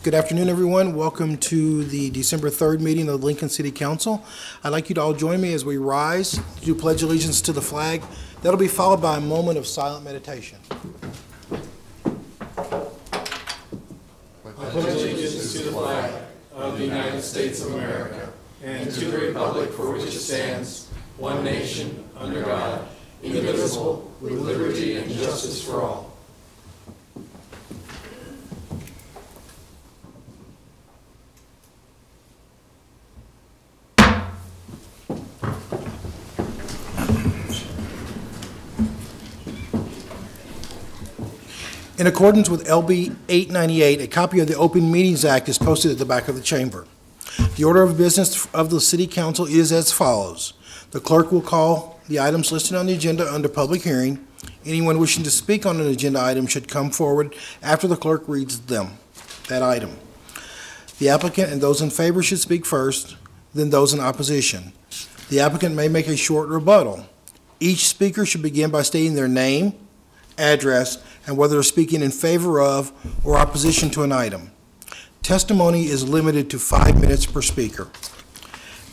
Good afternoon, everyone. Welcome to the December 3rd meeting of the Lincoln City Council. I'd like you to all join me as we rise to do pledge allegiance to the flag. That'll be followed by a moment of silent meditation. I pledge allegiance to the flag of the United States of America and to the republic for which it stands, one nation, under God, indivisible, with liberty and justice for all. In accordance with LB 898, a copy of the Open Meetings Act is posted at the back of the chamber. The order of business of the City Council is as follows. The clerk will call the items listed on the agenda under public hearing. Anyone wishing to speak on an agenda item should come forward after the clerk reads that item. The applicant and those in favor should speak first, then those in opposition. The applicant may make a short rebuttal. Each speaker should begin by stating their name, address, and whether they're speaking in favor of or opposition to an item. Testimony is limited to 5 minutes per speaker.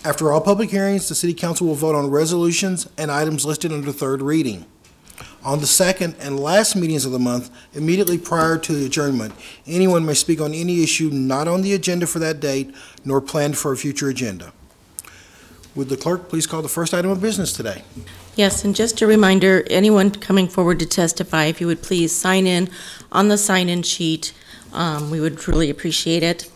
After all public hearings, the City Council will vote on resolutions and items listed under third reading. On the second and last meetings of the month, immediately prior to the adjournment, anyone may speak on any issue not on the agenda for that date nor planned for a future agenda. Would the clerk please call the first item of business today? Yes, and just a reminder, anyone coming forward to testify, if you would please sign in on the sign-in sheet, we would really appreciate it.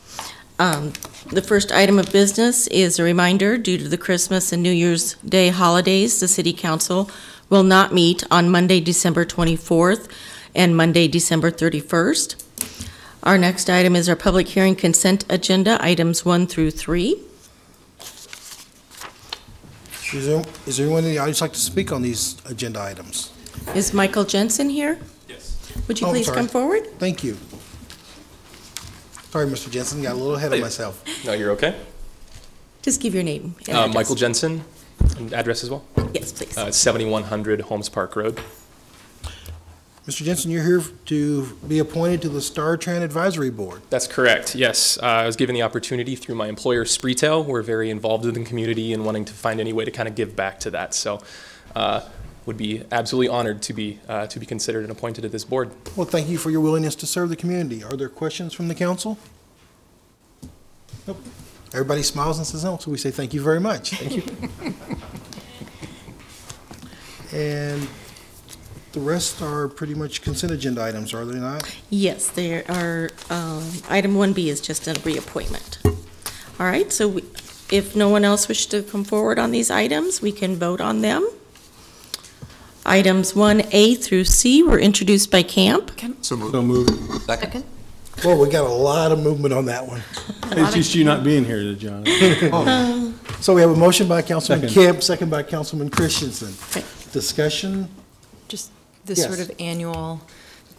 The first item of business is a reminder, due to the Christmas and New Year's Day holidays, the City Council will not meet on Monday, December 24th and Monday, December 31st. Our next item is our public hearing consent agenda, items 1 through 3. Is there anyone in the audience like to speak on these agenda items? Is Michael Jensen here? Yes. Would you Oh, please sorry. come forward? Thank you. Sorry, Mr. Jensen, got a little ahead of myself. No, you're okay. Just give your name and address. Michael Jensen, and address as well. Yes, please. 7100 Holmes Park Road. Mr. Jensen, you're here to be appointed to the Star Tran Advisory Board. That's correct, yes. I was given the opportunity through my employer, Spreetail. We're very involved in the community and wanting to find any way to kind of give back to that. So would be absolutely honored to be considered and appointed to this board. Well, thank you for your willingness to serve the community. Are there questions from the council? Nope. Everybody smiles and says no, so we say thank you very much. Thank you. And the rest are pretty much consent agenda items, are they not? Yes, there are, item 1B is just a reappointment. All right, so if no one else wishes to come forward on these items, we can vote on them. Items 1A through C were introduced by Camp. So moved. Second. Well, we got a lot of movement on that one. It's just you not being here, John. So we have a motion by Councilman Second. Kemp, second by Councilman Christensen. Okay. Discussion? Just this Yes. sort of annual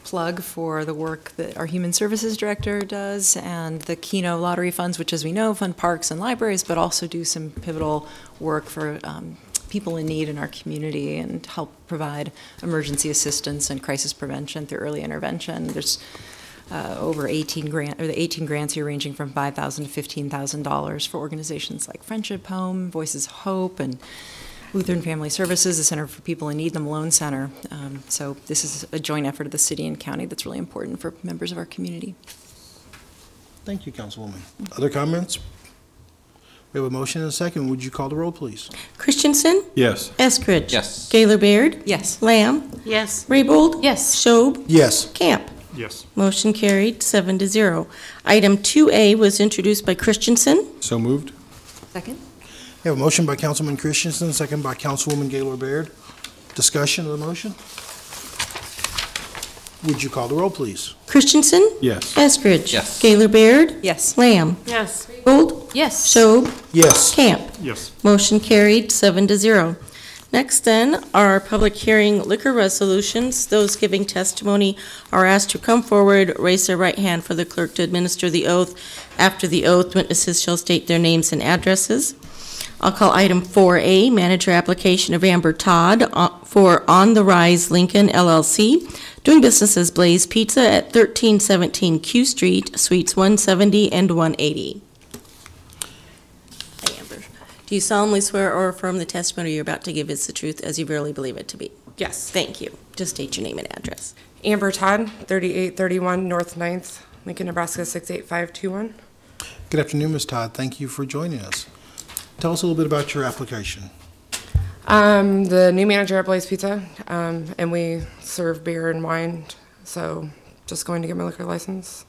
plug for the work that our Human Services Director does and the Keno Lottery Funds, which, as we know, fund parks and libraries, but also do some pivotal work for people in need in our community and help provide emergency assistance and crisis prevention through early intervention. There's over 18 grants here ranging from $5,000 to $15,000 for organizations like Friendship Home, Voices of Hope, and Lutheran Family Services, the Center for People in Need, the Malone Center. So this is a joint effort of the city and county that's really important for members of our community. Thank you, Councilwoman. Other comments? We have a motion and a second. Would you call the roll, please? Christensen? Yes. Eskridge? Yes. Gaylor Baird? Yes. Lamb? Yes. Raybold? Yes. Schob? Yes. Camp? Yes. Motion carried, 7-0. Item 2A was introduced by Christensen. So moved. Second? We have a motion by Councilman Christensen, second by Councilwoman Gaylor Baird. Discussion of the motion? Would you call the roll, please? Christensen? Yes. Eskridge? Yes. Gaylor Baird? Yes. Lamb? Yes. Raybold? Yes. Schob? Yes. Camp? Yes. Motion carried, 7-0. Next then are public hearing liquor resolutions. Those giving testimony are asked to come forward, raise their right hand for the clerk to administer the oath. After the oath, witnesses shall state their names and addresses. I'll call item 4A, manager application of Amber Todd for On the Rise Lincoln LLC, doing business as Blaze Pizza at 1317 Q Street, Suites 170 and 180. Hi, Amber. Do you solemnly swear or affirm the testimony you're about to give is the truth as you really believe it to be? Yes. Thank you. Just state your name and address. Amber Todd, 3831 North 9th, Lincoln, Nebraska 68521. Good afternoon, Ms. Todd. Thank you for joining us. Tell us a little bit about your application. The new manager at Blaze Pizza, and we serve beer and wine, so just going to get my liquor license.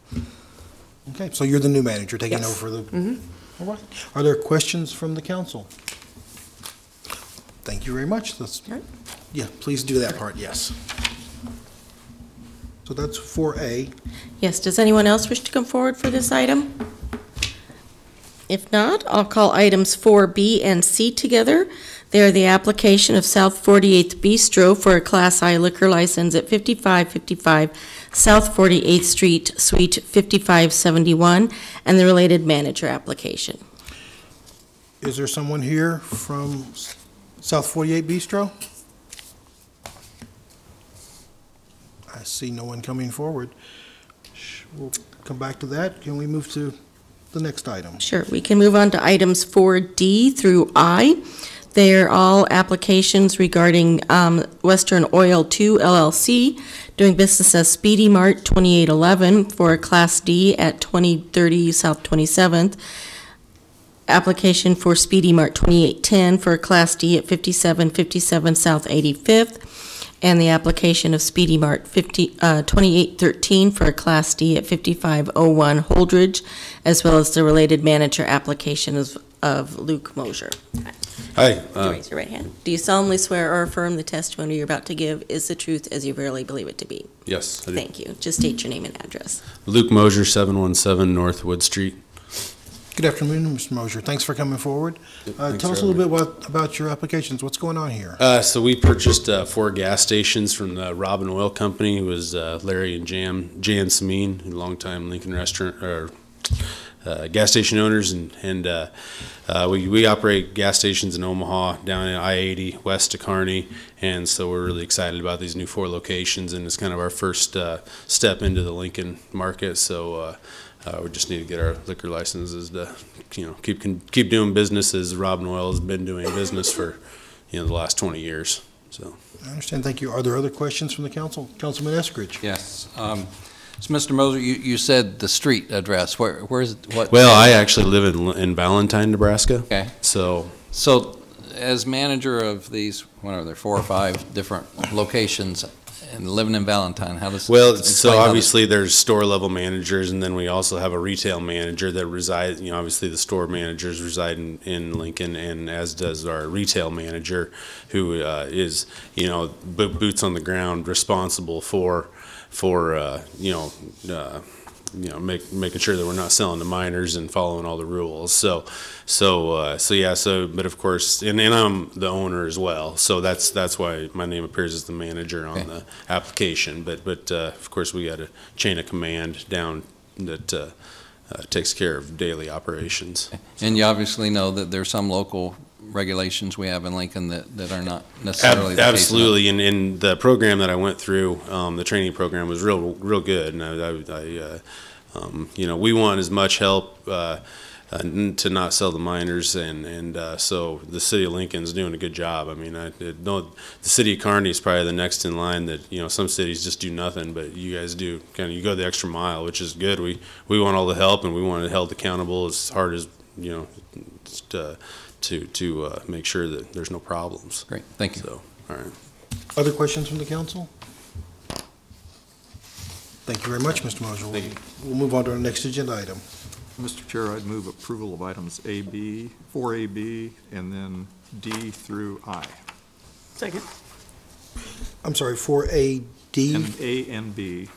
Okay, so you're the new manager taking Yes. over for the... All right. Are there questions from the council? Thank you very much. All right. Yeah, please do that part, yes. So that's 4A. Yes, does anyone else wish to come forward for this item? If not, I'll call items 4B and C together. They are the application of South 48th Bistro for a Class I liquor license at 5555 South 48th Street, Suite 5571, and the related manager application. Is there someone here from South 48 Bistro? I see no one coming forward. We'll come back to that. Can we move to the next item? Sure, we can move on to items 4D through I. They are all applications regarding Western Oil 2 LLC, doing business as Speedy Mart 2811 for a Class D at 2030 South 27th. Application for Speedy Mart 2810 for a Class D at 5757 South 85th. And the application of Speedy Mart 2813 for a Class D at 5501 Holdridge, as well as the related manager application of Luke Mosier. Hi. Would you raise your right hand? Do you solemnly swear or affirm the testimony you're about to give is the truth as you really believe it to be? Yes, I do. Thank you. Just state your name and address. Luke Mosier, 717 North Wood Street. Good afternoon, Mr. Mosier. Thanks for coming forward. Thanks Tell us for a little bit about your applications. What's going on here? So we purchased 4 gas stations from the Robin Oil Company. It was Larry and Jan Sameen, longtime Lincoln restaurant or gas station owners, and we operate gas stations in Omaha, down in I-80, west of Kearney, and so we're really excited about these new 4 locations, and it's kind of our first step into the Lincoln market. So we just need to get our liquor licenses to, keep doing business as Robin Oil has been doing business for, the last 20 years. So I understand. Thank you. Are there other questions from the council? Councilman Eskridge. Yes. So, Mr. Moser, you said the street address. Where's what? Well, I actually live in Valentine, Nebraska. Okay. So as manager of these, whatever, there are 4 or 5 different locations, and living in Valentine, how does so obviously there's store level managers, and then we also have a retail manager that resides. Obviously the store managers reside in Lincoln, and as does our retail manager, who is boots on the ground, responsible for making sure that we're not selling to minors and following all the rules. But of course, and I'm the owner as well. So that's why my name appears as the manager on the application. But of course, we got a chain of command down that takes care of daily operations. And you obviously know that there's some local regulations we have in Lincoln that are not necessarily the absolutely. And the program that I went through, the training program, was real good. And we want as much help to not sell to minors, and so the city of Lincoln's doing a good job. I mean, the city of Kearney is probably the next in line. That some cities just do nothing, but you guys do you go the extra mile, which is good. We want all the help, and we want it held accountable as hard as to make sure that there's no problems. Great, thank you. So, all right. Other questions from the council? Thank you very much, Mr. Mosier. Thank you. We'll move on to our next agenda item. Mr. Chair, I'd move approval of items AB, 4AB, and then D through I. Second. I'm sorry, 4AD? And A and B.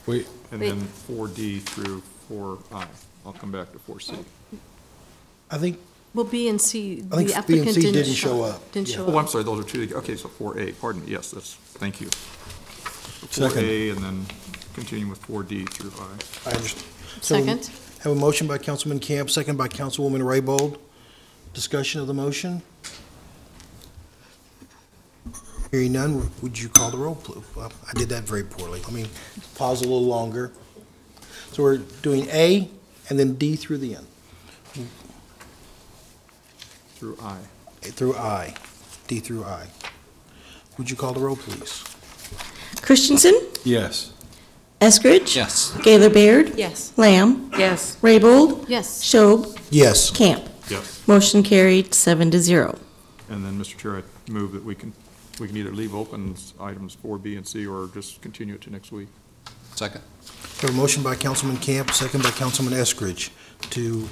Wait. And then 4D through 4I. I'll come back to 4C. I think Well, B and C, I think the applicant B and C didn't show up. Didn't Yeah. show Oh, I'm up. sorry, those are two. Okay, so 4A, pardon me, yes, thank you. Second. 4A and then continue with 4D through I. I understand. So, Second? have a motion by Councilman Camp, second by Councilwoman Raybold Discussion of the motion? Hearing none, would you call the roll, please? Well, I did that very poorly. Let me pause a little longer. So we're doing A and then D through the end. Through I. Through I. D through I. Would you call the roll, please? Christensen, Yes. Eskridge. Yes. Gaylor Baird. Yes. Lamb. Yes. Raybold. Yes. Schob. Yes. Camp. Yes. Motion carried 7-0. And then, Mr. Chair, I move that we can either leave open items 4B and C or just continue it to next week. Second. We have a motion by Councilman Camp, second by Councilman Eskridge to,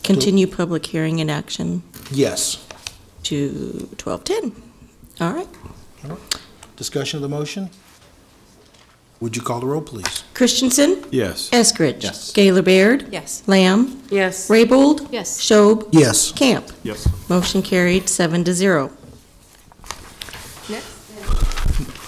Continue public hearing and action yes. to 12:10. All right. Discussion of the motion? Would you call the roll, please? Christensen, Yes. Eskridge. Yes. Gaylor Baird. Yes. Lamb. Yes. Raybold. Yes. Schob. Yes. Camp. Yes. Motion carried 7-0.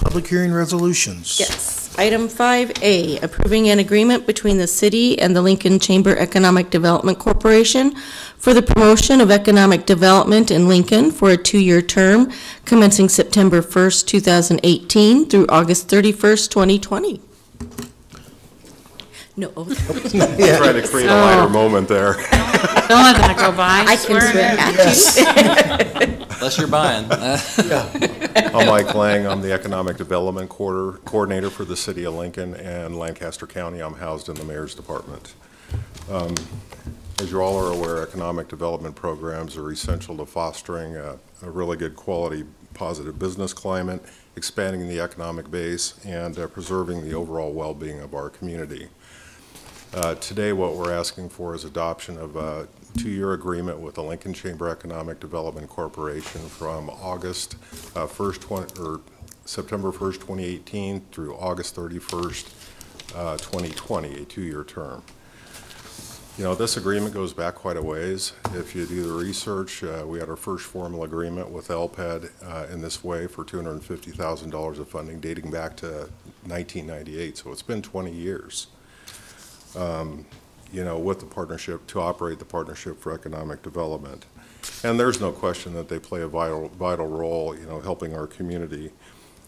Public hearing resolutions. Yes. Item 5A, approving an agreement between the city and the Lincoln Chamber Economic Development Corporation for the promotion of economic development in Lincoln for a 2-year term commencing September 1st, 2018 through August 31st, 2020. No. Trying to create a lighter moment there. Don't let that go by. I can swear at you. Unless you're buying. I'm Mike Lang. I'm the Economic Development Coordinator for the City of Lincoln and Lancaster County. I'm housed in the Mayor's Department. As you all are aware, economic development programs are essential to fostering a really good quality, positive business climate, expanding the economic base, and preserving the overall well-being of our community. Today, what we're asking for is adoption of a 2-year agreement with the Lincoln Chamber Economic Development Corporation from September 1st, 2018 through August 31st, 2020, a 2-year term. You know, this agreement goes back quite a ways. If you do the research, we had our first formal agreement with LPED in this way for $250,000 of funding dating back to 1998, so it's been 20 years. You know, with the partnership, to operate the Partnership for Economic Development. And there's no question that they play a vital role, you know, helping our community.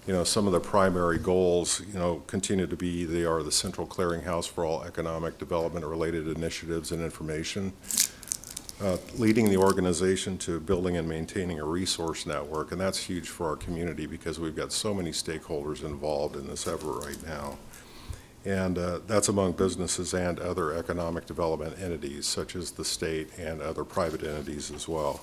You know, some of the primary goals, you know, continue to be, they are the central clearinghouse for all economic development-related initiatives and information, leading the organization to building and maintaining a resource network, and that's huge for our community because we've got so many stakeholders involved in this effort right now. And that's among businesses and other economic development entities, such as the state and other private entities as well.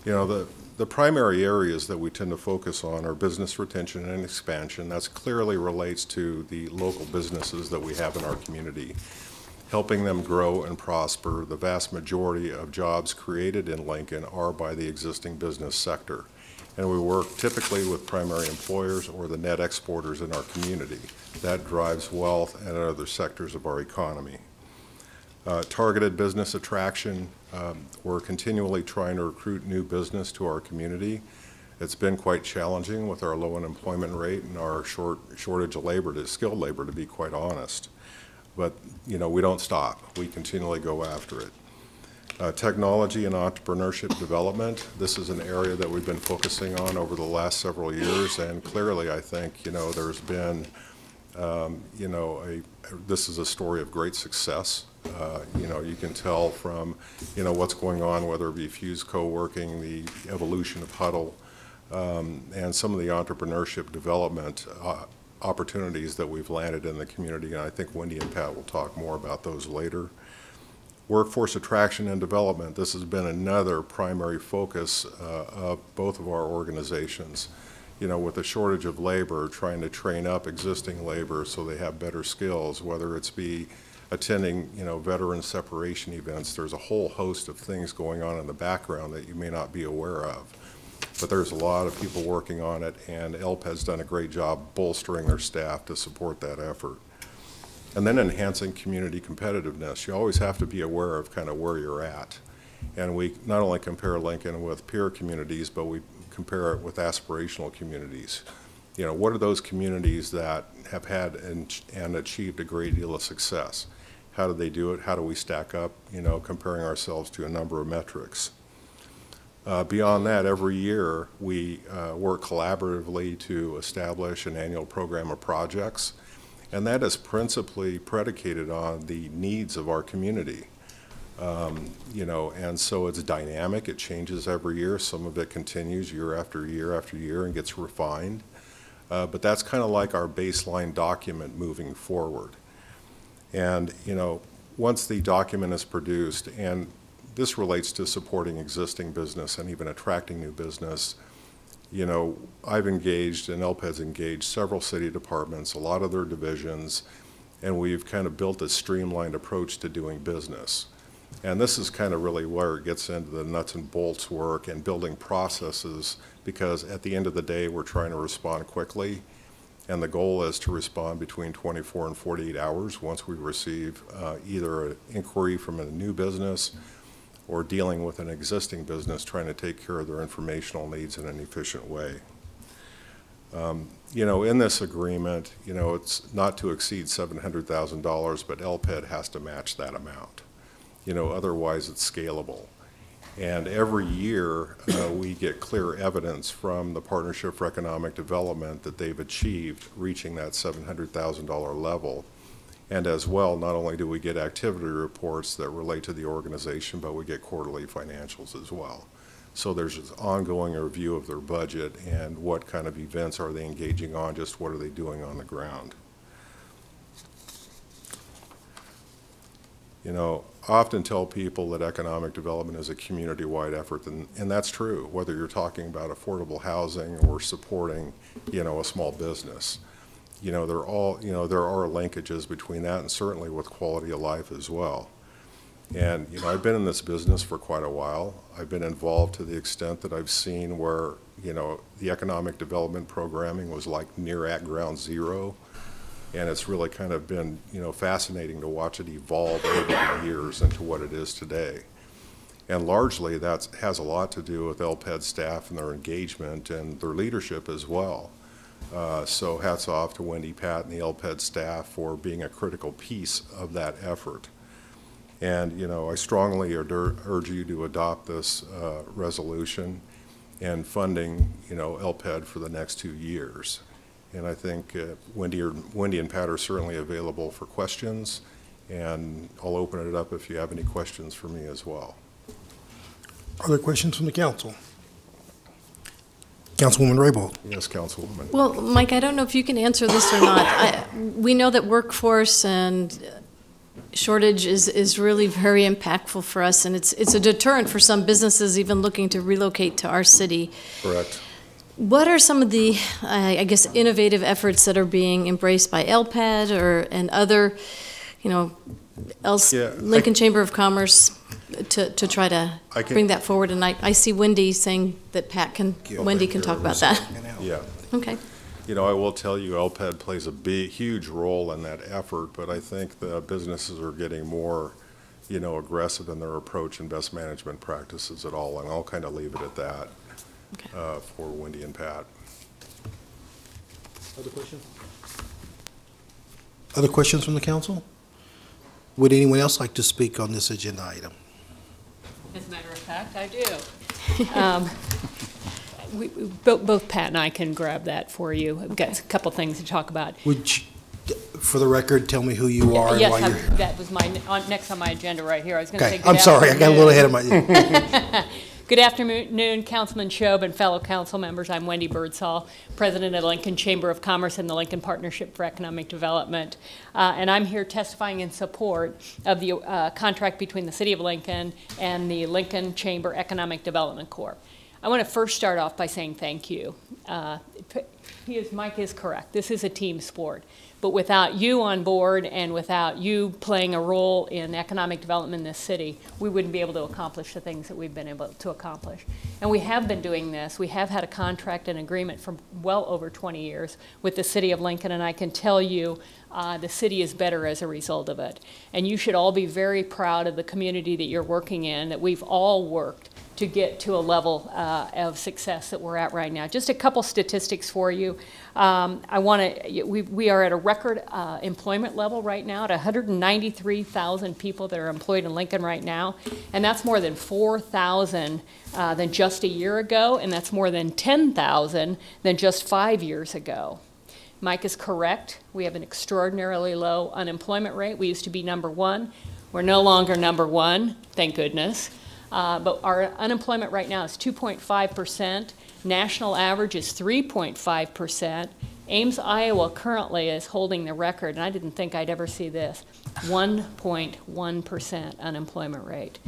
You know, the primary areas that we tend to focus on are business retention and expansion. That clearly relates to the local businesses that we have in our community, helping them grow and prosper. The vast majority of jobs created in Lincoln are by the existing business sector. And we work typically with primary employers or the net exporters in our community. That drives wealth and other sectors of our economy. Targeted business attraction, we're continually trying to recruit new business to our community. It's been quite challenging with our low unemployment rate and our shortage of labor, skilled labor, to be quite honest. But, you know, we don't stop. We continually go after it. Technology and entrepreneurship development. This is an area that we've been focusing on over the last several years, and clearly I think, you know, there's been, you know, this is a story of great success. You know, you can tell from, you know, what's going on, whether it be Fuse Co-working, the evolution of Huddle, and some of the entrepreneurship development opportunities that we've landed in the community, and I think Wendy and Pat will talk more about those later. Workforce attraction and development. This has been another primary focus of both of our organizations. You know, with a shortage of labor, trying to train up existing labor so they have better skills, whether it's be attending, you know, veteran separation events. There's a whole host of things going on in the background that you may not be aware of. But there's a lot of people working on it, and LPED's done a great job bolstering their staff to support that effort. And then enhancing community competitiveness. You always have to be aware of kind of where you're at. And we not only compare Lincoln with peer communities, but we compare it with aspirational communities. You know, what are those communities that have had and achieved a great deal of success? How do they do it? How do we stack up, you know, comparing ourselves to a number of metrics? Beyond that, every year we work collaboratively to establish an annual program of projects, and that is principally predicated on the needs of our community. You know, and so it's dynamic, it changes every year. Some of it continues year after year after year and gets refined. But that's kind of like our baseline document moving forward. And, you know, once the document is produced, and this relates to supporting existing business and even attracting new business, you know, I've engaged and LPED's engaged several city departments, a lot of their divisions, and we've kind of built a streamlined approach to doing business. And this is kind of really where it gets into the nuts and bolts work and building processes, because at the end of the day, we're trying to respond quickly. And the goal is to respond between 24 and 48 hours once we receive either an inquiry from a new business or dealing with an existing business trying to take care of their informational needs in an efficient way. You know, in this agreement, you know, it's not to exceed $700,000, but LPED has to match that amount. You know, otherwise it's scalable. And every year we get clear evidence from the Partnership for Economic Development that they've achieved reaching that $700,000 level. And as well, not only do we get activity reports that relate to the organization, but we get quarterly financials as well. So there's this ongoing review of their budget and what kind of events are they engaging on, just what are they doing on the ground. You know, I often tell people that economic development is a community-wide effort, and that's true, whether you're talking about affordable housing or supporting, you know, a small business. You know, there are linkages between that, and certainly with quality of life as well. And, you know, I've been in this business for quite a while. I've been involved to the extent that I've seen where, you know, the economic development programming was like near at ground zero. And it's really kind of been, you know, fascinating to watch it evolve over the years into what it is today. And largely that has a lot to do with LPED staff and their engagement and their leadership as well. So hats off to Wendy, Pat, and the LPED staff for being a critical piece of that effort. And, you know, I strongly urge you to adopt this resolution and funding, you know, LPED for the next 2 years. And I think Wendy and Pat are certainly available for questions, and I'll open it up if you have any questions for me as well. Are there questions from the council? Councilwoman Raybould. Yes, Councilwoman. Well, Mike, I don't know if you can answer this or not. We know that workforce and shortage is really very impactful for us, and it's a deterrent for some businesses even looking to relocate to our city. Correct. What are some of the, I guess, innovative efforts that are being embraced by LPED and other, you know, Lincoln Chamber of Commerce to try to bring that forward? And I see Wendy saying that Wendy can talk about that. Yeah. Okay. You know, I will tell you LPED plays a huge role in that effort, but I think the businesses are getting more, you know, aggressive in their approach and best management practices at all, and I'll kind of leave it at that. Okay. For Wendy and Pat. Other questions? Other questions from the council? Would anyone else like to speak on this agenda item? As a matter of fact, I do. Both Pat and I can grab that for you. I've got a couple things to talk about. Would you, for the record, tell me who you are yes, and why you're here? That was next on my agenda right here. I was going to say. I'm sorry, I got a little ahead of my. Good afternoon, Councilman Shob and fellow council members. I'm Wendy Birdsall, President of the Lincoln Chamber of Commerce and the Lincoln Partnership for Economic Development. And I'm here testifying in support of the contract between the City of Lincoln and the Lincoln Chamber Economic Development Corp. I want to first start off by saying thank you. Mike is correct. This is a team sport. But without you on board and without you playing a role in economic development in this city, we wouldn't be able to accomplish the things that we've been able to accomplish. And we have been doing this. We have had a contract and agreement for well over 20 years with the City of Lincoln, and I can tell you the city is better as a result of it. And you should all be very proud of the community that you're working in, that we've all worked to get to a level of success that we're at right now. Just a couple statistics for you. We are at a record employment level right now at 193,000 people that are employed in Lincoln right now, and that's more than 4,000 than just a year ago, and that's more than 10,000 than just 5 years ago. Mike is correct. We have an extraordinarily low unemployment rate. We used to be number one. We're no longer number one, thank goodness. But our unemployment right now is 2.5%. National average is 3.5%. Ames, Iowa currently is holding the record, and I didn't think I'd ever see this, 1.1% unemployment rate.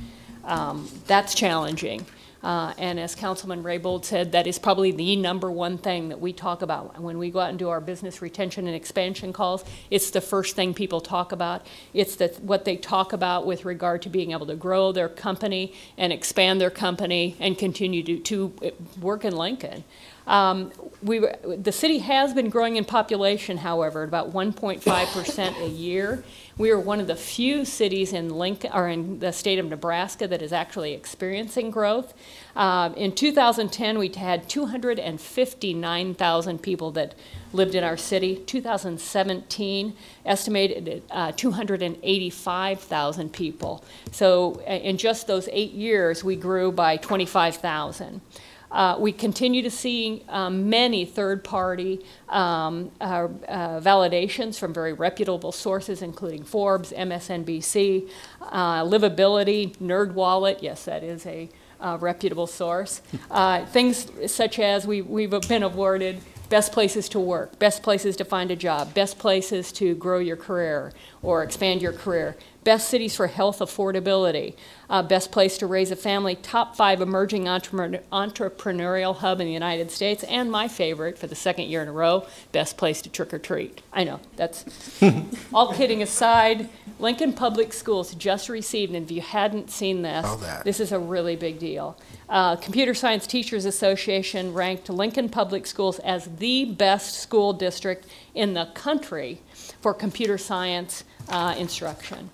That's challenging. And as Councilman Raybould said, that is probably the number one thing that we talk about. When we go out and do our business retention and expansion calls, it's the first thing people talk about. It's what they talk about with regard to being able to grow their company and expand their company and continue to work in Lincoln. The city has been growing in population, however, at about 1.5% a year. We are one of the few cities in Lincoln, or in the state of Nebraska, that is actually experiencing growth. In 2010, we had 259,000 people that lived in our city. 2017, estimated at 285,000 people. So in just those 8 years, we grew by 25,000. We continue to see many third-party validations from very reputable sources, including Forbes, MSNBC, Livability, NerdWallet. Yes, that is a reputable source. Things such as we've been awarded best places to work, best places to find a job, best places to grow your career or expand your career, best cities for health affordability, best place to raise a family, top 5 emerging entrepreneurial hub in the United States, and my favorite for the second year in a row, best place to trick or treat. I know, that's all kidding aside. Lincoln Public Schools just received, and if you hadn't seen this, this is a really big deal. Computer Science Teachers Association ranked Lincoln Public Schools as the best school district in the country for computer science instruction.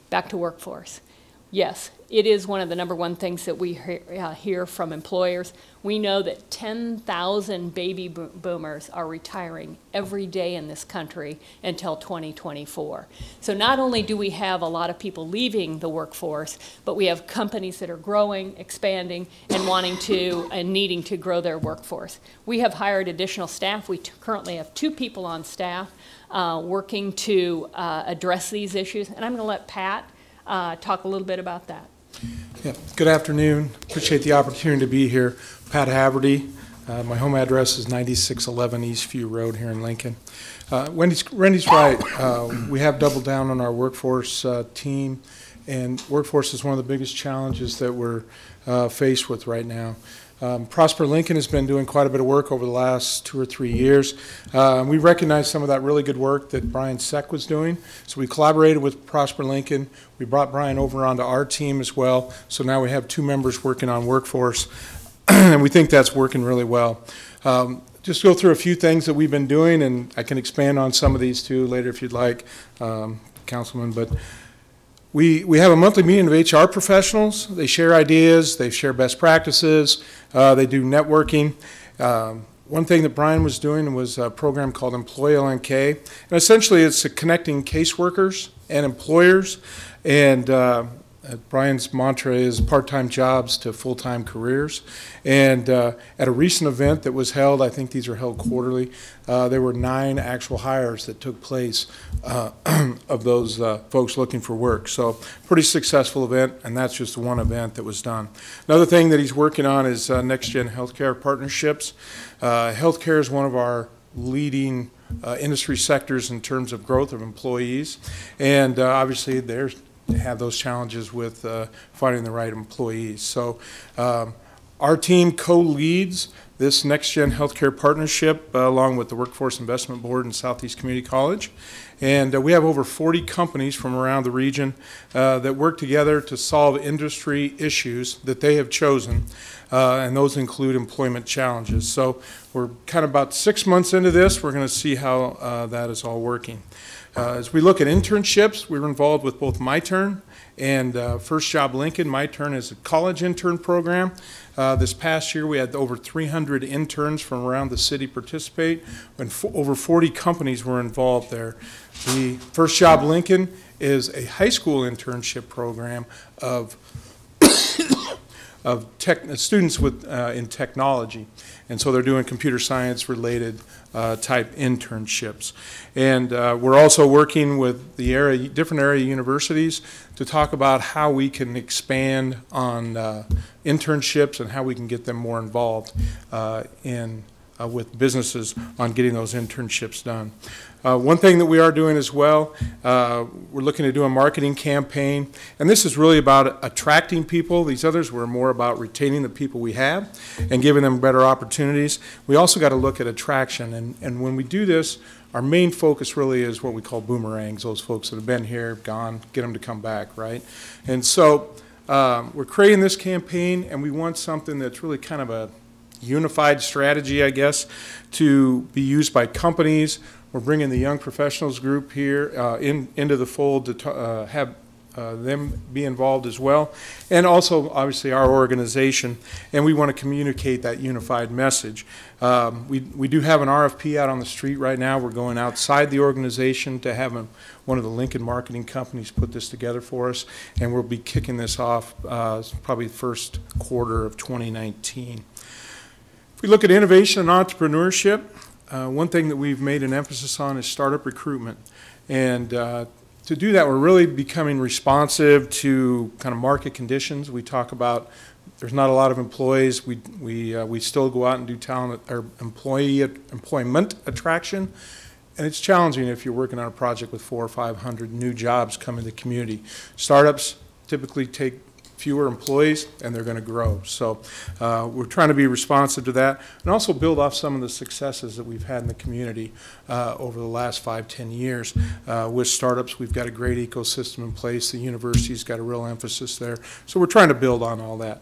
Back to workforce. Yes, it is one of the number one things that we hear from employers. We know that 10,000 baby boomers are retiring every day in this country until 2024. So not only do we have a lot of people leaving the workforce, but we have companies that are growing, expanding, and wanting to and needing to grow their workforce. We have hired additional staff. We currently have 2 people on staff working to address these issues. And I'm going to let Pat talk a little bit about that. Yeah. Good afternoon. Appreciate the opportunity to be here. Pat Haverty. My home address is 9611 Eastview Road here in Lincoln. Randy's right. We have doubled down on our workforce team, and workforce is one of the biggest challenges that we're faced with right now. Prosper Lincoln has been doing quite a bit of work over the last 2 or 3 years. We recognized some of that really good work that Brian Seck was doing, so we collaborated with Prosper Lincoln. We brought Brian over onto our team as well, so now we have 2 members working on workforce, and we think that's working really well. Just go through a few things that we've been doing, and I can expand on some of these too later if you'd like, Councilman, but we have a monthly meeting of HR professionals. They share ideas, they share best practices, they do networking. One thing that Brian was doing was a program called Employee LNK, and essentially it's connecting caseworkers and employers, and Brian's mantra is part-time jobs to full-time careers. And at a recent event that was held, I think these are held quarterly, there were 9 actual hires that took place of those folks looking for work. So pretty successful event, and that's just one event that was done. Another thing that he's working on is next-gen healthcare partnerships. Healthcare is one of our leading industry sectors in terms of growth of employees, and obviously there's have those challenges with finding the right employees. So our team co-leads this Next Gen Healthcare Partnership, along with the Workforce Investment Board and Southeast Community College. And we have over 40 companies from around the region that work together to solve industry issues that they have chosen, and those include employment challenges. So we're kind of about 6 months into this. We're going to see how that is all working. As we look at internships, we were involved with both MyTurn and First Job Lincoln. MyTurn is a college intern program. This past year, we had over 300 interns from around the city participate, and over 40 companies were involved there. The First Job Lincoln is a high school internship program of students with in technology, and so they're doing computer science related type internships. And we're also working with the different area universities to talk about how we can expand on internships and how we can get them more involved with businesses on getting those internships done. One thing that we are doing as well, we're looking to do a marketing campaign, and this is really about attracting people. These others were more about retaining the people we have and giving them better opportunities. We also got to look at attraction, and when we do this, our main focus really is what we call boomerangs, those folks that have been here, gone, get them to come back, right? And so we're creating this campaign, and we want something that's really kind of a unified strategy, I guess, to be used by companies. We're bringing the Young Professionals group here into the fold to have them be involved as well, and also obviously our organization, and we want to communicate that unified message. We do have an RFP out on the street right now. We're going outside the organization to have one of the Lincoln marketing companies put this together for us, and we'll be kicking this off probably the first quarter of 2019. If we look at innovation and entrepreneurship, one thing that we've made an emphasis on is startup recruitment. And to do that, we're really becoming responsive to kind of market conditions. We talk about there's not a lot of employees. We still go out and do talent or employment attraction. And it's challenging if you're working on a project with 400 or 500 new jobs coming to the community. Startups typically take fewer employees, and they're going to grow. So we're trying to be responsive to that and also build off some of the successes that we've had in the community over the last 5-10 years. With startups, we've got a great ecosystem in place. The university's got a real emphasis there. So we're trying to build on all that.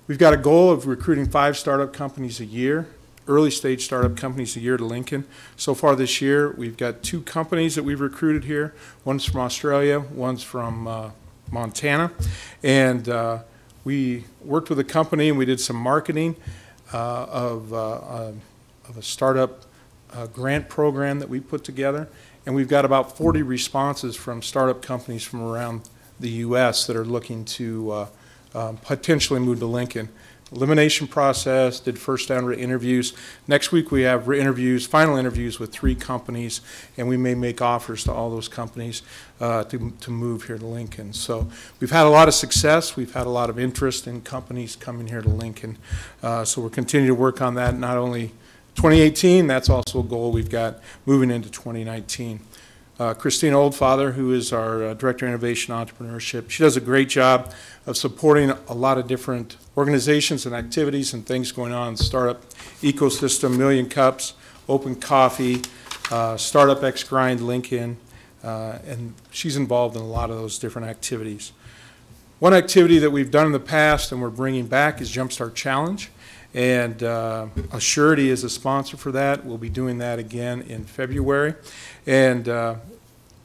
We've got a goal of recruiting 5 startup companies a year, early stage startup companies a year to Lincoln. So far this year, we've got 2 companies that we've recruited here. One's from Australia, one's from Montana, and we worked with a company and we did some marketing of a startup grant program that we put together, and we've got about 40 responses from startup companies from around the U.S. that are looking to potentially move to Lincoln. Elimination process, did first round interviews. Next week we have interviews, final interviews with 3 companies, and we may make offers to all those companies to move here to Lincoln. So we've had a lot of success. We've had a lot of interest in companies coming here to Lincoln. So we're continuing to work on that, not only 2018, that's also a goal we've got moving into 2019. Christina Oldfather, who is our Director of Innovation and Entrepreneurship, she does a great job of supporting a lot of different organizations and activities and things going on in the startup ecosystem, Million Cups, Open Coffee, Startup X Grind Lincoln, and she's involved in a lot of those different activities. One activity that we've done in the past and we're bringing back is Jumpstart Challenge, and Assurity is a sponsor for that. We'll be doing that again in February, and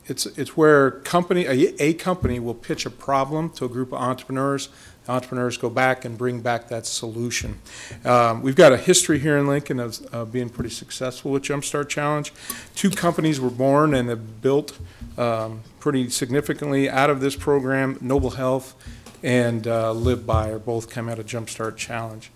it's where a company will pitch a problem to a group of entrepreneurs. The entrepreneurs go back and bring back that solution. We've got a history here in Lincoln of being pretty successful with Jumpstart Challenge. 2 companies were born and have built pretty significantly out of this program. Noble Health and Live By are both come out of Jumpstart Challenge.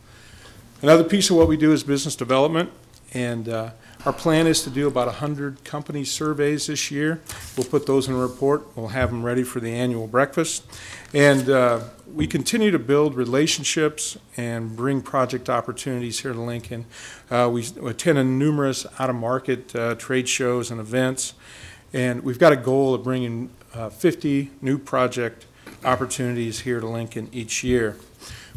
Another piece of what we do is business development, and our plan is to do about 100 company surveys this year. We'll put those in a report. We'll have them ready for the annual breakfast. And we continue to build relationships and bring project opportunities here to Lincoln. We attend numerous out-of-market trade shows and events, and we've got a goal of bringing 50 new project opportunities here to Lincoln each year.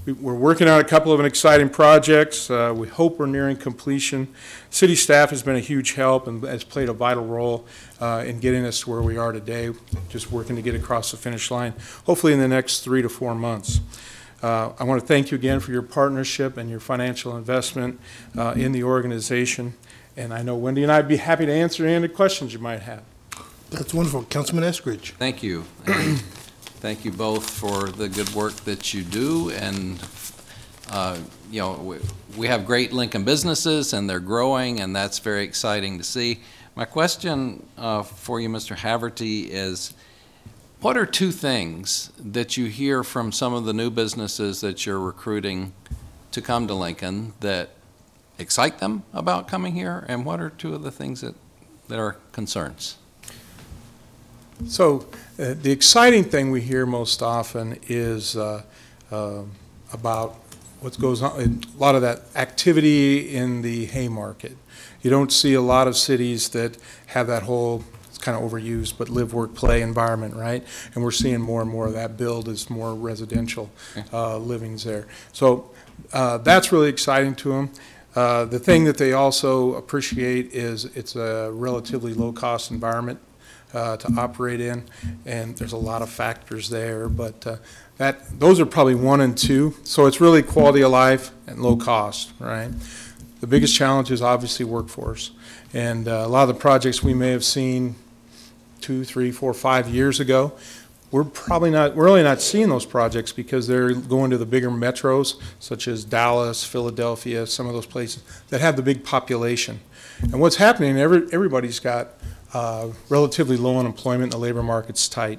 We're working on a couple of exciting projects. We hope we're nearing completion. City staff has been a huge help and has played a vital role in getting us to where we are today, just working to get across the finish line, hopefully in the next 3 to 4 months. I want to thank you again for your partnership and your financial investment in the organization. And I know Wendy and I would be happy to answer any questions you might have. That's wonderful. Councilman Eskridge. Thank you. And thank you both for the good work that you do. And, you know, we have great Lincoln businesses, and they're growing, and that's very exciting to see. My question for you, Mr. Haverty, is what are 2 things that you hear from some of the new businesses that you're recruiting to come to Lincoln that excite them about coming here, and what are 2 of the things that are concerns? So the exciting thing we hear most often is about what goes on, a lot of that activity in the Haymarket. You don't see a lot of cities that have that whole, it's kind of overused, but live, work, play environment, right? And we're seeing more and more of that build as more residential livings there. So that's really exciting to them. The thing that they also appreciate is it's a relatively low-cost environment to operate in, and there's a lot of factors there, but those are probably 1 and 2. So it's really quality of life and low cost, right? The biggest challenge is obviously workforce, and a lot of the projects we may have seen 2, 3, 4, 5 years ago, we're really not seeing those projects because they're going to the bigger metros such as Dallas, Philadelphia, some of those places that have the big population. And what's happening, everybody's got relatively low unemployment, the labor market's tight,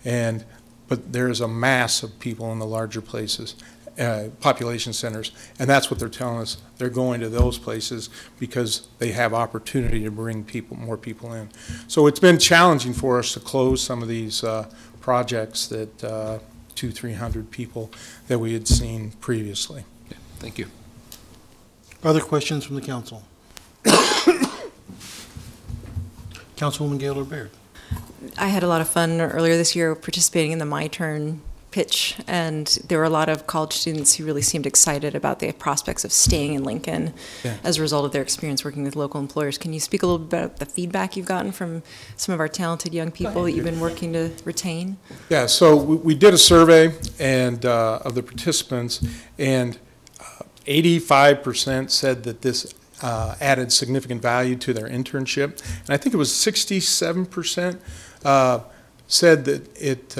but there's a mass of people in the larger places, population centers, and that's what they're telling us. They're going to those places because they have opportunity to bring more people in. So it's been challenging for us to close some of these projects that 200-300 people that we had seen previously. Yeah, thank you. Other questions from the council? Councilwoman Gaylor Baird. I had a lot of fun earlier this year participating in the My Turn pitch, and there were a lot of college students who really seemed excited about the prospects of staying in Lincoln as a result of their experience working with local employers. Can you speak a little bit about the feedback you've gotten from some of our talented young people that you've been working to retain? Yeah, so we did a survey and of the participants, and 85% said that this added significant value to their internship. And I think it was 67% said that it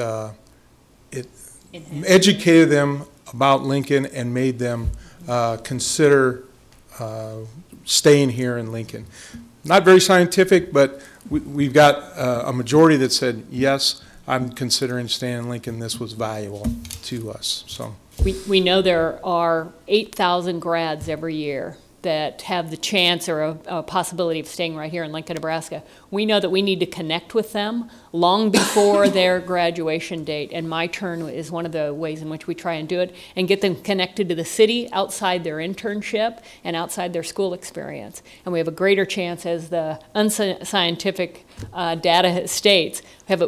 educated them about Lincoln and made them consider staying here in Lincoln. Not very scientific, but we've got a majority that said, yes, I'm considering staying in Lincoln. This was valuable to us. So we know there are 8,000 grads every year that have the chance or a possibility of staying right here in Lincoln, Nebraska. We know that we need to connect with them long before their graduation date, and My Turn is one of the ways in which we try and do it, and get them connected to the city outside their internship and outside their school experience. And we have a greater chance, as the unscientific data states,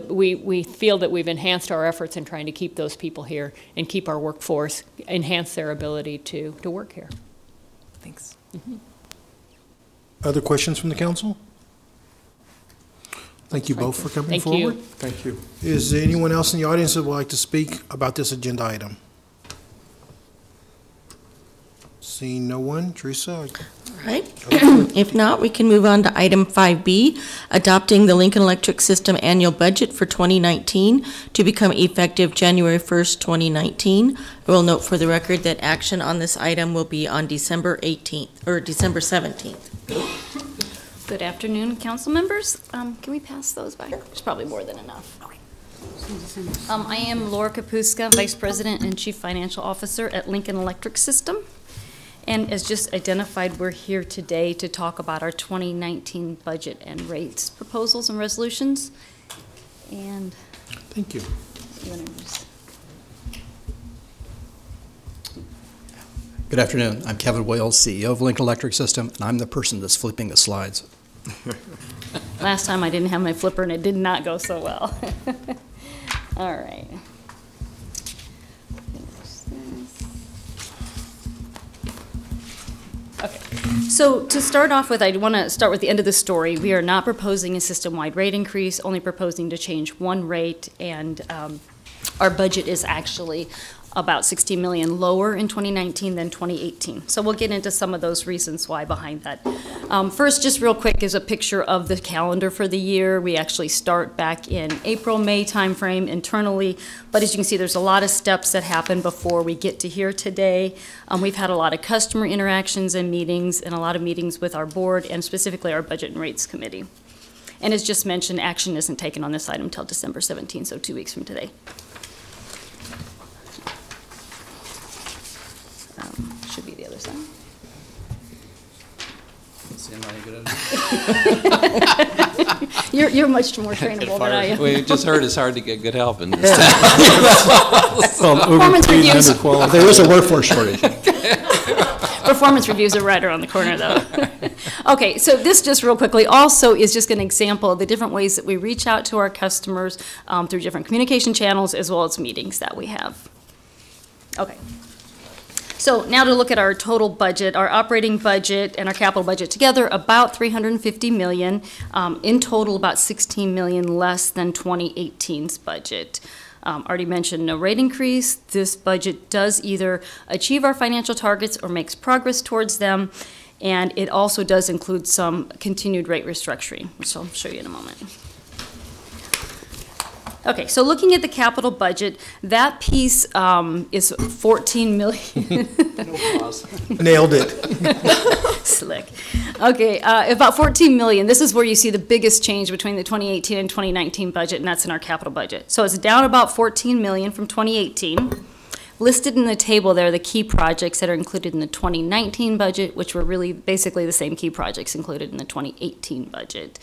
we feel that we've enhanced our efforts in trying to keep those people here and keep our workforce, enhance their ability to work here. Thanks. Other questions from the council? Thank you both for coming forward. Thank you. Is there anyone else in the audience that would like to speak about this agenda item? Seeing no one, Teresa? All right. If not, we can move on to item 5B, adopting the Lincoln Electric System annual budget for 2019 to become effective January 1st, 2019. I will note for the record that action on this item will be on December 18th or December 17th. Good afternoon, council members. Can we pass those back? There's probably more than enough. Okay. I am Laura Kapuska, Vice President and Chief Financial Officer at Lincoln Electric System. And as just identified, we're here today to talk about our 2019 budget and rates proposals and resolutions. And thank you. Good afternoon. I'm Kevin Wales, CEO of Lincoln Electric System, and I'm the person that's flipping the slides. Last time I didn't have my flipper and it did not go so well. All right. Okay. So to start off with, I want to start with the end of the story. We are not proposing a system-wide rate increase, only proposing to change one rate, and our budget is actually about $60 million lower in 2019 than 2018. So we'll get into some of those reasons why behind that. First, just real quick, is a picture of the calendar for the year. We actually start back in April, May timeframe internally, but as you can see, there's a lot of steps that happen before we get to here today. We've had a lot of customer interactions and meetings, and a lot of meetings with our board, and specifically our Budget and Rates Committee. And as just mentioned, action isn't taken on this item until December 17, so 2 weeks from today. Should be the other side. See, I'm not any good at it. You're much more trainable than I am. We just heard it's hard to get good help in this town. Performance reviews. There is a workforce shortage. Performance reviews are right around the corner, though. Okay, so this just real quickly also is just an example of the different ways that we reach out to our customers through different communication channels as well as meetings that we have. Okay. So now to look at our total budget, our operating budget and our capital budget together, about $350 million. In total, about $16 million less than 2018's budget. Already mentioned no rate increase. This budget does either achieve our financial targets or makes progress towards them. And it also does include some continued rate restructuring, which I'll show you in a moment. Okay, so looking at the capital budget, that piece is $14 million. Nailed it. Slick. Okay, about $14 million. This is where you see the biggest change between the 2018 and 2019 budget, and that's in our capital budget. So it's down about $14 million from 2018. Listed in the table there are the key projects that are included in the 2019 budget, which were really basically the same key projects included in the 2018 budget.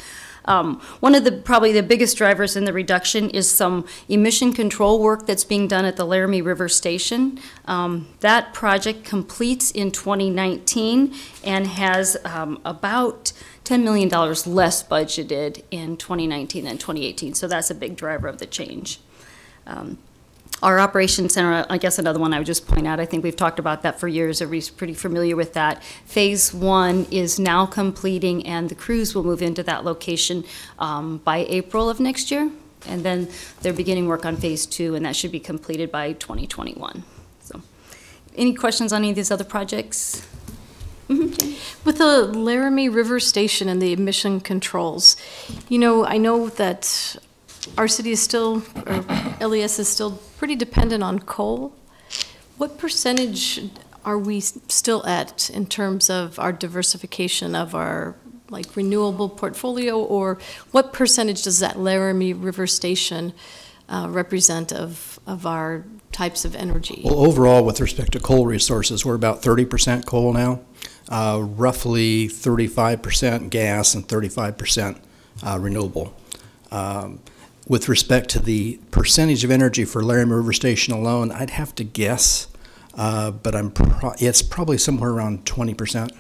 One of the probably the biggest drivers in the reduction is some emission control work that's being done at the Laramie River Station. That project completes in 2019 and has about $10 million less budgeted in 2019 than 2018, so that's a big driver of the change. Our Operations Center, I guess another one I would just point out, I think we've talked about that for years, everybody's pretty familiar with that. Phase 1 is now completing, and the crews will move into that location by April of next year. And then they're beginning work on Phase 2, and that should be completed by 2021. So, any questions on any of these other projects? Mm-hmm. With the Laramie River Station and the emission controls, you know, I know that our city is still, or LES is still pretty dependent on coal. What percentage are we still at in terms of our diversification of our like renewable portfolio, or what percentage does that Laramie River Station represent of our types of energy? Well, overall, with respect to coal resources, we're about 30% coal now, roughly 35% gas and 35% renewable. With respect to the percentage of energy for Laramie River Station alone, I'd have to guess, but it's probably somewhere around 20%.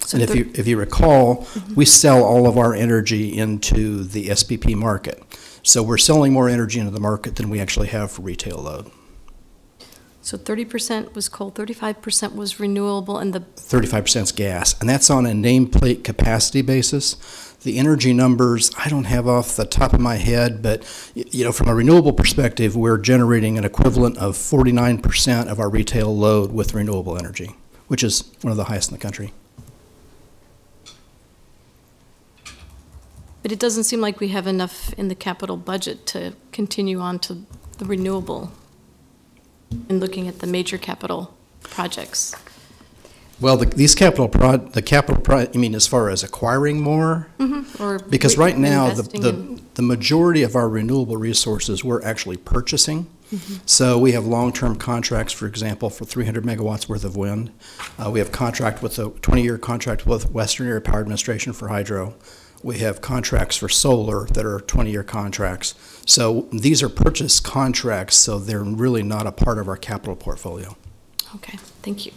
So and if you recall, we sell all of our energy into the SPP market. So we're selling more energy into the market than we actually have for retail load. So 30% was coal, 35% was renewable, and the 35% is gas, and that's on a nameplate capacity basis. The energy numbers, I don't have off the top of my head, but you know, from a renewable perspective, we're generating an equivalent of 49% of our retail load with renewable energy, which is one of the highest in the country. But it doesn't seem like we have enough in the capital budget to continue on to the renewable and looking at the major capital projects. Well, these I mean, as far as acquiring more? Or because right now, the majority of our renewable resources we're actually purchasing. So we have long-term contracts, for example, for 300 megawatts worth of wind. We have contract with a 20-year contract with Western Area Power Administration for hydro. We have contracts for solar that are 20-year contracts. So these are purchase contracts, so they're really not a part of our capital portfolio. Okay, thank you.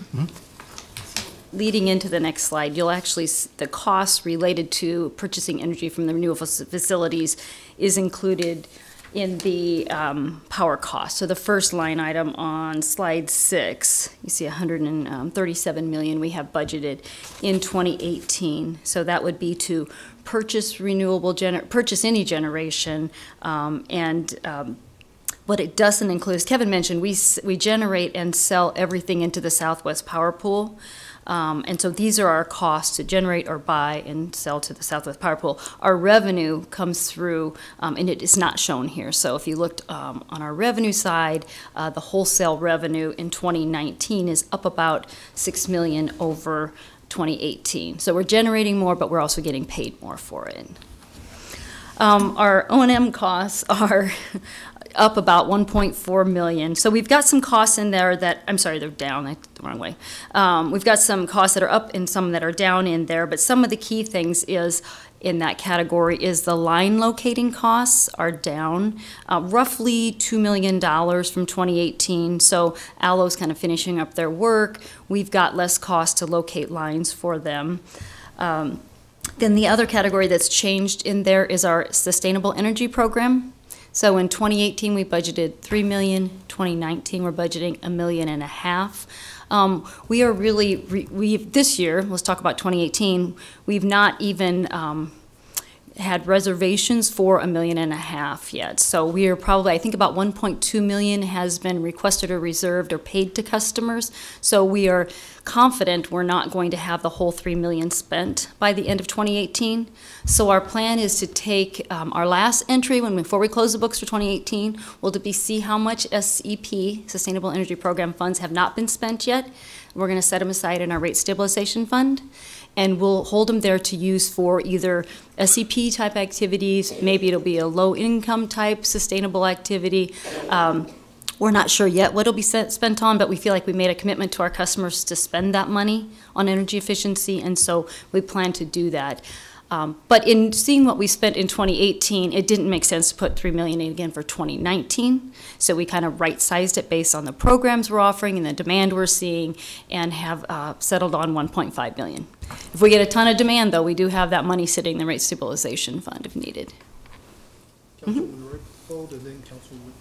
Leading into the next slide, you'll actually see the costs related to purchasing energy from the renewable facilities is included in the power cost. So the first line item on slide 6, you see 137 million we have budgeted in 2018. So that would be to purchase purchase any generation, what it doesn't include, as Kevin mentioned, we generate and sell everything into the Southwest Power Pool. And so these are our costs to generate or buy and sell to the Southwest Power Pool. Our revenue comes through, and it is not shown here. So if you looked on our revenue side, the wholesale revenue in 2019 is up about $6 million over 2018. So we're generating more, but we're also getting paid more for it. Our O&M costs are up about 1.4 million. So we've got some costs in there that, I'm sorry, they're down, I the wrong way. We've got some costs that are up and some that are down in there, but some of the key things is in that category is the line locating costs are down roughly $2 million from 2018. So Allo's kind of finishing up their work. We've got less cost to locate lines for them. Then the other category that's changed in there is our sustainable energy program. So in 2018, we budgeted $3 million. 2019, we're budgeting $1.5 million. We are really, this year, let's talk about 2018, we've not even had reservations for $1.5 million yet. So we are probably, I think about 1.2 million has been requested or reserved or paid to customers. So we are confident we're not going to have the whole $3 million spent by the end of 2018. So our plan is to take our last entry before we close the books for 2018 will to be see how much SEP, Sustainable Energy Program funds, have not been spent yet. We're going to set them aside in our rate stabilization fund, and we'll hold them there to use for either SEP type activities, maybe it'll be a low income type sustainable activity. We're not sure yet what it'll be spent on, but we feel like we made a commitment to our customers to spend that money on energy efficiency, and so we plan to do that. But in seeing what we spent in 2018, it didn't make sense to put $3 million in again for 2019. So we kind of right-sized it based on the programs we're offering and the demand we're seeing, and have settled on $1.5 million. If we get a ton of demand, though, we do have that money sitting in the rate stabilization fund if needed. Councilwoman Rickfold, and then Councilwoman.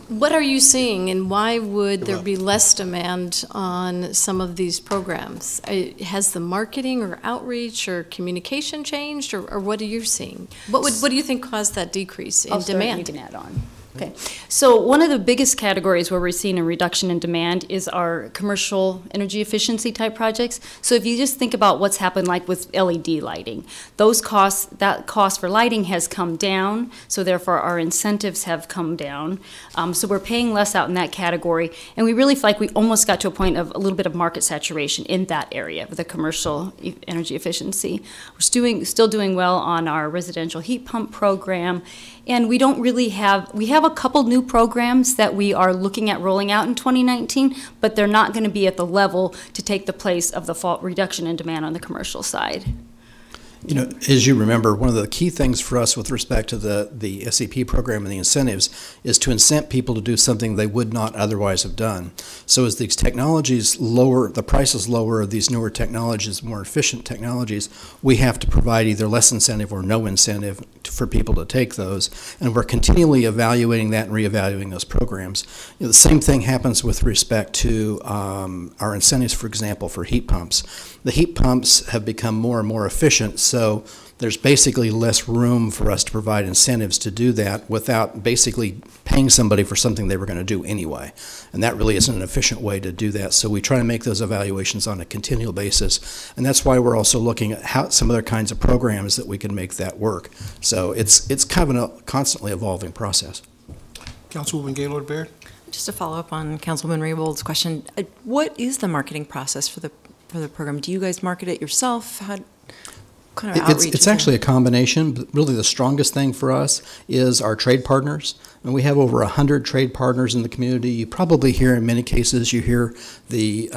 What are you seeing, and why would there be less demand on some of these programs? Has the marketing or outreach or communication changed, or what are you seeing? What do you think caused that decrease in demand? You can add on. Okay, so one of the biggest categories where we're seeing a reduction in demand is our commercial energy efficiency type projects. So if you just think about what's happened like with LED lighting, those costs, that cost for lighting has come down, so therefore our incentives have come down. So we're paying less out in that category, and we really feel like we almost got to a point of a little bit of market saturation in that area with the commercial energy efficiency. We're still doing well on our residential heat pump program, and we don't really have, we have a couple new programs that we are looking at rolling out in 2019, but they're not going to be at the level to take the place of the reduction in demand on the commercial side. You know, as you remember, one of the key things for us with respect to the SEP program and the incentives is to incent people to do something they would not otherwise have done. So as these technologies lower, the prices lower of these newer technologies, more efficient technologies, we have to provide either less incentive or no incentive for people to take those. And we're continually evaluating that and reevaluating those programs. You know, the same thing happens with respect to our incentives, for example, for heat pumps. The heat pumps have become more and more efficient, so there's basically less room for us to provide incentives to do that without basically paying somebody for something they were going to do anyway. And that really isn't an efficient way to do that. So we try to make those evaluations on a continual basis. And that's why we're also looking at some other kinds of programs that we can make that work. So it's kind of a constantly evolving process. Councilwoman Gaylord Baird. Just to follow up on Councilwoman Raybold's question, what is the marketing process for the program? Do you guys market it yourself? How kind of outreach? It's actually a combination, but really the strongest thing for us is our trade partners. And we have over 100 trade partners in the community. You probably hear, in many cases, you hear the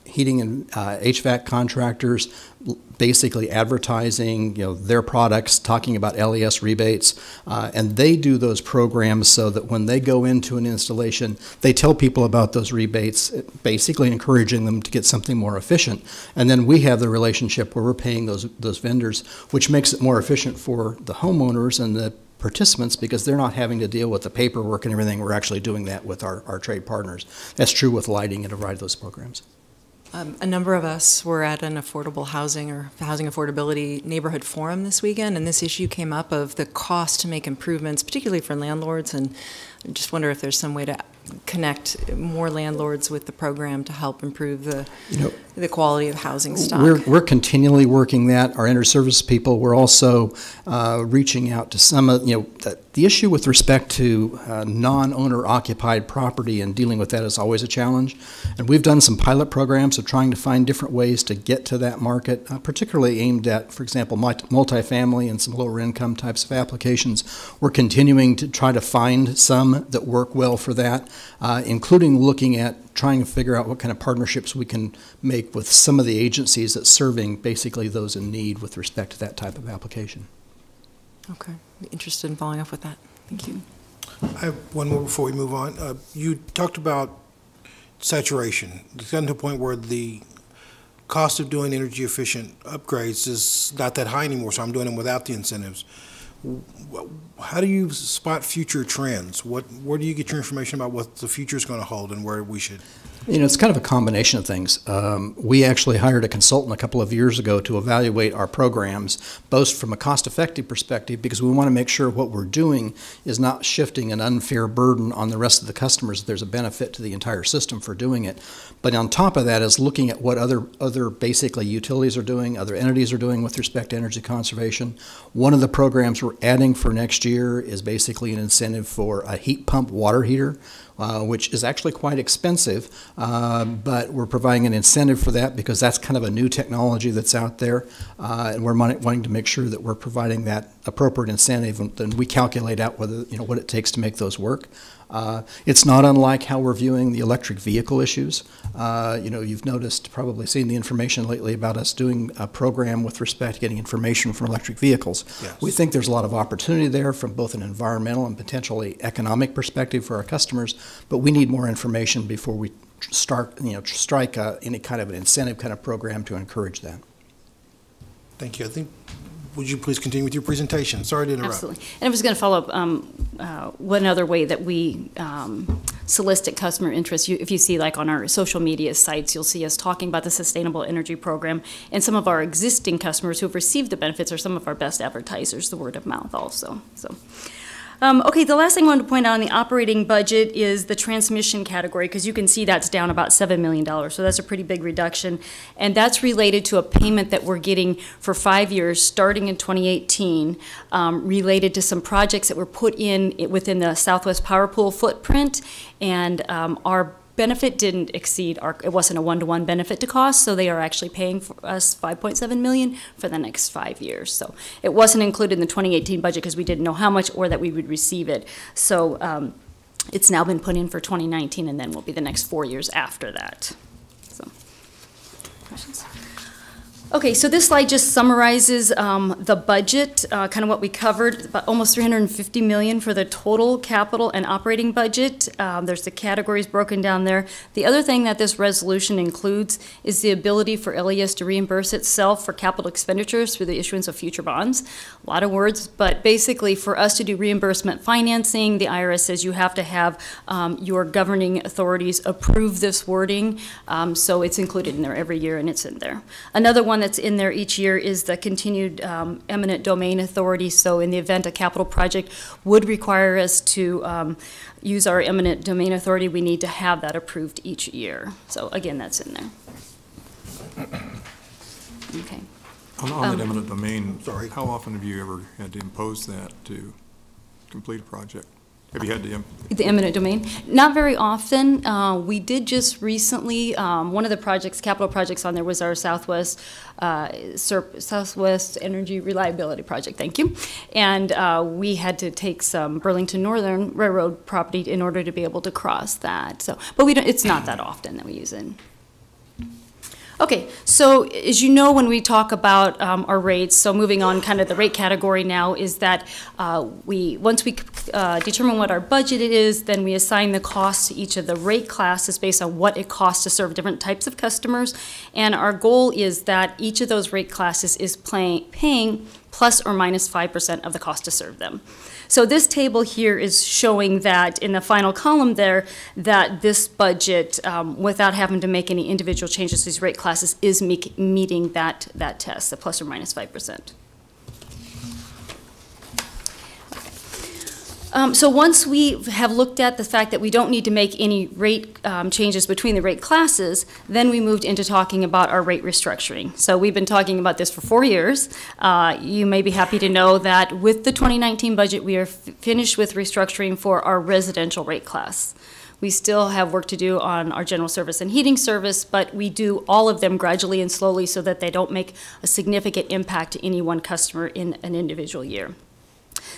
heating and HVAC contractors basically advertising, their products, talking about LES rebates, and they do those programs so that when they go into an installation, they tell people about those rebates, basically encouraging them to get something more efficient. And then we have the relationship where we're paying those vendors, which makes it more efficient for the homeowners and the participants because they're not having to deal with the paperwork and everything. We're actually doing that with our trade partners. That's true with lighting and a variety of those programs. A number of us were at an affordable housing or housing affordability neighborhood forum this weekend, and this issue came up of the cost to make improvements, particularly for landlords, and I just wonder if there's some way to connect more landlords with the program to help improve the quality of housing stock. We're continually working that. Our interservice people, we're also reaching out to some of, the issue with respect to non-owner occupied property and dealing with that is always a challenge. And we've done some pilot programs of trying to find different ways to get to that market, particularly aimed at, for example, multifamily and some lower income types of applications. We're continuing to try to find some that work well for that, including looking at trying to figure out what kind of partnerships we can make with some of the agencies that's serving basically those in need with respect to that type of application. Okay, I'm interested in following up with that. Thank you. I have one more before we move on. You talked about saturation. It's gotten to a point where the cost of doing energy efficient upgrades is not that high anymore, so I'm doing them without the incentives. How do you spot future trends? Where do you get your information about what the future is going to hold and where we should? It's kind of a combination of things. We actually hired a consultant a couple of years ago to evaluate our programs, both from a cost-effective perspective, because we want to make sure what we're doing is not shifting an unfair burden on the rest of the customers. There's a benefit to the entire system for doing it. But on top of that is looking at what other basically utilities are doing, other entities are doing with respect to energy conservation. One of the programs we're adding for next year is basically an incentive for a heat pump water heater, which is actually quite expensive, but we're providing an incentive for that because that's kind of a new technology that's out there, and we're wanting to make sure that we're providing that appropriate incentive, and then we calculate out whether what it takes to make those work. It's not unlike how we're viewing the electric vehicle issues. You've noticed, probably seen the information lately about us doing a program with respect to getting information from electric vehicles. Yes. We think there's a lot of opportunity there from both an environmental and potentially economic perspective for our customers, but we need more information before we start, strike any kind of an incentive kind of program to encourage that. Thank you. Would you please continue with your presentation? Sorry to interrupt. Absolutely. And I was going to follow up one other way that we solicit customer interest. If you see, like on our social media sites, you'll see us talking about the Sustainable Energy Program, and some of our existing customers who have received the benefits are some of our best advertisers, the word of mouth also. Okay, the last thing I wanted to point out on the operating budget is the transmission category, because you can see that's down about $7 million, so that's a pretty big reduction. And that's related to a payment that we're getting for 5 years, starting in 2018, related to some projects that were put in within the Southwest Power Pool footprint, and our benefit didn't exceed it wasn't a one-to-one benefit to cost, so they are actually paying for us $5.7 million for the next 5 years. So it wasn't included in the 2018 budget because we didn't know how much or that we would receive it. So it's now been put in for 2019, and then will be the next 4 years after that. So, questions? Okay, so this slide just summarizes the budget, kind of what we covered, about almost $350 million for the total capital and operating budget. There's the categories broken down there. The other thing that this resolution includes is the ability for LES to reimburse itself for capital expenditures through the issuance of future bonds. A lot of words, but basically for us to do reimbursement financing, the IRS says you have to have your governing authorities approve this wording, so it's included in there every year, and it's in there. Another one that's in there each year is the continued eminent domain authority. So in the event a capital project would require us to use our eminent domain authority, we need to have that approved each year. So again, that's in there. Okay. On that eminent domain, how often have you ever had to impose that to complete a project? Have you had the eminent domain? Not very often. We did just recently, one of the projects, capital projects on there was our Southwest Energy Reliability Project, thank you. And we had to take some Burlington Northern Railroad property in order to be able to cross that. So, but we don't, it's not that often that we use it. Okay, so as you know, when we talk about our rates, so moving on, kind of the rate category now is that once we determine what our budget is, then we assign the cost to each of the rate classes based on what it costs to serve different types of customers. And our goal is that each of those rate classes is paying plus or minus 5% of the cost to serve them. So this table here is showing that in the final column there, that this budget, without having to make any individual changes to these rate classes, is meeting that test, the plus or minus 5%. So once we have looked at the fact that we don't need to make any rate changes between the rate classes, then we moved into talking about our rate restructuring. So we've been talking about this for 4 years. You may be happy to know that with the 2019 budget, we are finished with restructuring for our residential rate class. We still have work to do on our general service and heating service, but we do all of them gradually and slowly so that they don't make a significant impact to any one customer in an individual year.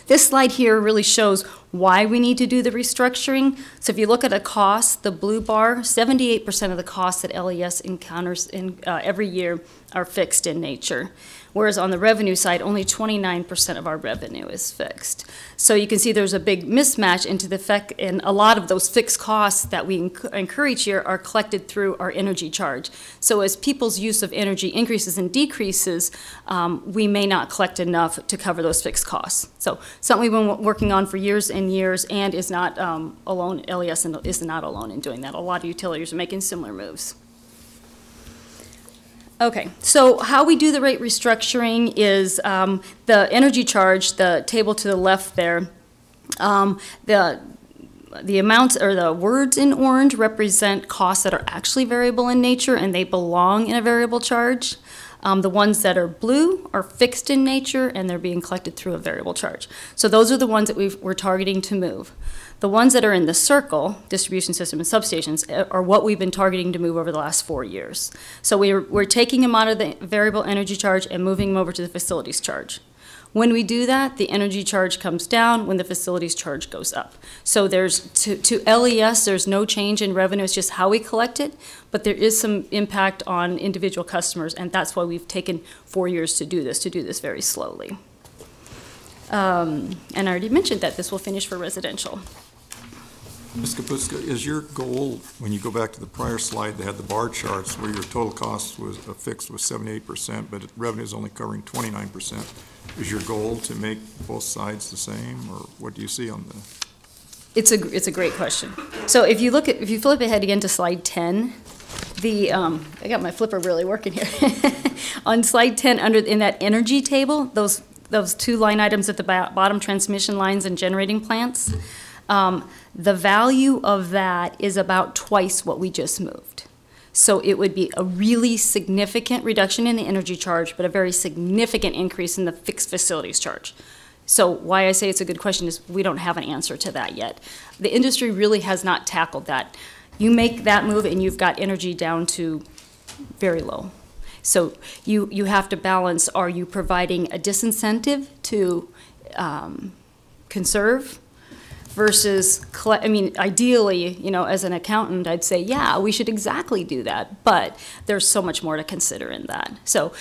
This slide here really shows why we need to do the restructuring. So if you look at a cost, the blue bar, 78% of the costs that LES encounters every year are fixed in nature. Whereas on the revenue side, only 29% of our revenue is fixed. So you can see there's a big mismatch into the fact, and a lot of those fixed costs that we incur each year are collected through our energy charge. So as people's use of energy increases and decreases, we may not collect enough to cover those fixed costs. So something we've been working on for years and years, and is not alone, LES is not alone in doing that. A lot of utilities are making similar moves. Okay, so how we do the rate restructuring is the energy charge, the table to the left there, the amounts or the words in orange represent costs that are actually variable in nature and they belong in a variable charge. The ones that are blue are fixed in nature and they're being collected through a variable charge. So those are the ones that we're targeting to move. The ones that are in the circle, distribution system and substations, are what we've been targeting to move over the last 4 years. So we're taking them out of the variable energy charge and moving them over to the facilities charge. When we do that, the energy charge comes down when the facilities charge goes up. So there's, to LES, there's no change in revenue, it's just how we collect it, but there is some impact on individual customers, and that's why we've taken 4 years to do this very slowly. And I already mentioned that this will finish for residential. Ms. Kapuska, is your goal, when you go back to the prior slide that had the bar charts where your total cost was fixed was 78%, but revenue is only covering 29%, is your goal to make both sides the same, or what do you see on the? It's a great question. So if you flip ahead again to slide 10, I got my flipper really working here. On slide 10, in that energy table, those 2 line items at the bottom, transmission lines and generating plants, the value of that is about twice what we just moved. So it would be a really significant reduction in the energy charge, but a very significant increase in the fixed facilities charge. So why I say it's a good question is we don't have an answer to that yet. The industry really has not tackled that. You make that move and you've got energy down to very low. So you have to balance, are you providing a disincentive to conserve versus, ideally, as an accountant, I'd say, yeah, we should exactly do that, but there's so much more to consider in that. So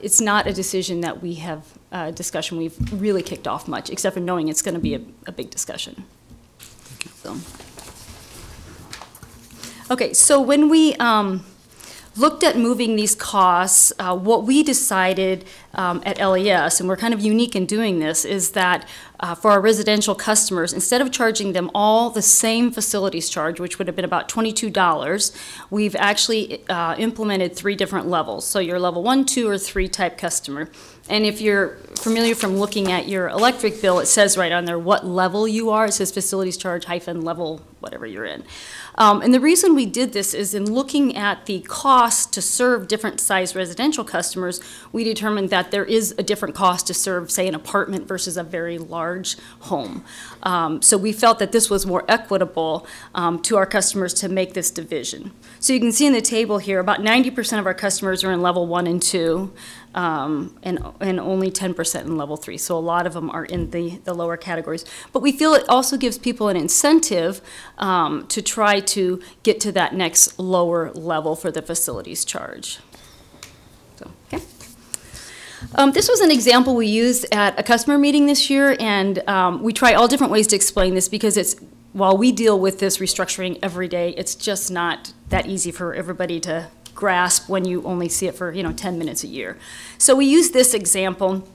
it's not a decision that we have, discussion we've really kicked off much, except for knowing it's going to be a big discussion. Thank you. So. Okay, so when we looked at moving these costs, what we decided at LES, and we're kind of unique in doing this, is that for our residential customers, instead of charging them all the same facilities charge, which would have been about $22, we've actually implemented 3 different levels. So you're level 1, 2, or 3 type customer. And if you're familiar from looking at your electric bill, it says right on there what level you are. It says facilities charge hyphen level, whatever you're in. And the reason we did this is in looking at the cost to serve different size residential customers, we determined that that there is a different cost to serve, say, an apartment versus a very large home. So we felt that this was more equitable to our customers to make this division. So you can see in the table here, about 90% of our customers are in level 1 and 2, and only 10% in level 3. So a lot of them are in the lower categories. But we feel it also gives people an incentive to try to get to that next lower level for the facilities charge. So, okay. This was an example we used at a customer meeting this year, and we try all different ways to explain this because it's, while we deal with this restructuring every day, it's just not that easy for everybody to grasp when you only see it for 10 minutes a year. So we used this example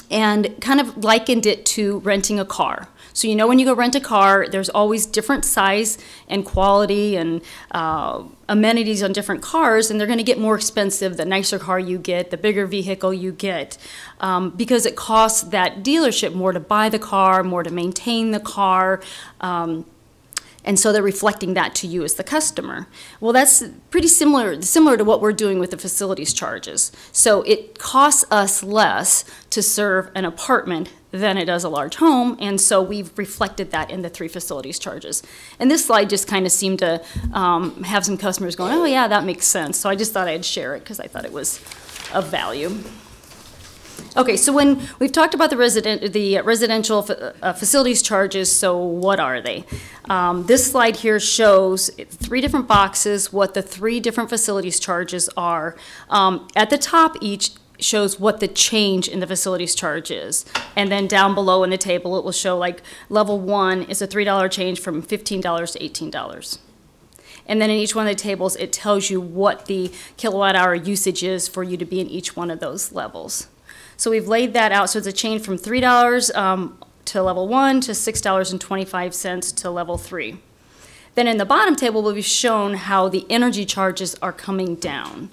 and kind of likened it to renting a car. So when you go rent a car, there's always different size and quality and amenities on different cars, and they're going to get more expensive the nicer car you get, the bigger vehicle you get, because it costs that dealership more to buy the car, more to maintain the car, and so they're reflecting that to you as the customer. Well, that's pretty similar to what we're doing with the facilities charges. So it costs us less to serve an apartment than it does a large home, and so we've reflected that in the 3 facilities charges. And this slide just kind of seemed to have some customers going, oh yeah, that makes sense. So I just thought I'd share it because I thought it was of value. Okay, so when we've talked about the residential facilities charges, so what are they? This slide here shows 3 different boxes, what the 3 different facilities charges are. At the top, each shows what the change in the facilities charge is. And then down below in the table, it will show like level 1 is a $3 change from $15 to $18. And then in each one of the tables, it tells you what the kilowatt hour usage is for you to be in each one of those levels. So we've laid that out. So it's a change from $3 to level 1 to $6.25 to level 3. Then in the bottom table, we'll be shown how the energy charges are coming down.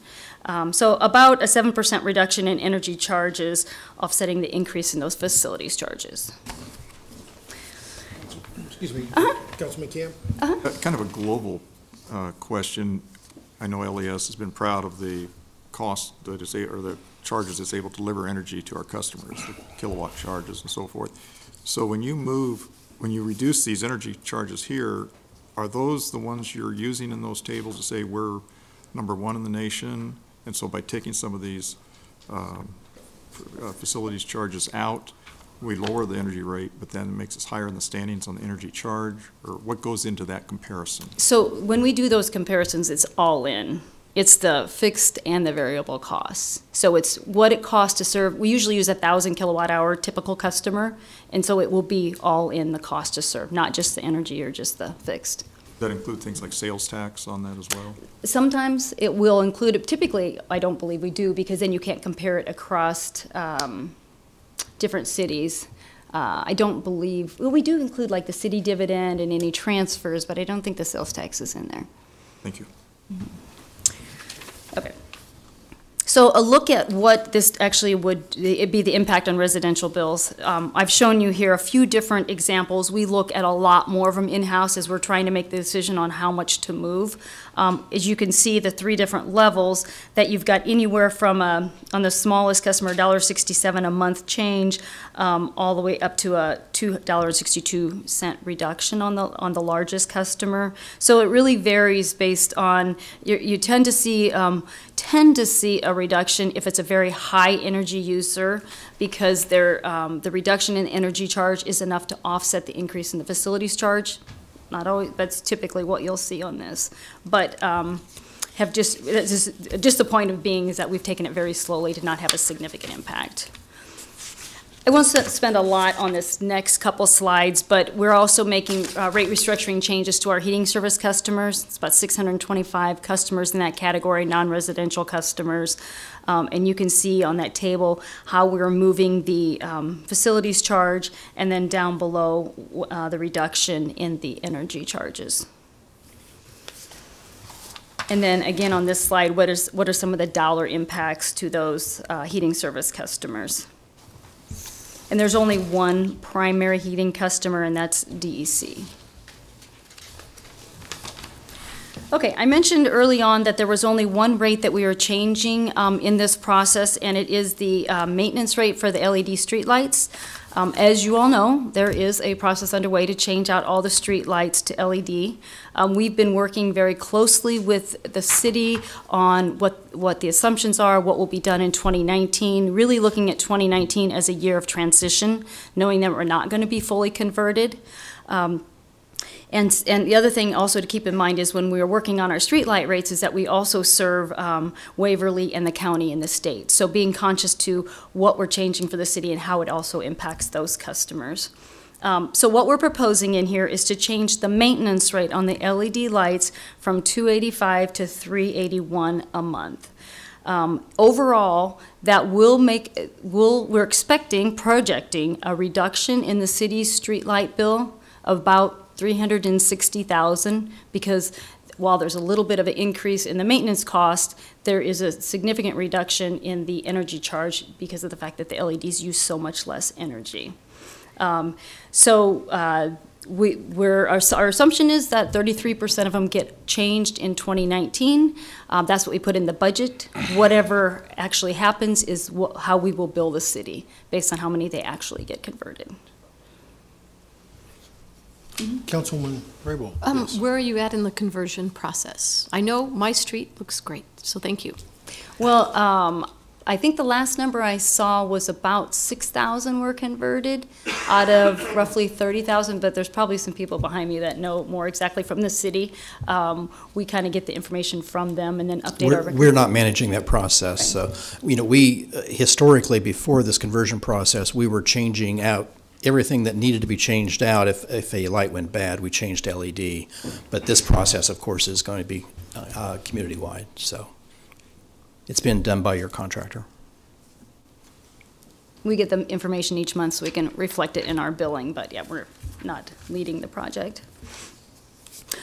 So about a 7% reduction in energy charges, offsetting the increase in those facilities charges. Excuse me, Councilman Camp? Kind of a global question. I know LES has been proud of the cost that is, or the charges it's able to deliver energy to our customers, the kilowatt charges and so forth. So when you reduce these energy charges here, are those the ones you're using in those tables to say we're number 1 in the nation? And so by taking some of these facilities charges out, we lower the energy rate, but then it makes us higher in the standings on the energy charge? Or what goes into that comparison? So when we do those comparisons, it's all in. It's the fixed and the variable costs. So it's what it costs to serve. We usually use 1,000 kilowatt hour typical customer, and so it will be all in the cost to serve, not just the energy or just the fixed. Does that include things like sales tax on that as well? Sometimes it will include it. Typically, I don't believe we do, because then you can't compare it across different cities. I don't believe, well, we do include like the city dividend and any transfers, but I don't think the sales tax is in there. Thank you. Okay. So a look at what this actually would be the impact on residential bills. I've shown you here a few different examples. We look at a lot more of them in-house as we're trying to make the decision on how much to move. As you can see, the 3 different levels that you've got anywhere from, on the smallest customer, $1.67 a month change, all the way up to a $2.62 reduction on the largest customer. So it really varies based on, you tend to see a reduction if it's a very high energy user, because the reduction in energy charge is enough to offset the increase in the facilities charge. Not always, that's typically what you'll see on this. But just the point of being is that we've taken it very slowly to not have a significant impact. I won't spend a lot on this next couple slides, but we're also making rate restructuring changes to our heating service customers. It's about 625 customers in that category, non-residential customers. And you can see on that table how we're moving the facilities charge, and then down below the reduction in the energy charges. And then again on this slide, what are some of the dollar impacts to those heating service customers? And there's only one primary heating customer, and that's DEC. Okay, I mentioned early on that there was only one rate that we are changing in this process, and it is the maintenance rate for the LED streetlights. As you all know, there is a process underway to change out all the streetlights to LED. We've been working very closely with the city on what the assumptions are, what will be done in 2019, really looking at 2019 as a year of transition, knowing that we're not going to be fully converted. And the other thing also to keep in mind is when we are working on our streetlight rates is that we also serve Waverly and the county and the state. So being conscious to what we're changing for the city and how it also impacts those customers. So what we're proposing in here is to change the maintenance rate on the LED lights from $285 to $381 a month. Overall, that we're projecting a reduction in the city's streetlight bill of about $360,000, because while there's a little bit of an increase in the maintenance cost, there is a significant reduction in the energy charge because of the fact that the LEDs use so much less energy. Our assumption is that 33% of them get changed in 2019. That's what we put in the budget. Whatever actually happens is how we will bill the city based on how many they actually get converted. Councilwoman Raybould. Yes. Where are you at in the conversion process? I know my street looks great, so thank you. Well, I think the last number I saw was about 6,000 were converted out of roughly 30,000, but there's probably some people behind me that know more exactly from the city. We kind of get the information from them and then update our records. We're not managing that process. So, we historically, before this conversion process, we were changing out everything that needed to be changed out. If a light went bad, we changed to LED. But this process, of course, is going to be community-wide. So it's been done by your contractor. We get the information each month so we can reflect it in our billing, but yeah, we're not leading the project.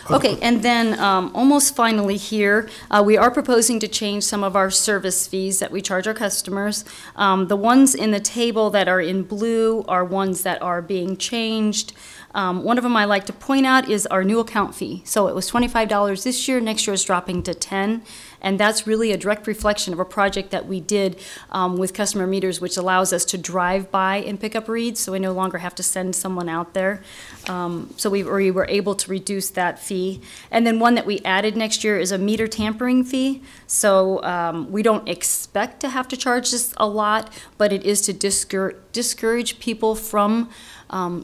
Okay, and then almost finally here, we are proposing to change some of our service fees that we charge our customers. The ones in the table that are in blue are ones that are being changed. One of them I like to point out is our new account fee. So it was $25 this year, next year is dropping to $10. And that's really a direct reflection of a project that we did with customer meters, which allows us to drive by and pick up reads, so we no longer have to send someone out there. So we were able to reduce that fee. And then one that we added next year is a meter tampering fee. So we don't expect to have to charge this a lot, but it is to discourage people from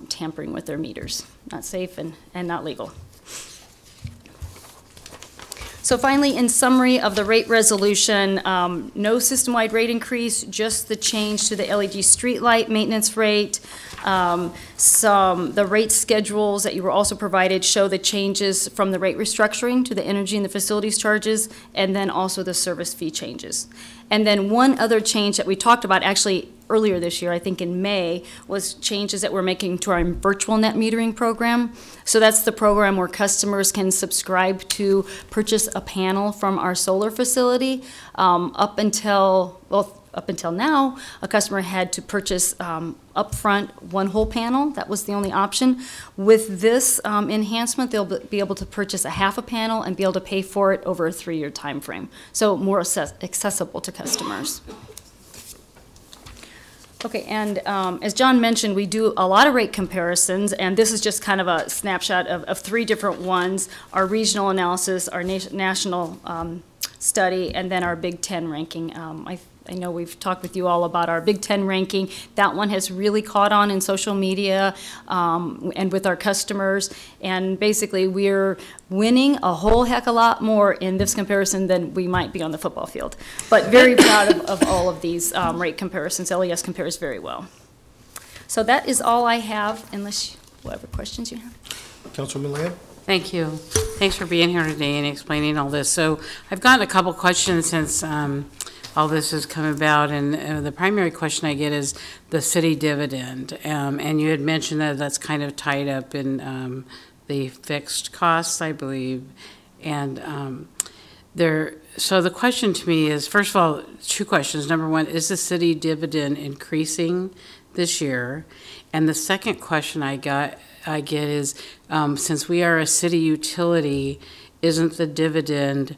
tampering with their meters. Not safe and not legal. So finally, in summary of the rate resolution, no system-wide rate increase, just the change to the LED streetlight maintenance rate. The rate schedules that you were also provided show the changes from the rate restructuring to the energy and the facilities charges, and then also the service fee changes. And then one other change that we talked about actually earlier this year, I think in May, was changes that we're making to our virtual net metering program. So that's the program where customers can subscribe to purchase a panel from our solar facility. Up until now, a customer had to purchase upfront one whole panel. That was the only option. With this enhancement, they'll be able to purchase a half a panel and be able to pay for it over a 3-year time frame. So more accessible to customers. Okay, and as John mentioned, we do a lot of rate comparisons, and this is just kind of a snapshot of 3 different ones: our regional analysis, our national study, and then our Big Ten ranking. I know we've talked with you all about our Big Ten ranking. That one has really caught on in social media and with our customers, and basically we're winning a whole heck of a lot more in this comparison than we might be on the football field. But very proud of all of these rate comparisons. LES compares very well. So that is all I have, unless whatever questions you have. Councilwoman Lamb? Thank you. Thanks for being here today and explaining all this. So I've gotten a couple questions since all this has come about, and the primary question I get is the city dividend. And you had mentioned that that's kind of tied up in the fixed costs, I believe. And so the question to me is, first of all, 2 questions. Number one, is the city dividend increasing this year? And the second question I get is, since we are a city utility, isn't the dividend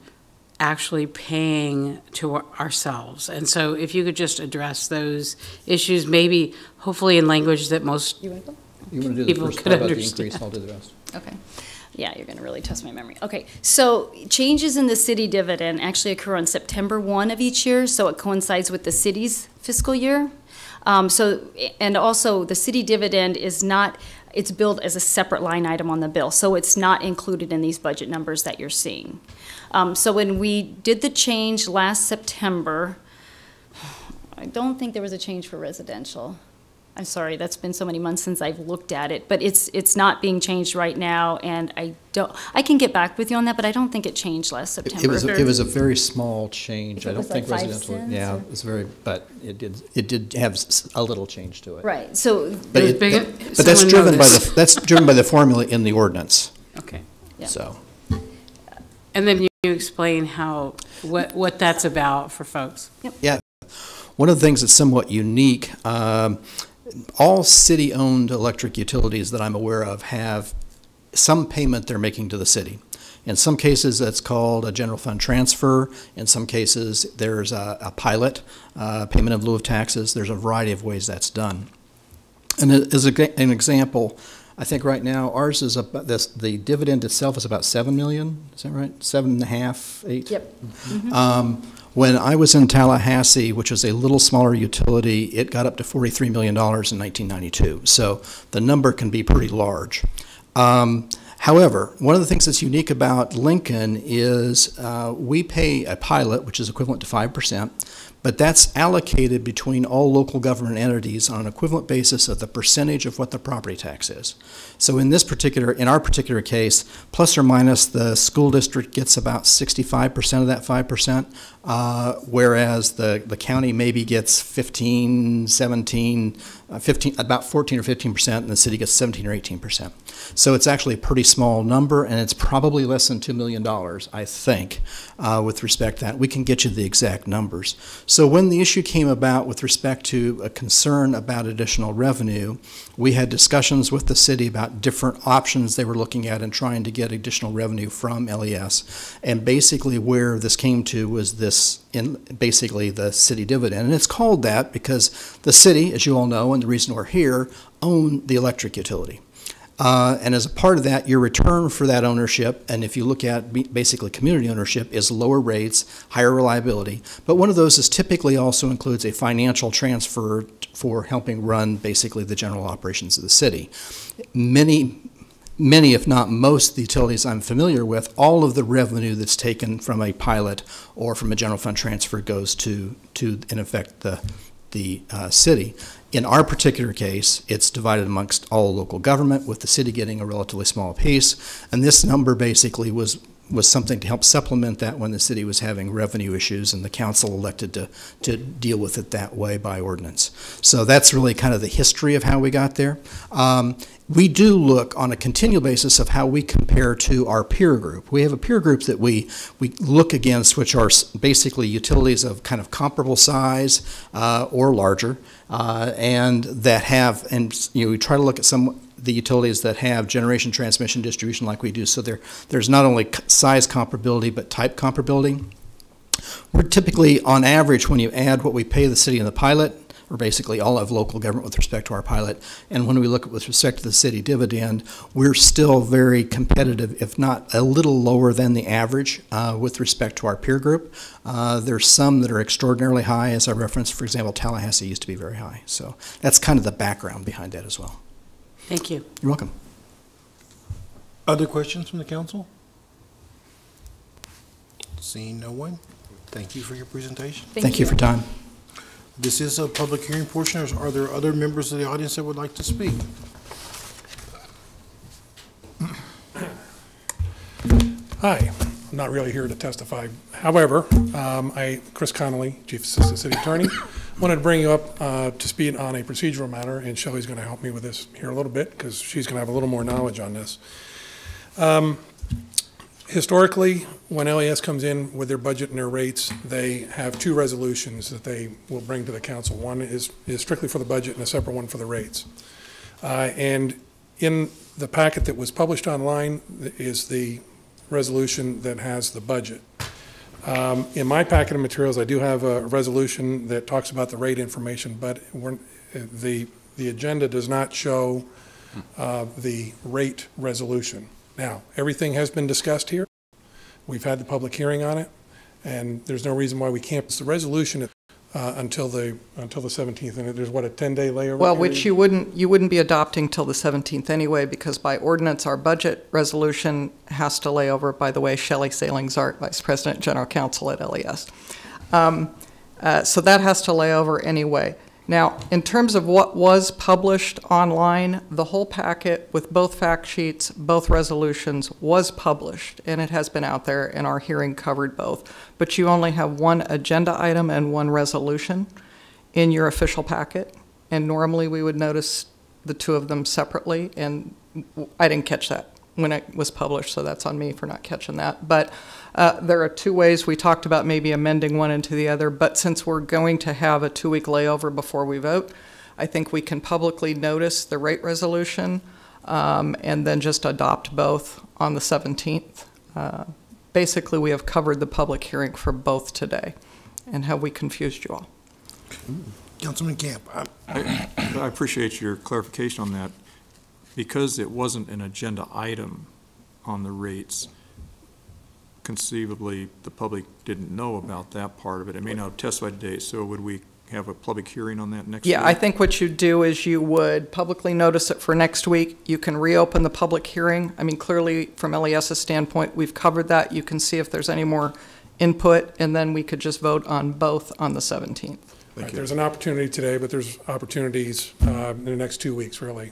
actually paying to ourselves? And so if you could just address those issues, maybe hopefully in language that most You want to do the people first could part about the understand. increase, I'll do the rest. Okay. Yeah, you're going to really test my memory. Okay, so changes in the city dividend actually occur on September 1 of each year, so it coincides with the city's fiscal year. And also the city dividend is not, it's billed as a separate line item on the bill, so it's not included in these budget numbers that you're seeing. So when we did the change last September, I don't think there was a change for residential. I'm sorry, that's been so many months since I've looked at it, but it's not being changed right now, and I can get back with you on that, but I don't think it changed last September. It was a very small change. I don't think like 5 residential. cents, Yeah, or? it was very, but it did have a little change to it. Right, so. But that's driven by the formula in the ordinance. Okay. Yeah. So. And then you explain what that's about for folks. Yeah. One of the things that's somewhat unique, all city-owned electric utilities that I'm aware of have some payment they're making to the city. In some cases, that's called a general fund transfer. In some cases, there's a pilot, payment in lieu of taxes. There's a variety of ways that's done. And as an example, I think right now ours is about the dividend itself is about $7 million. Is that right? 7.5, 8. Yep. Mm-hmm. When I was in Tallahassee, which is a little smaller utility, it got up to $43 million in 1992. So the number can be pretty large. However, one of the things that's unique about Lincoln is we pay a pilot, which is equivalent to 5%, but that's allocated between all local government entities on an equivalent basis of the percentage of what the property tax is. So in our particular case, plus or minus, the school district gets about 65% of that 5%, whereas the county maybe gets 15, 17, 15, about 14 or 15%, and the city gets 17 or 18%. So it's actually a pretty small number, and it's probably less than $2 million, I think, with respect to that. We can get you the exact numbers. So when the issue came about with respect to a concern about additional revenue, we had discussions with the city about different options they were looking at and trying to get additional revenue from LES. And basically where this came to was this, in basically the city dividend. And it's called that because the city, as you all know, and the reason we're here, own the electric utility. And as a part of that, your return for that ownership, and if you look at basically community ownership, is lower rates, higher reliability. But one of those is typically also includes a financial transfer for helping run basically the general operations of the city. Many, if not most, of the utilities I'm familiar with, all of the revenue that's taken from a pilot or from a general fund transfer goes to in effect, the city. In our particular case, it's divided amongst all local government, with the city getting a relatively small piece. And this number basically was something to help supplement that when the city was having revenue issues, and the council elected to deal with it that way by ordinance. So that's really kind of the history of how we got there. We do look on a continual basis of how we compare to our peer group. We have a peer group that we look against, which are basically utilities of kind of comparable size or larger, and that have, and we try to look at the utilities that have generation, transmission, distribution like we do. So there's not only size comparability, but type comparability. We're typically, on average, when you add what we pay the city in the pilot, or basically all of local government with respect to our pilot, and when we look at with respect to the city dividend, we're still very competitive, if not a little lower than the average with respect to our peer group. There's some that are extraordinarily high, as I referenced. For example, Tallahassee used to be very high. So that's kind of the background behind that as well. Thank you. You're welcome. Other questions from the council? Seeing no one, thank you for your presentation. Thank you for your time. This is a public hearing portion. Are there other members of the audience that would like to speak? Hi, I'm not really here to testify. However, Chris Connolly, Chief Assistant City Attorney, wanted to bring you up to speed on a procedural matter, and Shelley's going to help me with this here a little bit because she's going to have a little more knowledge on this. Historically, when LES comes in with their budget and their rates, they have two resolutions that they will bring to the council. One is strictly for the budget and a separate one for the rates. And in the packet that was published online is the resolution that has the budget. In my packet of materials, I do have a resolution that talks about the rate information, but the agenda does not show the rate resolution. Now, everything has been discussed here. We've had the public hearing on it, and there's no reason why we can't. It's the resolution until the 17th, and there's what, a 10-day layover? Well, period? which you wouldn't be adopting till the 17th anyway, because by ordinance, our budget resolution has to lay over. By the way, Shelley Salings-Art, Vice President, General Counsel at LES. So that has to lay over anyway. Now, in terms of what was published online, the whole packet with both fact sheets, both resolutions was published, and it has been out there, and our hearing covered both. But you only have one agenda item and one resolution in your official packet, and normally we would notice the two of them separately, and I didn't catch that when it was published, so that's on me for not catching that. But there are two ways. We talked about maybe amending one into the other, but since we're going to have a 2-week layover before we vote, I think we can publicly notice the rate resolution and then just adopt both on the 17th. Basically, we have covered the public hearing for both today. And have we confused you all? Councilman Camp. I appreciate your clarification on that. Because it wasn't an agenda item on the rates, conceivably the public didn't know about that part of it. It may not have testified today, so would we have a public hearing on that next week? Yeah, I think what you'd do is you would publicly notice it for next week. You can reopen the public hearing. I mean, clearly from LES's standpoint, we've covered that. You can see if there's any more input, and then we could just vote on both on the 17th. Right, there's an opportunity today, but there's opportunities in the next 2 weeks, really,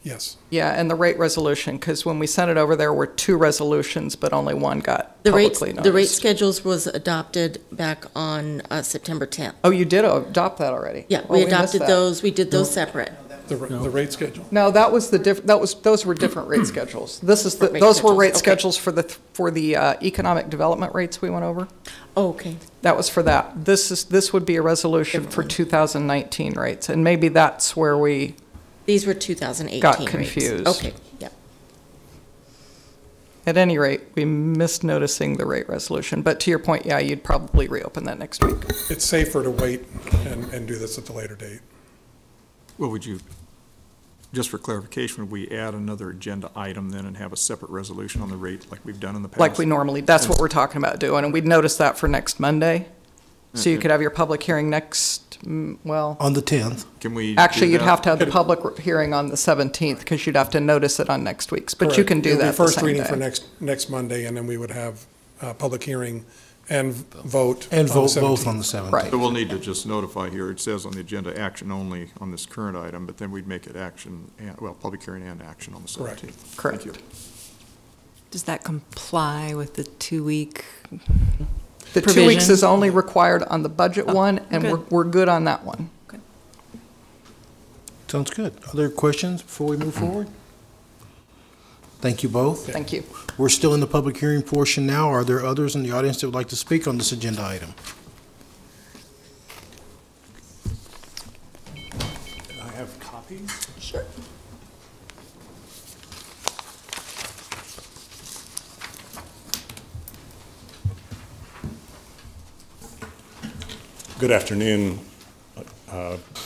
yes. Yeah, and the rate resolution, because when we sent it over, there were 2 resolutions, but only one got publicly noticed. The rate schedules was adopted back on September 10th. Oh, you did adopt that already? Yeah, Oh, we missed adopted that. those. We did those separate. The rate schedule. No, that was those were different rate schedules. Those were rate schedules for the economic development rates we went over. Oh, okay. That was for that. This would be a resolution for 2019 rates, and maybe that's where we These were 2018 got rates. confused. Okay, yep. At any rate, we missed noticing the rate resolution. But to your point, yeah, you'd probably reopen that next week. It's safer to wait and do this at the later date. Well, would you, just for clarification, would we add another agenda item then and have a separate resolution on the rate like we've done in the past? Like we normally, that's what we're talking about doing, and we'd notice that for next Monday. So you could have your public hearing next, well. On the 10th. Can we? Actually, you'd have to have the public hearing on the 17th, because you'd have to notice it on next week's, but you can do that the First same reading day. for next Monday, and then we would have public hearing and vote. And on the vote both 17th. on the 7th. Right. So we'll need to just notify here, it says on the agenda, action only on this current item, but then we'd make it action, well, public hearing and action on the 17th. Correct. Thank you. Does that comply with the 2-week The 2 provision? weeks is only required on the budget one, and good. we're good on that one. Sounds good. Other questions before we move forward? Thank you both. Thank you. We're still in the public hearing portion now. Are there others in the audience that would like to speak on this agenda item? I have copies. Sure. Good afternoon,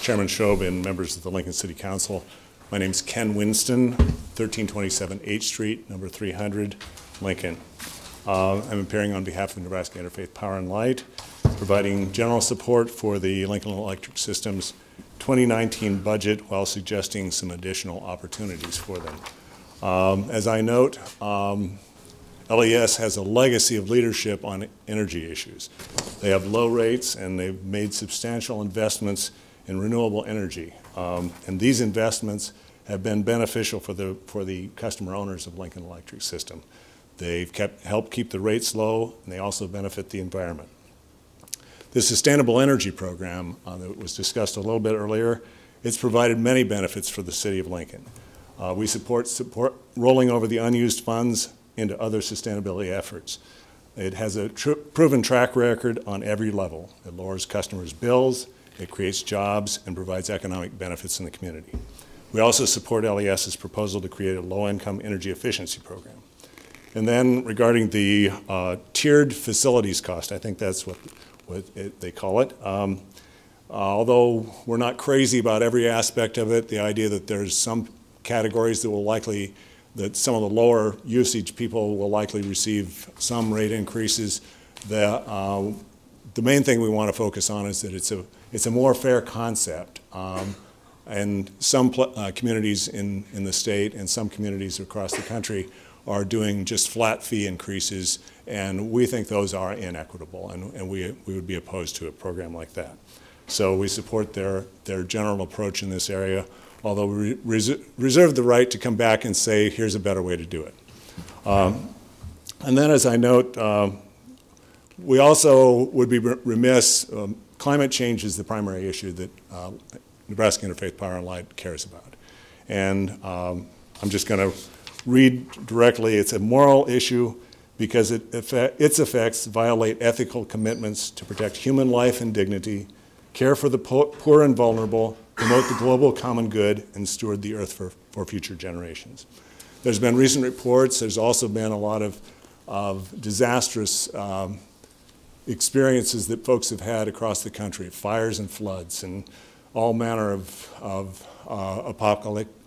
Chairman Shob and members of the Lincoln City Council. My name is Ken Winston, 1327 H Street, number 300, Lincoln. I'm appearing on behalf of the Nebraska Interfaith Power and Light, providing general support for the Lincoln Electric System's 2019 budget while suggesting some additional opportunities for them. As I note, LES has a legacy of leadership on energy issues. They have low rates and they've made substantial investments in renewable energy. And these investments have been beneficial for the customer owners of Lincoln Electric System. They've helped keep the rates low, and they also benefit the environment. The Sustainable Energy Program that was discussed a little bit earlier, it's provided many benefits for the city of Lincoln. We support rolling over the unused funds into other sustainability efforts. It has a proven track record on every level. It lowers customers' bills, it creates jobs, and provides economic benefits in the community. We also support LES's proposal to create a low-income energy efficiency program. And then regarding the tiered facilities cost, I think that's what they call it. Although we're not crazy about every aspect of it, the idea that there's some categories that will likely, that some of the lower usage people will likely receive some rate increases. The main thing we want to focus on is that it's a more fair concept. And some communities in the state and some communities across the country are doing just flat fee increases, and we think those are inequitable, and we would be opposed to a program like that. So we support their general approach in this area, although we reserve the right to come back and say, here's a better way to do it. And then as I note, we also would be remiss, climate change is the primary issue that Nebraska Interfaith Power and Light cares about. And I'm just going to read directly. It's a moral issue because its effects violate ethical commitments to protect human life and dignity, care for the poor and vulnerable, promote the global common good, and steward the earth for future generations. There's been recent reports. There's also been a lot of disastrous experiences that folks have had across the country, fires and floods and all manner of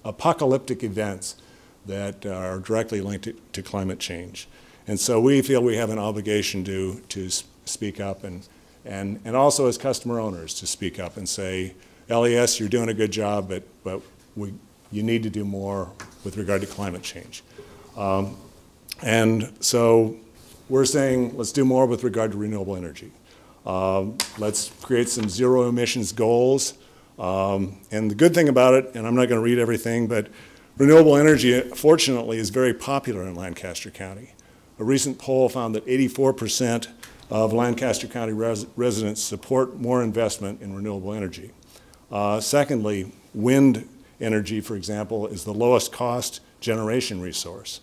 apocalyptic events that are directly linked to climate change. And so we feel we have an obligation to speak up and also as customer owners to speak up and say, LES, you're doing a good job, but you need to do more with regard to climate change. And so we're saying let's do more with regard to renewable energy. Let's create some zero emissions goals. And the good thing about it, and I'm not going to read everything, but renewable energy, fortunately, is very popular in Lancaster County. A recent poll found that 84% of Lancaster County residents support more investment in renewable energy. Secondly, wind energy, for example, is the lowest cost generation resource.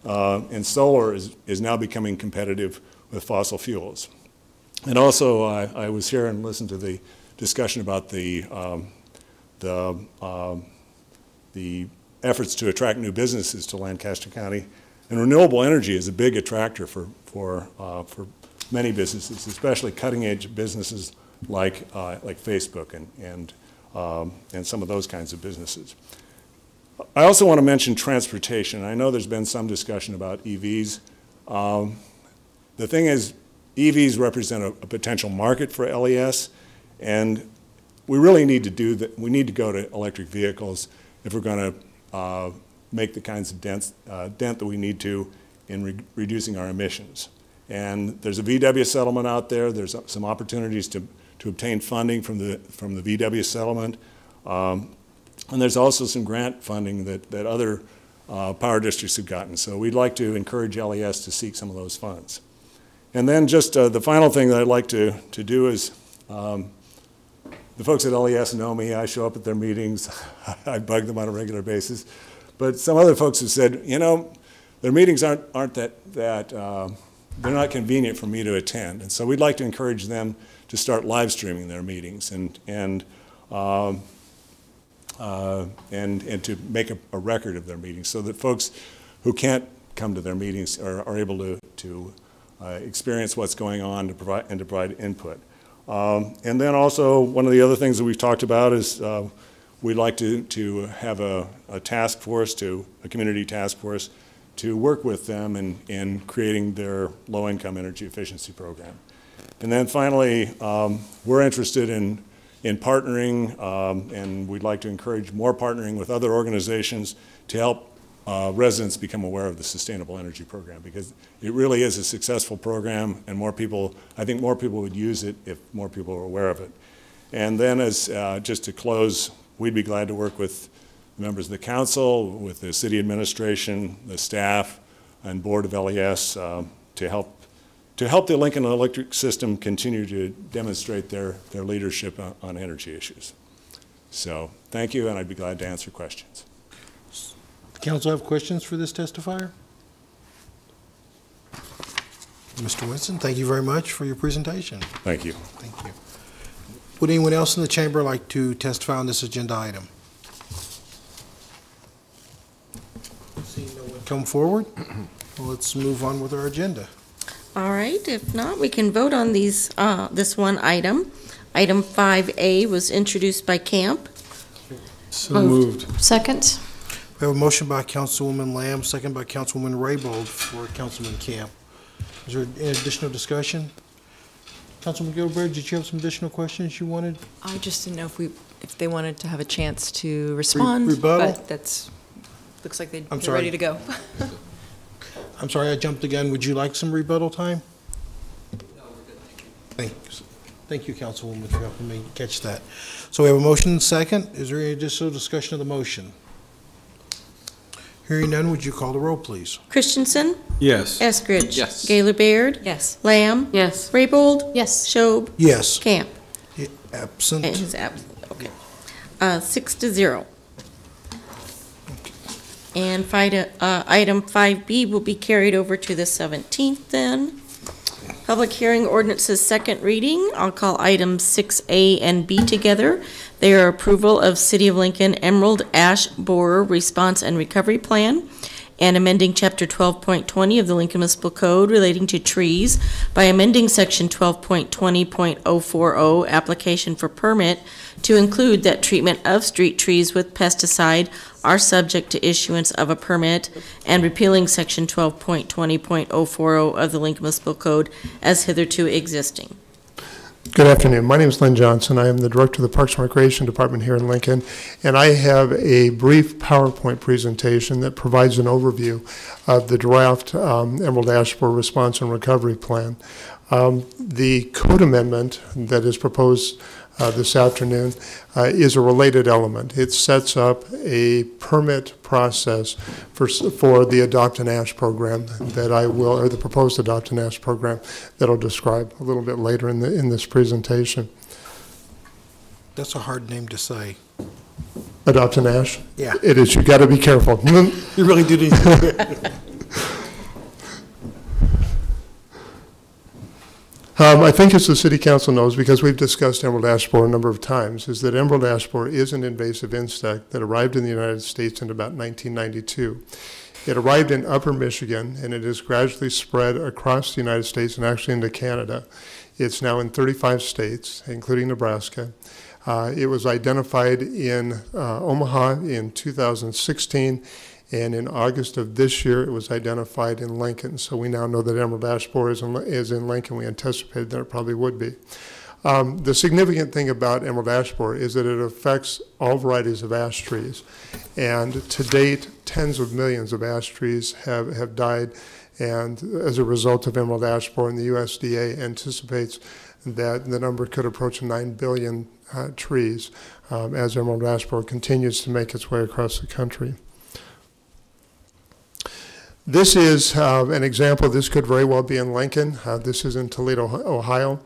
And solar is now becoming competitive with fossil fuels. And also, I was here and listened to the discussion about the efforts to attract new businesses to Lancaster County. And renewable energy is a big attractor for many businesses, especially cutting-edge businesses like Facebook and some of those kinds of businesses. I also want to mention transportation. I know there's been some discussion about EVs. The thing is, EVs represent a potential market for LES, and we really need to do that. We need to go to electric vehicles if we're going to make the kinds of dent that we need to in reducing our emissions. And there's a VW settlement out there. There's some opportunities to obtain funding from the VW settlement. And there's also some grant funding that other power districts have gotten. So we'd like to encourage LES to seek some of those funds. And then just the final thing that I'd like to do is, the folks at LES know me. I show up at their meetings. I bug them on a regular basis. But some other folks have said, you know, their meetings aren't that they're not convenient for me to attend. And so we'd like to encourage them to start live streaming their meetings and to make a record of their meetings so that folks who can't come to their meetings are able to experience what's going on to provide input. And then also one of the other things that we've talked about is we'd like to have a task force, a community task force, to work with them in creating their low-income energy efficiency program. And then finally, we're interested in partnering, and we'd like to encourage more partnering with other organizations to help residents become aware of the Sustainable Energy Program, because it really is a successful program, and I think more people would use it if more people are aware of it. And then as just to close, we'd be glad to work with members of the council, with the city administration, the staff, and board of LES to help the Lincoln Electric system continue to demonstrate their leadership on energy issues. So thank you, and I'd be glad to answer questions. Council have questions for this testifier? Mr. Winston, thank you very much for your presentation. Thank you. Thank you. Would anyone else in the chamber like to testify on this agenda item? come forward? Well, let's move on with our agenda. All right, if not, we can vote on these, this one item. Item 5A was introduced by Camp. So moved. Second. We have a motion by Councilwoman Lamb, second by Councilwoman Raybold for Councilman Camp. Is there any additional discussion? Councilman Gilbert, did you have some additional questions you wanted? I just didn't know if they wanted to have a chance to respond. Rebuttal? But looks like they're sorry. ready to go. I'm sorry, I jumped the gun. Would you like some rebuttal time? No, we're good, thank you. Thank you, Councilwoman, for helping me catch that. So we have a motion and second. Is there any additional discussion of the motion? Hearing none, would you call the roll, please? Christensen? Yes. Eskridge? Yes. Gaylor Baird? Yes. Lamb? Yes. Raybold? Yes. Schob? Yes. Camp? Absent. And he's absent, okay. 6-0. And item 5B will be carried over to the 17th then. Public hearing ordinances second reading. I'll call items 6A and B together. They are approval of City of Lincoln Emerald Ash Borer Response and Recovery Plan and amending Chapter 12.20 of the Lincoln Municipal Code relating to trees by amending Section 12.20.040 application for permit to include that treatment of street trees with pesticide are subject to issuance of a permit and repealing Section 12.20.040 of the Lincoln Municipal Code as hitherto existing. Good afternoon. My name is Lynn Johnson. I am the Director of the Parks and Recreation Department here in Lincoln, and I have a brief PowerPoint presentation that provides an overview of the draft Emerald Ash Borer Response and Recovery Plan. The code amendment that is proposed this afternoon is a related element. It sets up a permit process for the Adopt an Ash program that I will, or the proposed Adopt an Ash program that I'll describe a little bit later in this presentation. That's a hard name to say. Adopt an Ash? Yeah. It is. You got to be careful. You really do need to. I think as the City Council knows, because we've discussed emerald ash borer a number of times, is that emerald ash borer is an invasive insect that arrived in the United States in about 1992. It arrived in Upper Michigan, and it has gradually spread across the United States and actually into Canada. It's now in 35 states, including Nebraska. It was identified in Omaha in 2016, and in August of this year, it was identified in Lincoln. So we now know that emerald ash borer is in Lincoln. We anticipated that it probably would be. The significant thing about emerald ash borer is that it affects all varieties of ash trees. And to date, tens of millions of ash trees have died, and as a result of emerald ash borer, and the USDA anticipates that the number could approach 9 billion trees as emerald ash borer continues to make its way across the country. This is an example. This could very well be in Lincoln. This is in Toledo, Ohio.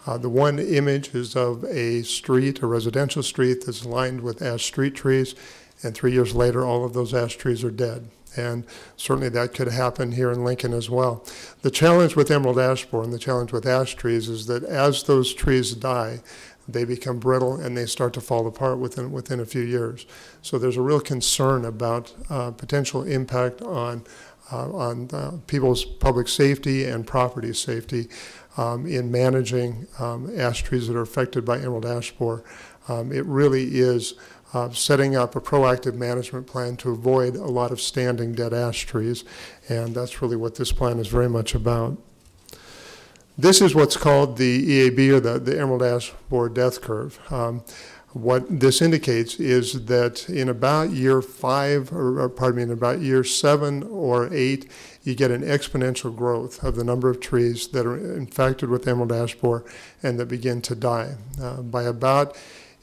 The one image is of a street, a residential street that's lined with ash street trees, and 3 years later, all of those ash trees are dead. And certainly that could happen here in Lincoln as well. The challenge with emerald ash borer and the challenge with ash trees is that as those trees die, they become brittle and they start to fall apart within a few years. So there's a real concern about potential impact on people's public safety and property safety in managing ash trees that are affected by emerald ash borer. It really is setting up a proactive management plan to avoid a lot of standing dead ash trees, and that's really what this plan is very much about. This is what's called the EAB, or the emerald ash borer death curve. What this indicates is that in about year 5, or pardon me, in about year 7 or 8, you get an exponential growth of the number of trees that are infected with emerald ash borer and that begin to die. By about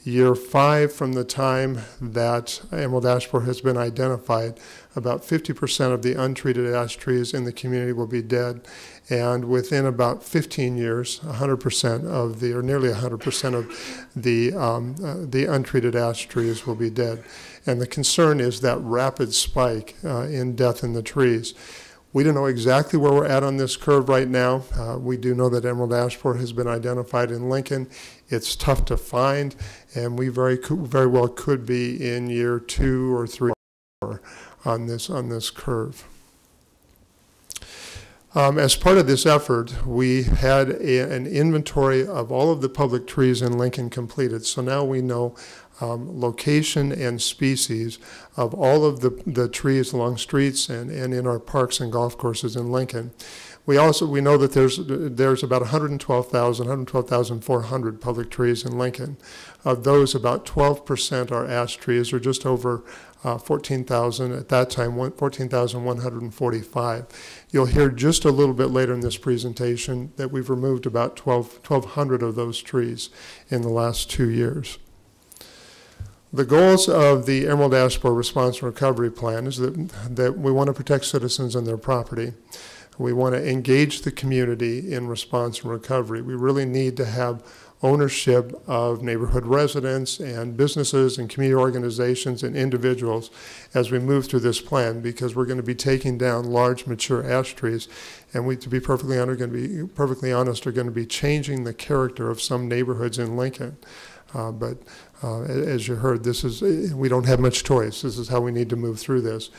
year 5 from the time that emerald ash borer has been identified, about 50% of the untreated ash trees in the community will be dead. And within about 15 years, 100% of the, or nearly 100% of the untreated ash trees will be dead. And the concern is that rapid spike in death in the trees. We don't know exactly where we're at on this curve right now. We do know that emerald ash borer has been identified in Lincoln. It's tough to find, and we very well could be in year 2 or 3 on this curve. As part of this effort, we had an inventory of all of the public trees in Lincoln completed. So now we know location and species of all of the trees along streets and in our parks and golf courses in Lincoln. We know that there's about 112,400 public trees in Lincoln. Of those, about 12% are ash trees, or just over 14,000 at that time, 14,145. You'll hear just a little bit later in this presentation that we've removed about 1,200 of those trees in the last 2 years. The goals of the Emerald Ash Borer Response and Recovery Plan is that we want to protect citizens and their property. We want to engage the community in response and recovery. We really need to have ownership of neighborhood residents and businesses and community organizations and individuals as we move through this plan, because we're going to be taking down large mature ash trees, and we, to be perfectly honest, are going to be changing the character of some neighborhoods in Lincoln. But as you heard, we don't have much choice. This is how we need to move through this.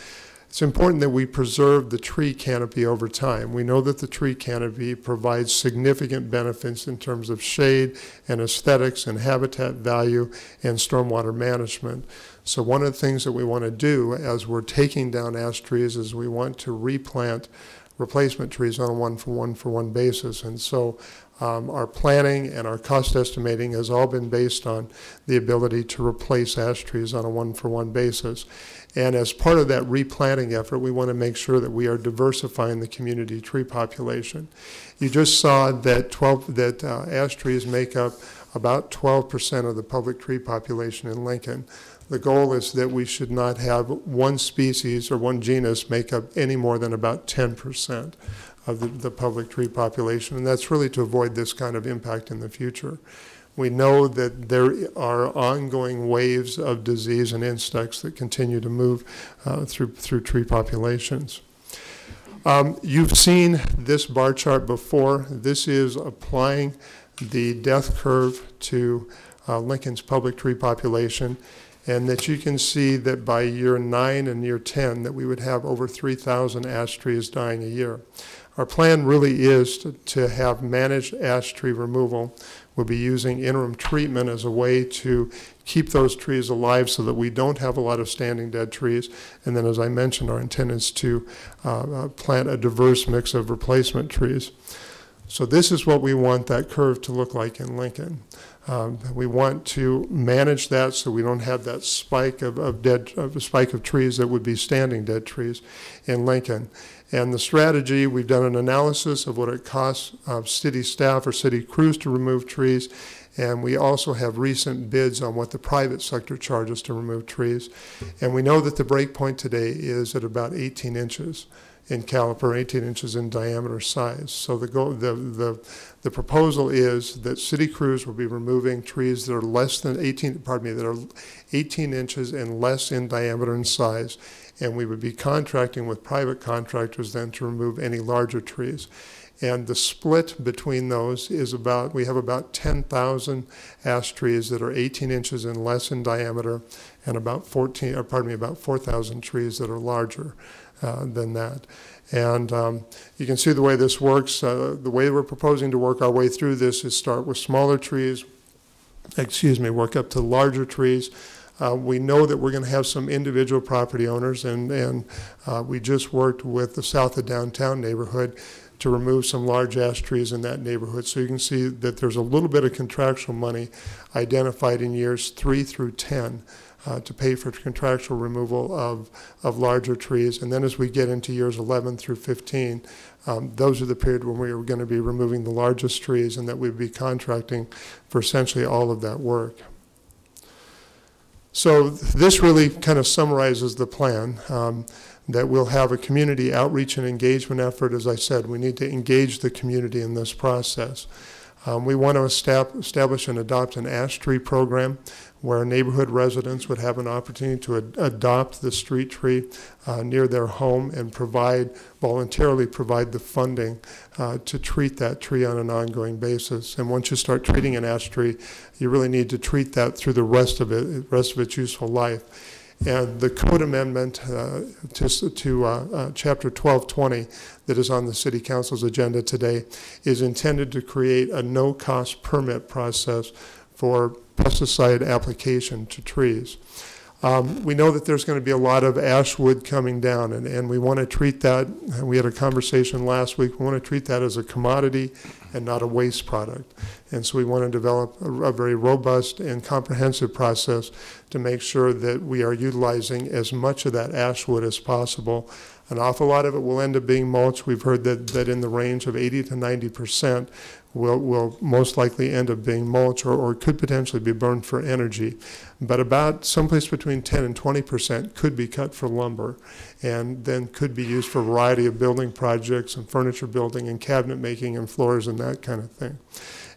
It's important that we preserve the tree canopy over time. We know that the tree canopy provides significant benefits in terms of shade and aesthetics and habitat value and stormwater management. So one of the things that we want to do as we're taking down ash trees is we want to replant replacement trees on a one-for-one basis. And so our planning and our cost estimating has all been based on the ability to replace ash trees on a one-for-one basis. And as part of that replanting effort, we want to make sure that we are diversifying the community tree population. You just saw that ash trees make up about 12% of the public tree population in Lincoln. The goal is that we should not have one species or one genus make up any more than about 10% of the public tree population, and that's really to avoid this kind of impact in the future. We know that there are ongoing waves of disease and insects that continue to move through tree populations. You've seen this bar chart before. This is applying the death curve to Lincoln's public tree population, and that you can see that by year 9 and year 10 that we would have over 3,000 ash trees dying a year. Our plan really is to have managed ash tree removal. We'll be using interim treatment as a way to keep those trees alive so that we don't have a lot of standing dead trees. And then, as I mentioned, our intent is to plant a diverse mix of replacement trees. So this is what we want that curve to look like in Lincoln. We want to manage that so we don't have that spike of spike of trees that would be standing dead trees in Lincoln. And the strategy, we've done an analysis of what it costs city staff or city crews to remove trees, and we also have recent bids on what the private sector charges to remove trees. And we know that the break point today is at about 18 inches in caliper, 18 inches in diameter size. So the proposal is that city crews will be removing trees that are less than 18 inches and less in diameter and size, and we would be contracting with private contractors then to remove any larger trees. And the split between those is we have about 10,000 ash trees that are 18 inches and less in diameter, and about 4,000 trees that are larger than that. And you can see the way this works. The way we're proposing to work our way through this is start with smaller trees, work up to larger trees. We know that we're going to have some individual property owners, and we just worked with the South of Downtown neighborhood to remove some large ash trees in that neighborhood. So you can see that there's a little bit of contractual money identified in years 3 through 10 to pay for contractual removal of larger trees. And then as we get into years 11 through 15, those are the period when we are going to be removing the largest trees, and that we'd be contracting for essentially all of that work. So this really kind of summarizes the plan, that we'll have a community outreach and engagement effort. As I said, we need to engage the community in this process. We want to establish and adopt an ash tree program where neighborhood residents would have an opportunity to adopt the street tree near their home and voluntarily provide the funding to treat that tree on an ongoing basis. And once you start treating an ash tree, you really need to treat that through the rest of its useful life. And the code amendment to Chapter 1220 that is on the City Council's agenda today is intended to create a no-cost permit process for pesticide application to trees. We know that there's going to be a lot of ash wood coming down, and we want to treat that, we had a conversation last week, we want to treat that as a commodity and not a waste product. And so we want to develop a very robust and comprehensive process to make sure that we are utilizing as much of that ash wood as possible. An awful lot of it will end up being mulch. We've heard that in the range of 80 to 90% will most likely end up being mulch or could potentially be burned for energy. But about someplace between 10 and 20% could be cut for lumber and then could be used for a variety of building projects and furniture building and cabinet making and floors and that kind of thing.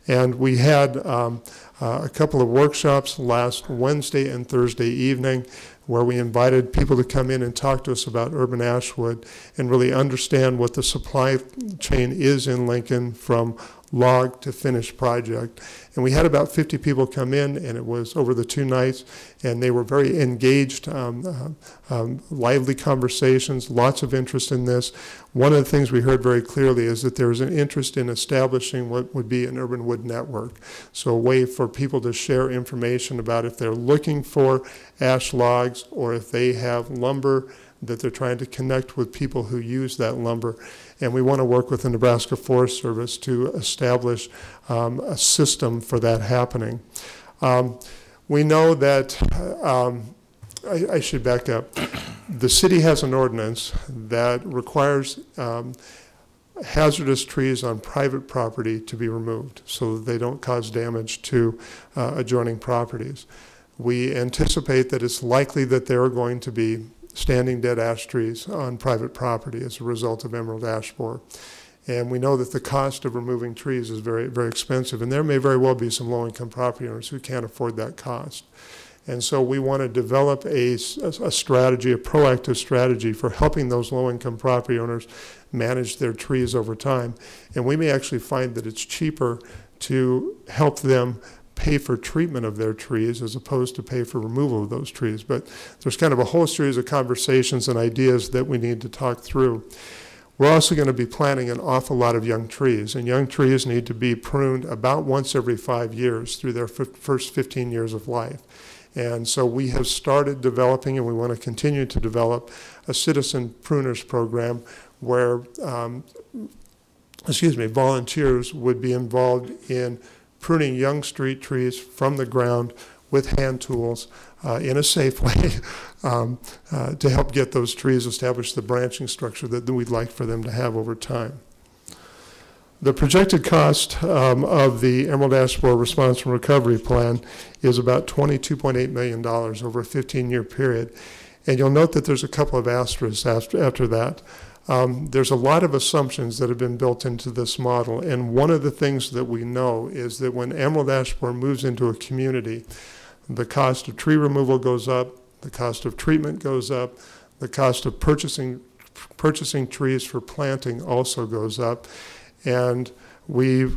And we had a couple of workshops last Wednesday and Thursday evening where we invited people to come in and talk to us about urban ash wood and really understand what the supply chain is in Lincoln from log to finished project. And we had about 50 people come in, and it was over the 2 nights, and they were very engaged, lively conversations, lots of interest in this. One of the things we heard very clearly is that there is an interest in establishing what would be an urban wood network. So a way for people to share information about if they're looking for ash logs or if they have lumber that they're trying to connect with people who use that lumber. And we want to work with the Nebraska Forest Service to establish a system for that happening. We know that, I should back up. The city has an ordinance that requires hazardous trees on private property to be removed so that they don't cause damage to adjoining properties. We anticipate that it's likely that there are going to be standing dead ash trees on private property as a result of emerald ash borer. And we know that the cost of removing trees is very, very expensive, and there may very well be some low-income property owners who can't afford that cost. And so we want to develop a strategy, a proactive strategy for helping those low-income property owners manage their trees over time. And we may actually find that it's cheaper to help them pay for treatment of their trees as opposed to pay for removal of those trees. But there's kind of a whole series of conversations and ideas that we need to talk through. We're also going to be planting an awful lot of young trees, and young trees need to be pruned about once every 5 years through their first 15 years of life. And so we have started developing, and we want to continue to develop, a citizen pruners program where volunteers would be involved in pruning young street trees from the ground with hand tools in a safe way to help get those trees establish the branching structure that we'd like for them to have over time. The projected cost of the Emerald Ash Borer Response and Recovery Plan is about $22.8 million over a 15-year period. And you'll note that there's a couple of asterisks after that. There's a lot of assumptions that have been built into this model, and one of the things that we know is that when emerald ash borer moves into a community, the cost of tree removal goes up, the cost of treatment goes up, the cost of purchasing trees for planting also goes up, and we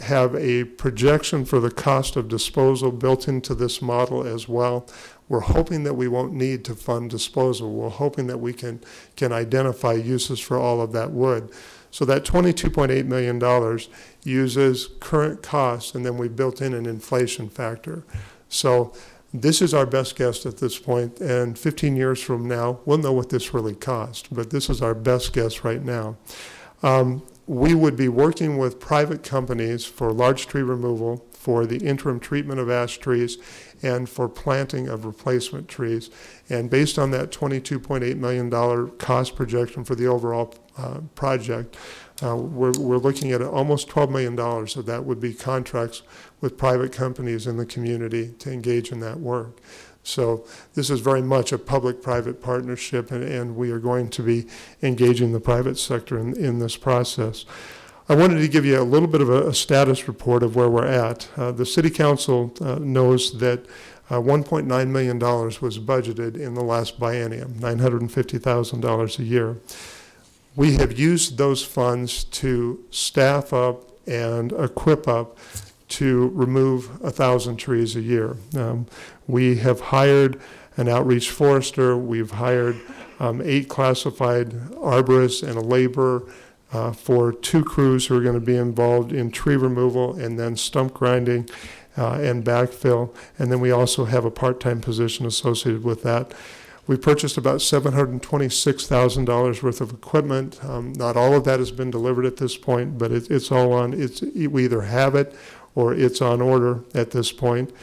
have a projection for the cost of disposal built into this model as well. We're hoping that we won't need to fund disposal. We're hoping that we can identify uses for all of that wood. So that $22.8 million uses current costs, and then we built in an inflation factor. So this is our best guess at this point, and 15 years from now, we'll know what this really cost, but this is our best guess right now. We would be working with private companies for large tree removal, for the interim treatment of ash trees, and for planting of replacement trees. And based on that $22.8 million cost projection for the overall project, we're looking at almost $12 million of that would be contracts with private companies in the community to engage in that work. So this is very much a public-private partnership, and we are going to be engaging the private sector in this process. I wanted to give you a little bit of a status report of where we're at. The City Council knows that $1.9 million was budgeted in the last biennium, $950,000 a year. We have used those funds to staff up and equip up to remove 1,000 trees a year. We have hired an outreach forester. We've hired 8 classified arborists and a laborer for 2 crews who are going to be involved in tree removal and then stump grinding and backfill. And then we also have a part-time position associated with that. We purchased about $726,000 worth of equipment. Not all of that has been delivered at this point, but it's all on, we either have it or it's on order at this point.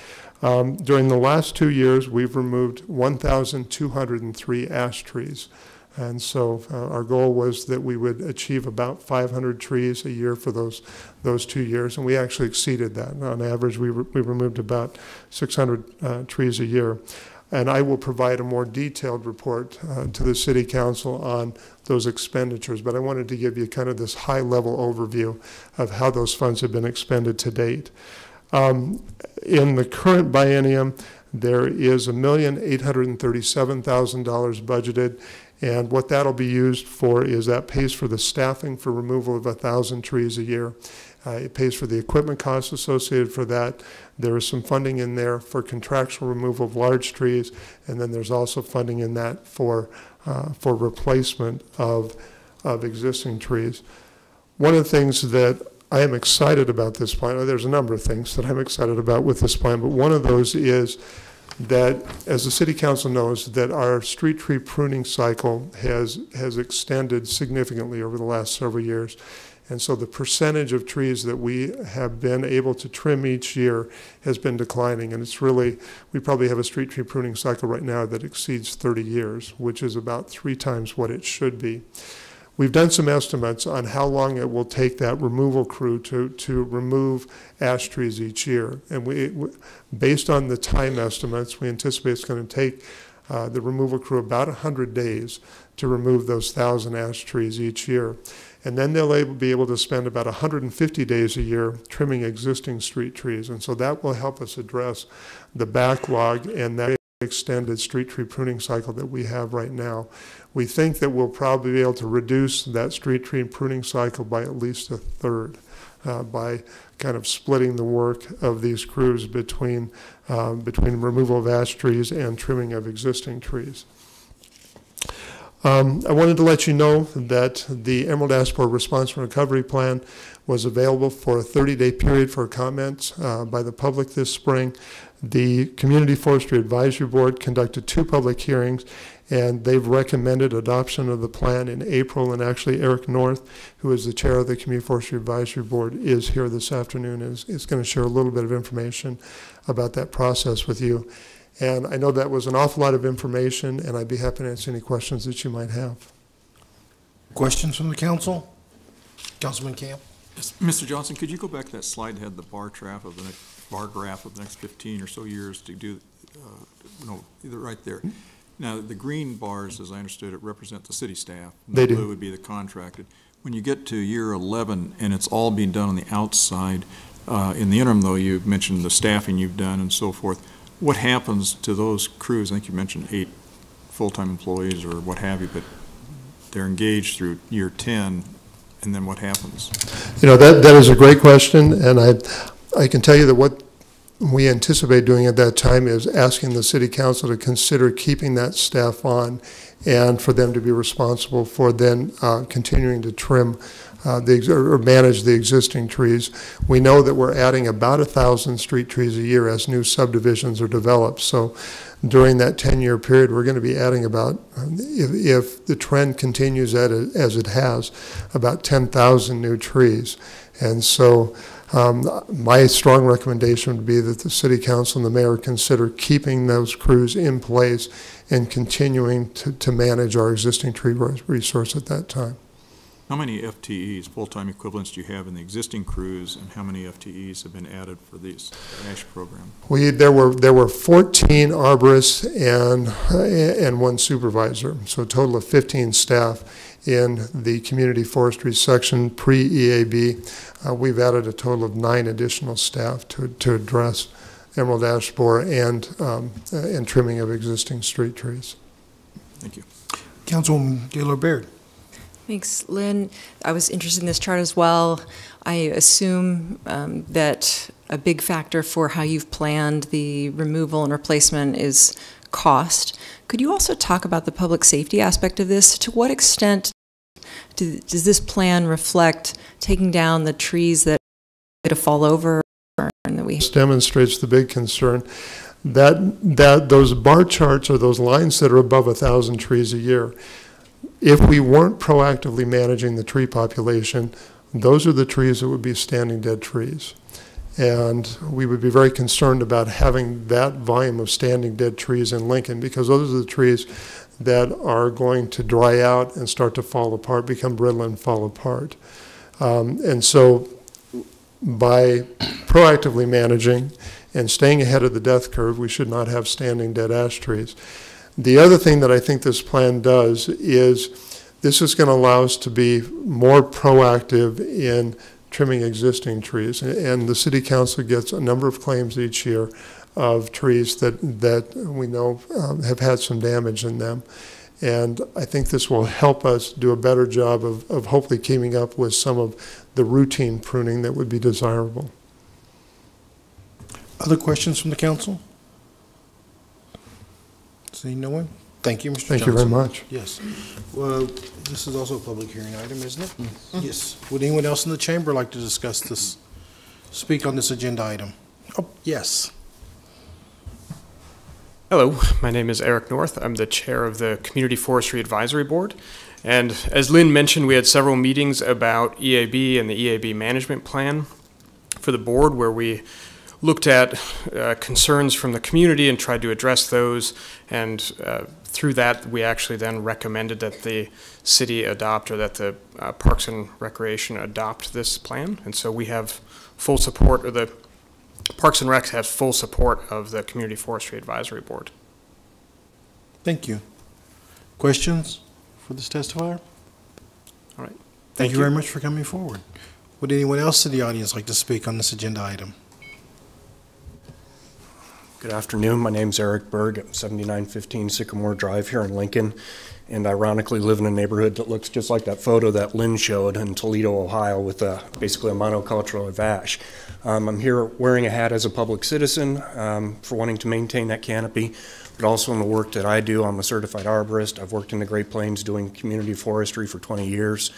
During the last 2 years, we've removed 1,203 ash trees. And so our goal was that we would achieve about 500 trees a year for those 2 years, and we actually exceeded that. On average, we removed about 600 trees a year. And I will provide a more detailed report to the City Council on those expenditures, but I wanted to give you kind of this high-level overview of how those funds have been expended to date. In the current biennium, there is $1,837,000 budgeted, and what that'll be used for is that pays for the staffing for removal of 1,000 trees a year. It pays for the equipment costs associated for that. There is some funding in there for contractual removal of large trees, and then there's also funding in that for replacement of existing trees. One of the things that I am excited about this plan, there's a number of things that I'm excited about with this plan, but one of those is that, as the City Council knows, that our street tree pruning cycle has extended significantly over the last several years. And so the percentage of trees that we have been able to trim each year has been declining. And it's really, we probably have a street tree pruning cycle right now that exceeds 30 years, which is about 3 times what it should be. We've done some estimates on how long it will take that removal crew to remove ash trees each year. And based on the time estimates, we anticipate it's going to take the removal crew about 100 days to remove those 1,000 ash trees each year. And then they'll be able to spend about 150 days a year trimming existing street trees. And so that will help us address the backlog and that extended street tree pruning cycle that we have right now. We think that we'll probably be able to reduce that street tree pruning cycle by at least 1/3 by kind of splitting the work of these crews between removal of ash trees and trimming of existing trees. I wanted to let you know that the Emerald Ash Borer Response and Recovery Plan was available for a 30-day period for comments by the public this spring. The Community Forestry Advisory Board conducted 2 public hearings, and they've recommended adoption of the plan in April. And actually, Eric North, who is the chair of the Community Forestry Advisory Board, is here this afternoon and is going to share a little bit of information about that process with you. And I know that was an awful lot of information, and I'd be happy to answer any questions that you might have. Questions from the council? Councilman Camp? Yes, Mr. Johnson, could you go back to that slide that had the bar graph of the next 15 or so years to do, either right there. Now, the green bars, as I understood it, represent the city staff. They do. The blue would be the contracted. When you get to year 11 and it's all being done on the outside, in the interim, though, you mentioned the staffing you've done and so forth. What happens to those crews? I think you mentioned 8 full-time employees or what have you, but they're engaged through year 10, and then what happens? You know, that is a great question, and I can tell you that what we anticipate doing at that time is asking the City Council to consider keeping that staff on and for them to be responsible for then continuing to trim or manage the existing trees. We know that we're adding about 1,000 street trees a year as new subdivisions are developed. So during that 10-year period, we're going to be adding about, if the trend continues as it has, about 10,000 new trees. And so my strong recommendation would be that the City Council and the Mayor consider keeping those crews in place and continuing to manage our existing tree resource at that time. How many FTEs, full-time equivalents, do you have in the existing crews, and how many FTEs have been added for this ASH program? There were 14 arborists and 1 supervisor, so a total of 15 staff in the community forestry section pre-EAB. We've added a total of 9 additional staff to address emerald ash borer and trimming of existing street trees. Thank you. Councilwoman Gaylor-Baird. Thanks, Lynn. I was interested in this chart as well. I assume that a big factor for how you've planned the removal and replacement is cost. Could you also talk about the public safety aspect of this? To what extent does this plan reflect taking down the trees that to fall over and that we This demonstrates the big concern that those bar charts or those lines that are above 1,000 trees a year, if we weren't proactively managing the tree population, those are the trees that would be standing dead trees. And we would be very concerned about having that volume of standing dead trees in Lincoln, because those are the trees that are going to dry out and start to fall apart, become brittle and fall apart. And so by proactively managing and staying ahead of the death curve, we should not have standing dead ash trees. The other thing that I think this plan does is this is going to allow us to be more proactive in trimming existing trees. And the City Council gets a number of claims each year of trees that we know have had some damage in them. And I think this will help us do a better job of hopefully keeping up with some of the routine pruning that would be desirable. Other questions from the council? Seeing no one? Thank you, Mr. Thank you very much. Yes. Well, this is also a public hearing item, isn't it? Yes. Would anyone else in the chamber like to discuss this, speak on this agenda item? Oh, yes. Hello, my name is Eric North. I'm the chair of the Community Forestry Advisory Board. And as Lynn mentioned, we had several meetings about EAB and the EAB management plan for the board, where we looked at concerns from the community and tried to address those. And through that, we actually then recommended that the city adopt, or that the Parks and Recreation adopt this plan. And so we have full support, or the Parks and Rec has full support of the Community Forestry Advisory Board. Thank you. Questions for this testifier? All right. Thank you very much for coming forward. Would anyone else in the audience like to speak on this agenda item? Good afternoon. My name's Eric Berg at 7915 Sycamore Drive here in Lincoln. And ironically live in a neighborhood that looks just like that photo that Lynn showed in Toledo, Ohio, with basically a monoculture of ash. I'm here wearing a hat as a public citizen for wanting to maintain that canopy, but also in the work that I do. I'm a certified arborist. I've worked in the Great Plains doing community forestry for 20 years,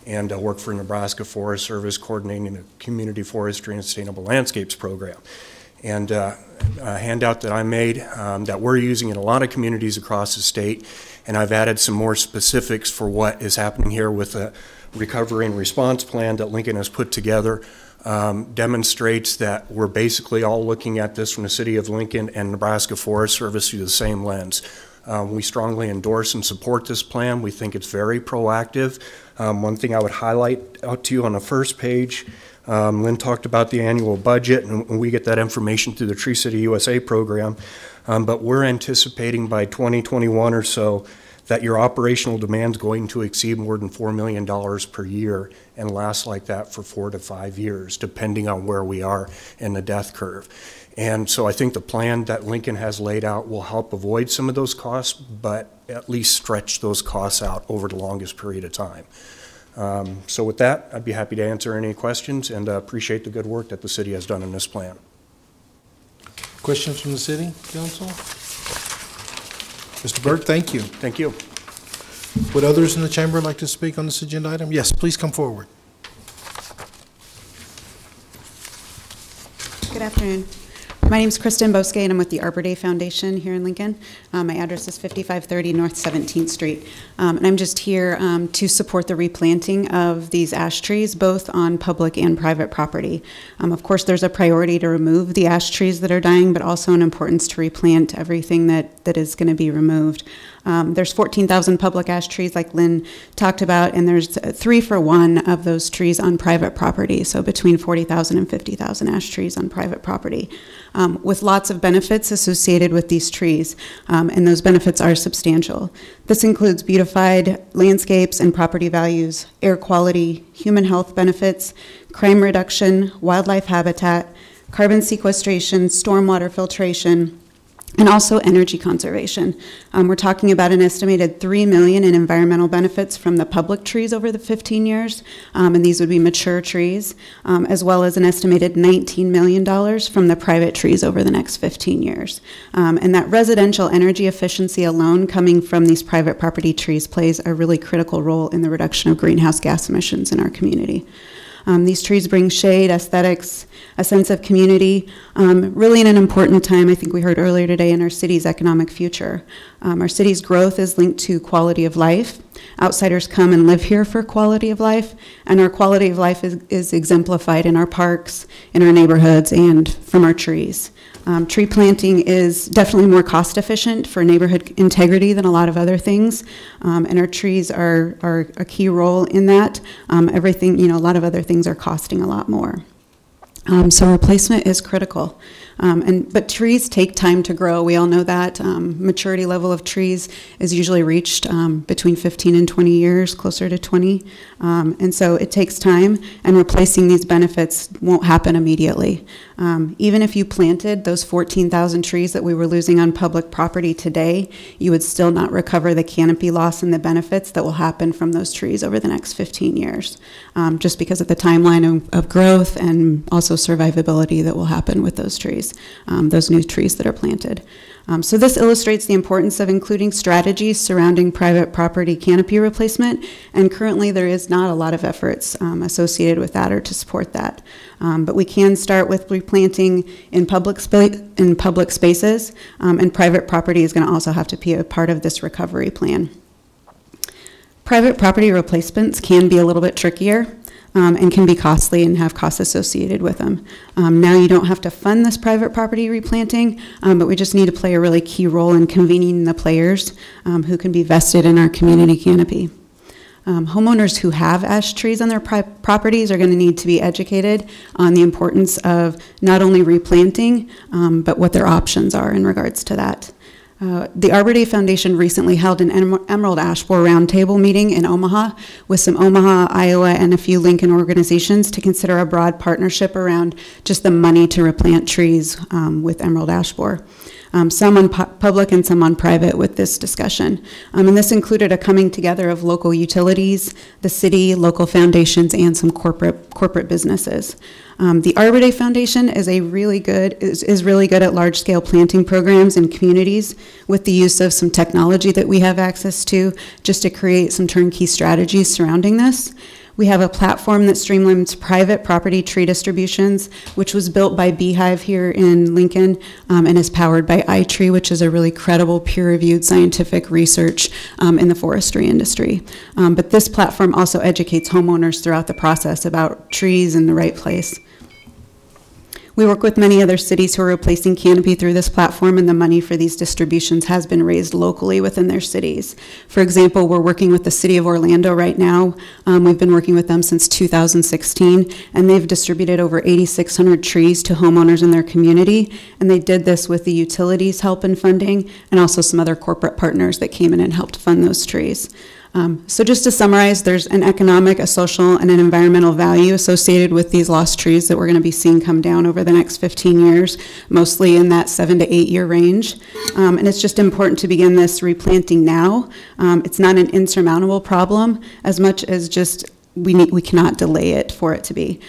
and I work for Nebraska Forest Service coordinating a community forestry and sustainable landscapes program. And a handout that I made that we're using in a lot of communities across the state, and I've added some more specifics for what is happening here with the recovery and response plan that Lincoln has put together. Demonstrates that we're basically all looking at this from the city of Lincoln and Nebraska Forest Service through the same lens. We strongly endorse and support this plan. We think it's very proactive. One thing I would highlight out to you on the first page, Lynn talked about the annual budget, and we get that information through the Tree City USA program, but we're anticipating by 2021 or so that your operational demand is going to exceed more than $4 million per year and last like that for 4 to 5 years, depending on where we are in the death curve. And so I think the plan that Lincoln has laid out will help avoid some of those costs, but at least stretch those costs out over the longest period of time. So with that, I'd be happy to answer any questions, and appreciate the good work that the city has done in this plan. Questions from the city council? Mr. Berg, thank you. Thank you. Would others in the chamber like to speak on this agenda item? Yes, please come forward. Good afternoon. My name is Kristen Boske, and I'm with the Arbor Day Foundation here in Lincoln. My address is 5530 North 17th Street. And I'm just here to support the replanting of these ash trees, both on public and private property. Of course, there's a priority to remove the ash trees that are dying, but also an importance to replant everything that is going to be removed. There's 14,000 public ash trees, like Lynn talked about, and there's 3 for 1 of those trees on private property, so between 40,000 and 50,000 ash trees on private property, with lots of benefits associated with these trees, and those benefits are substantial. This includes beautified landscapes and property values, air quality, human health benefits, crime reduction, wildlife habitat, carbon sequestration, stormwater filtration, and also energy conservation. We're talking about an estimated $3 million in environmental benefits from the public trees over the 15 years, and these would be mature trees, as well as an estimated $19 million from the private trees over the next 15 years. And that residential energy efficiency alone coming from these private property trees plays a really critical role in the reduction of greenhouse gas emissions in our community. These trees bring shade, aesthetics, a sense of community, really in an important time, I think we heard earlier today, in our city's economic future. Our city's growth is linked to quality of life. Outsiders come and live here for quality of life, and our quality of life is exemplified in our parks, in our neighborhoods, and from our trees. Tree planting is definitely more cost efficient for neighborhood integrity than a lot of other things, and our trees are a key role in that. Everything, a lot of other things are costing a lot more. So replacement is critical. But trees take time to grow. We all know that. Maturity level of trees is usually reached between 15 and 20 years, closer to 20. And so it takes time, and replacing these benefits won't happen immediately. Even if you planted those 14,000 trees that we were losing on public property today, you would still not recover the canopy loss and the benefits that will happen from those trees over the next 15 years, just because of the timeline of growth and also survivability that will happen with those trees, those new trees that are planted. So this illustrates the importance of including strategies surrounding private property canopy replacement, and currently there is not a lot of efforts associated with that or to support that. But we can start with replanting in public spaces, and private property is going to also have to be a part of this recovery plan. Private property replacements can be a little bit trickier. And can be costly and have costs associated with them. Now you don't have to fund this private property replanting, but we just need to play a really key role in convening the players who can be vested in our community canopy. Homeowners who have ash trees on their properties are going to need to be educated on the importance of not only replanting, but what their options are in regards to that. The Arbor Day Foundation recently held an Emerald Ash Borer Roundtable meeting in Omaha with some Omaha, Iowa, and a few Lincoln organizations to consider a broad partnership around just the money to replant trees with Emerald Ash Borer. Some on public and some on private with this discussion. And this included a coming together of local utilities, the city, local foundations, and some corporate businesses. The Arbor Day Foundation is really good at large-scale planting programs in communities with the use of some technology that we have access to just to create some turnkey strategies surrounding this. We have a platform that streamlines private property tree distributions, which was built by Beehive here in Lincoln and is powered by iTree, which is a really credible, peer-reviewed scientific research in the forestry industry. But this platform also educates homeowners throughout the process about trees in the right place. We work with many other cities who are replacing canopy through this platform, and the money for these distributions has been raised locally within their cities. For example, we're working with the city of Orlando right now. We've been working with them since 2016, and they've distributed over 8,600 trees to homeowners in their community, and they did this with the utilities' help and funding, and also some other corporate partners that came in and helped fund those trees. So just to summarize, there's an economic, a social, and an environmental value associated with these lost trees that we're going to be seeing come down over the next 15 years, mostly in that 7 to 8 year range. And it's just important to begin this replanting now. It's not an insurmountable problem as much as just we cannot delay it for it to be.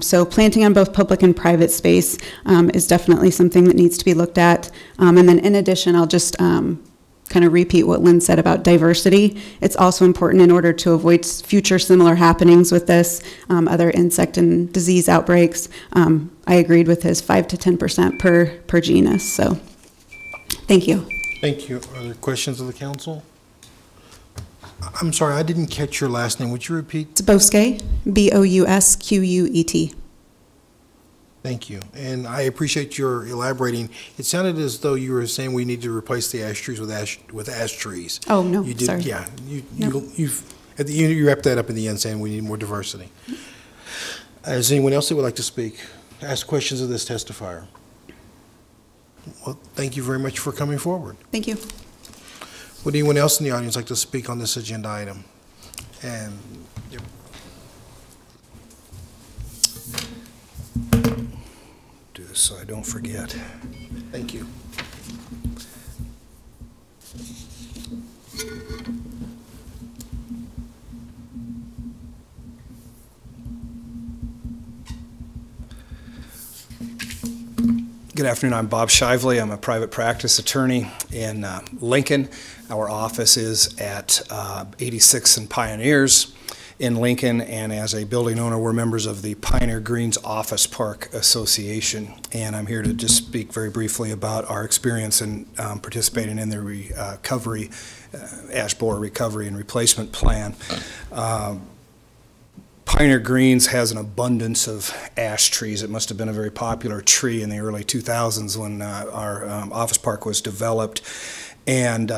So planting on both public and private space is definitely something that needs to be looked at. And then in addition, I'll just kind of repeat what Lynn said about diversity. It's also important in order to avoid future similar happenings with this, other insect and disease outbreaks. I agreed with his 5 to 10% per genus. So thank you. Thank you. Are there questions of the council? I'm sorry, I didn't catch your last name. Would you repeat? It's Bousquet, Bousquet. Thank you, and I appreciate your elaborating. It sounded as though you were saying we need to replace the ash trees with ash trees. Oh no, you did, sorry. Yeah, you wrapped that up in the end, saying we need more diversity. Is anyone else that would like to speak? Ask questions of this testifier. Well, thank you very much for coming forward. Thank you. Would anyone else in the audience like to speak on this agenda item? And yep. Do this so I don't forget. Thank you. Good afternoon. I'm Bob Shively. I'm a private practice attorney in Lincoln. Our office is at 86 and Pioneers in Lincoln, and as a building owner, we're members of the Pioneer Greens Office Park Association. And I'm here to just speak very briefly about our experience in participating in the recovery, ash borer recovery and replacement plan. Pioneer Greens has an abundance of ash trees. It must have been a very popular tree in the early 2000s when our office park was developed. And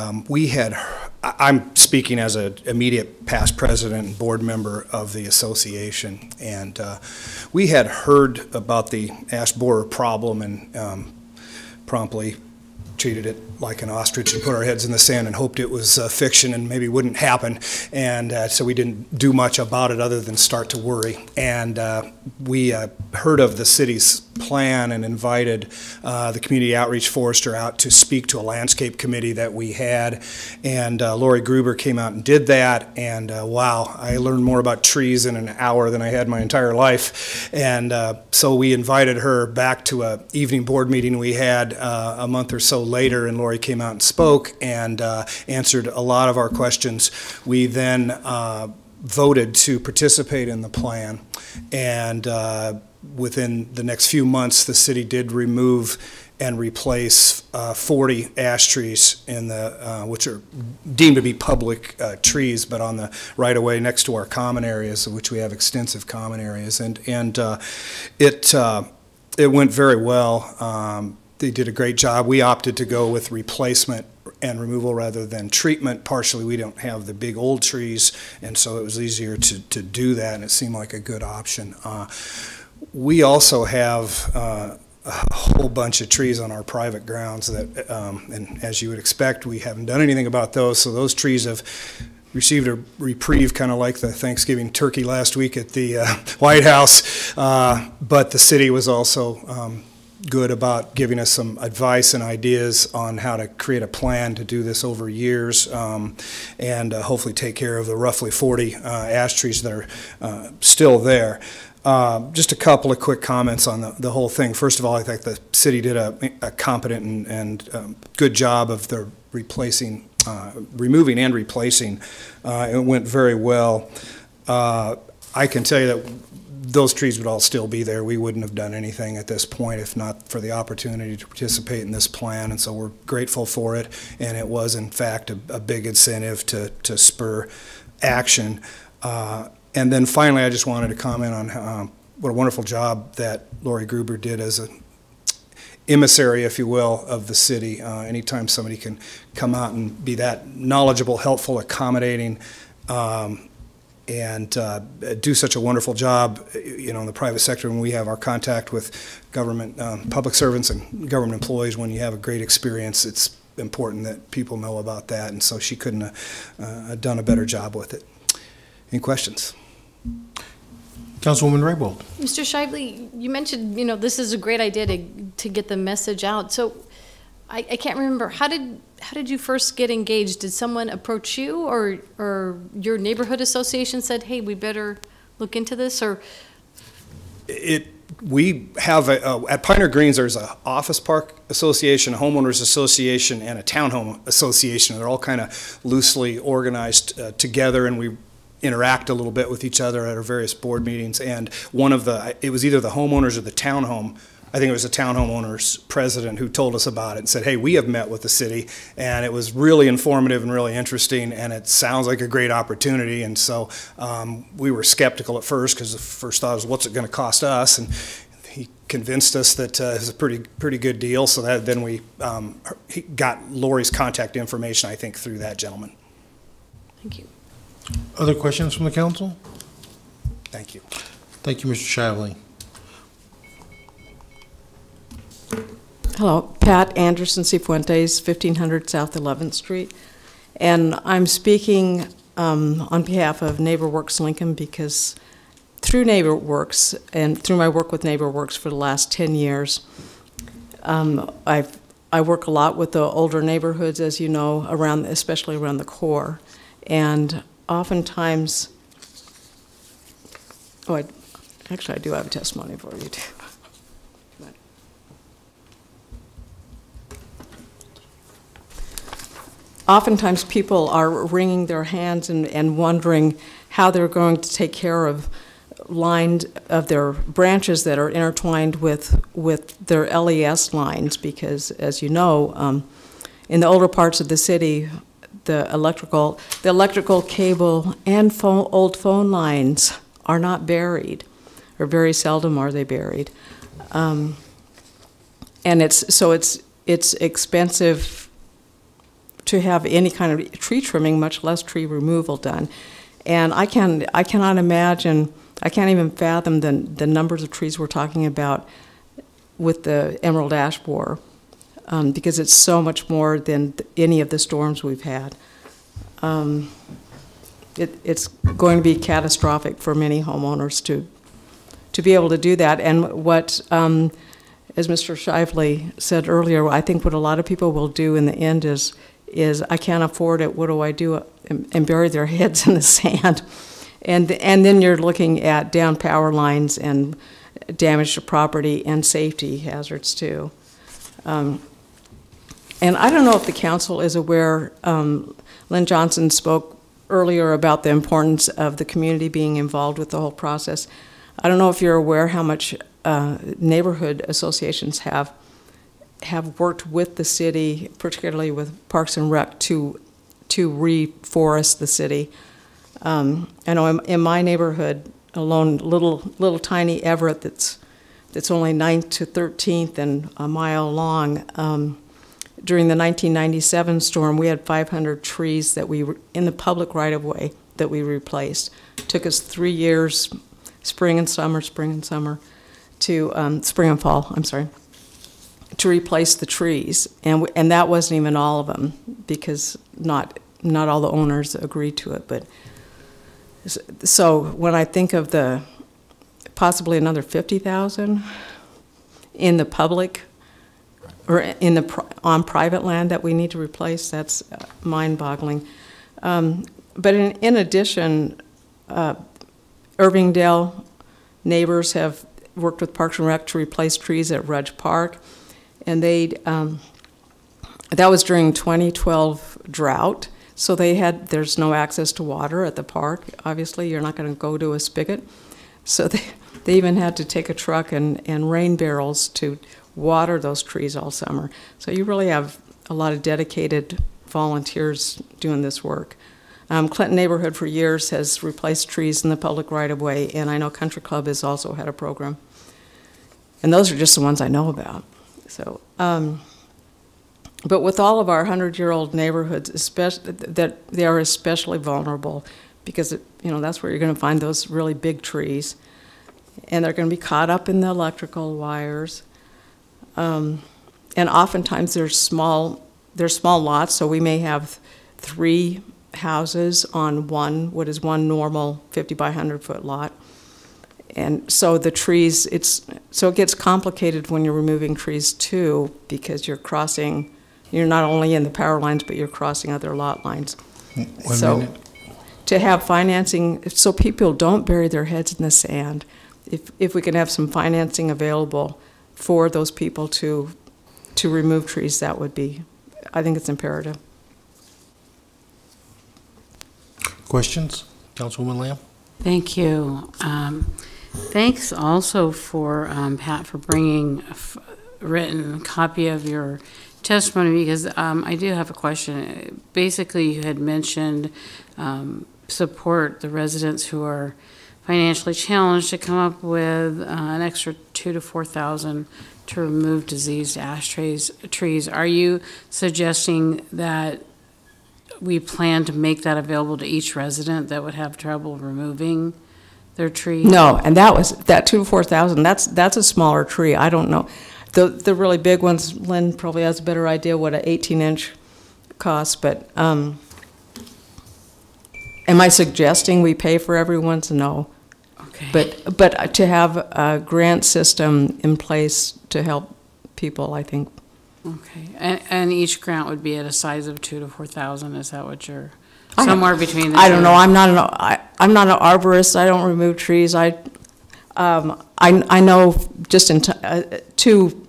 I'm speaking as an immediate past president and board member of the association. And we had heard about the ash borer problem and promptly treated it like an ostrich and put our heads in the sand and hoped it was fiction and maybe wouldn't happen. And so we didn't do much about it other than start to worry. And we heard of the city's plan and invited the community outreach forester out to speak to a landscape committee that we had. And Lori Gruber came out and did that. And wow, I learned more about trees in an hour than I had my entire life. And so we invited her back to an evening board meeting we had a month or so later, and Lori came out and spoke and answered a lot of our questions. We then voted to participate in the plan, and within the next few months, the city did remove and replace 40 ash trees in the which are deemed to be public trees, but on the right-of-way next to our common areas, of which we have extensive common areas, and it went very well. They did a great job. We opted to go with replacement and removal rather than treatment. Partially, we don't have the big old trees, and so it was easier to do that, and it seemed like a good option. We also have a whole bunch of trees on our private grounds that, and as you would expect, we haven't done anything about those, so those trees have received a reprieve, kind of like the Thanksgiving turkey last week at the White House, but the city was also good about giving us some advice and ideas on how to create a plan to do this over years and hopefully take care of the roughly 40 ash trees that are still there. Just a couple of quick comments on the whole thing. First of all, I think the city did a competent and good job of the removing and replacing. It went very well. I can tell you that those trees would all still be there. We wouldn't have done anything at this point if not for the opportunity to participate in this plan, and so we're grateful for it, and it was in fact a big incentive to spur action. And then finally, I just wanted to comment on what a wonderful job that Lori Gruber did as an emissary, if you will, of the city. Anytime somebody can come out and be that knowledgeable, helpful, accommodating, and do such a wonderful job, you know, in the private sector when we have our contact with government, public servants and government employees. When you have a great experience, it's important that people know about that, and so she couldn't have done a better job with it. Any questions? Councilwoman Raybould. Mr. Shively, you mentioned, you know, this is a great idea to get the message out. So I can't remember, how did you first get engaged? Did someone approach you, or your neighborhood association said, hey, we better look into this? Or we have at Pioneer Greens, there's an office park association, a homeowners association, and a townhome association. They're all kind of loosely organized together, and we interact a little bit with each other at our various board meetings. And it was either the homeowners or the townhome, I think it was the townhome owners president, who told us about it and said, hey, we have met with the city, and it was really informative and really interesting, and it sounds like a great opportunity. And so we were skeptical at first, because the first thought was, what's it going to cost us? And he convinced us that it was a pretty good deal. So then we he got Lori's contact information, I think, through that gentleman. Thank you. Other questions from the council? Thank you. Thank you, Mr. Shively. Hello, Pat Anderson Cifuentes, 1500 South 11th Street. And I'm speaking on behalf of NeighborWorks Lincoln, because through NeighborWorks and through my work with NeighborWorks for the last 10 years, I work a lot with the older neighborhoods, as you know, especially around the core. And oftentimes, actually I do have a testimony for you too. oftentimes people are wringing their hands and wondering how they're going to take care of lines of their branches that are intertwined with their LES lines, because as you know, in the older parts of the city, the electrical cable and old phone lines are not buried, or very seldom are they buried. And it's expensive to have any kind of tree trimming, much less tree removal done. And I cannot imagine, I can't even fathom the numbers of trees we're talking about with the emerald ash borer, because it's so much more than any of the storms we've had. It's going to be catastrophic for many homeowners to be able to do that. And what, as Mr. Shively said earlier, I think what a lot of people will do in the end is I can't afford it, what do I do? And bury their heads in the sand. And then you're looking at down power lines and damage to property and safety hazards too. And I don't know if the council is aware, Lynn Johnson spoke earlier about the importance of the community being involved with the whole process. I don't know if you're aware how much neighborhood associations have worked with the city, particularly with Parks and Rec, to reforest the city. I know in my neighborhood alone, little tiny Everett that's only 9th to 13th and a mile long. During the 1997 storm, we had 500 trees that we were in the public right-of-way that we replaced. It took us 3 years, spring and summer, to spring and fall, I'm sorry, to replace the trees, and that wasn't even all of them, because not all the owners agreed to it. But so when I think of the possibly another 50,000 in the public or on private land that we need to replace, that's mind-boggling. But in addition, Irvingdale neighbors have worked with Parks and Rec to replace trees at Rudge Park, and that was during 2012 drought. So there's no access to water at the park. Obviously, you're not going to go to a spigot. So they even had to take a truck and rain barrels to water those trees all summer. So you really have a lot of dedicated volunteers doing this work. Clinton Neighborhood for years has replaced trees in the public right-of-way, and I know Country Club has also had a program. And those are just the ones I know about. So, but with all of our 100-year-old neighborhoods, especially that they are especially vulnerable, because that's where you're going to find those really big trees, and they're going to be caught up in the electrical wires. And oftentimes there's small lots, so we may have 3 houses on what is one normal 50 by 100 foot lot. And so the trees, so it gets complicated when you're removing trees too, because you're not only in the power lines, but you're crossing other lot lines. So to have financing, so people don't bury their heads in the sand, if we can have some financing available for those people to remove trees, that would be, I think it's imperative. Questions? Councilwoman Lamb? Thank you. Thanks also for, Pat, for bringing a written copy of your testimony, because I do have a question. Basically, you had mentioned support the residents who are financially challenged to come up with an extra $2,000 to $4,000 to remove diseased ash trees. Are you suggesting that we plan to make that available to each resident that would have trouble removing their tree? No, and that $2,000 to $4,000. That's a smaller tree. I don't know. The really big ones, Lynn probably has a better idea what an 18-inch costs. But am I suggesting we pay for everyone's? No. Okay. But to have a grant system in place to help people, I think. Okay, and each grant would be at a size of $2,000 to $4,000. Is that what you're? Somewhere between the I don't know. I'm not an arborist. I don't remove trees. I know just in 2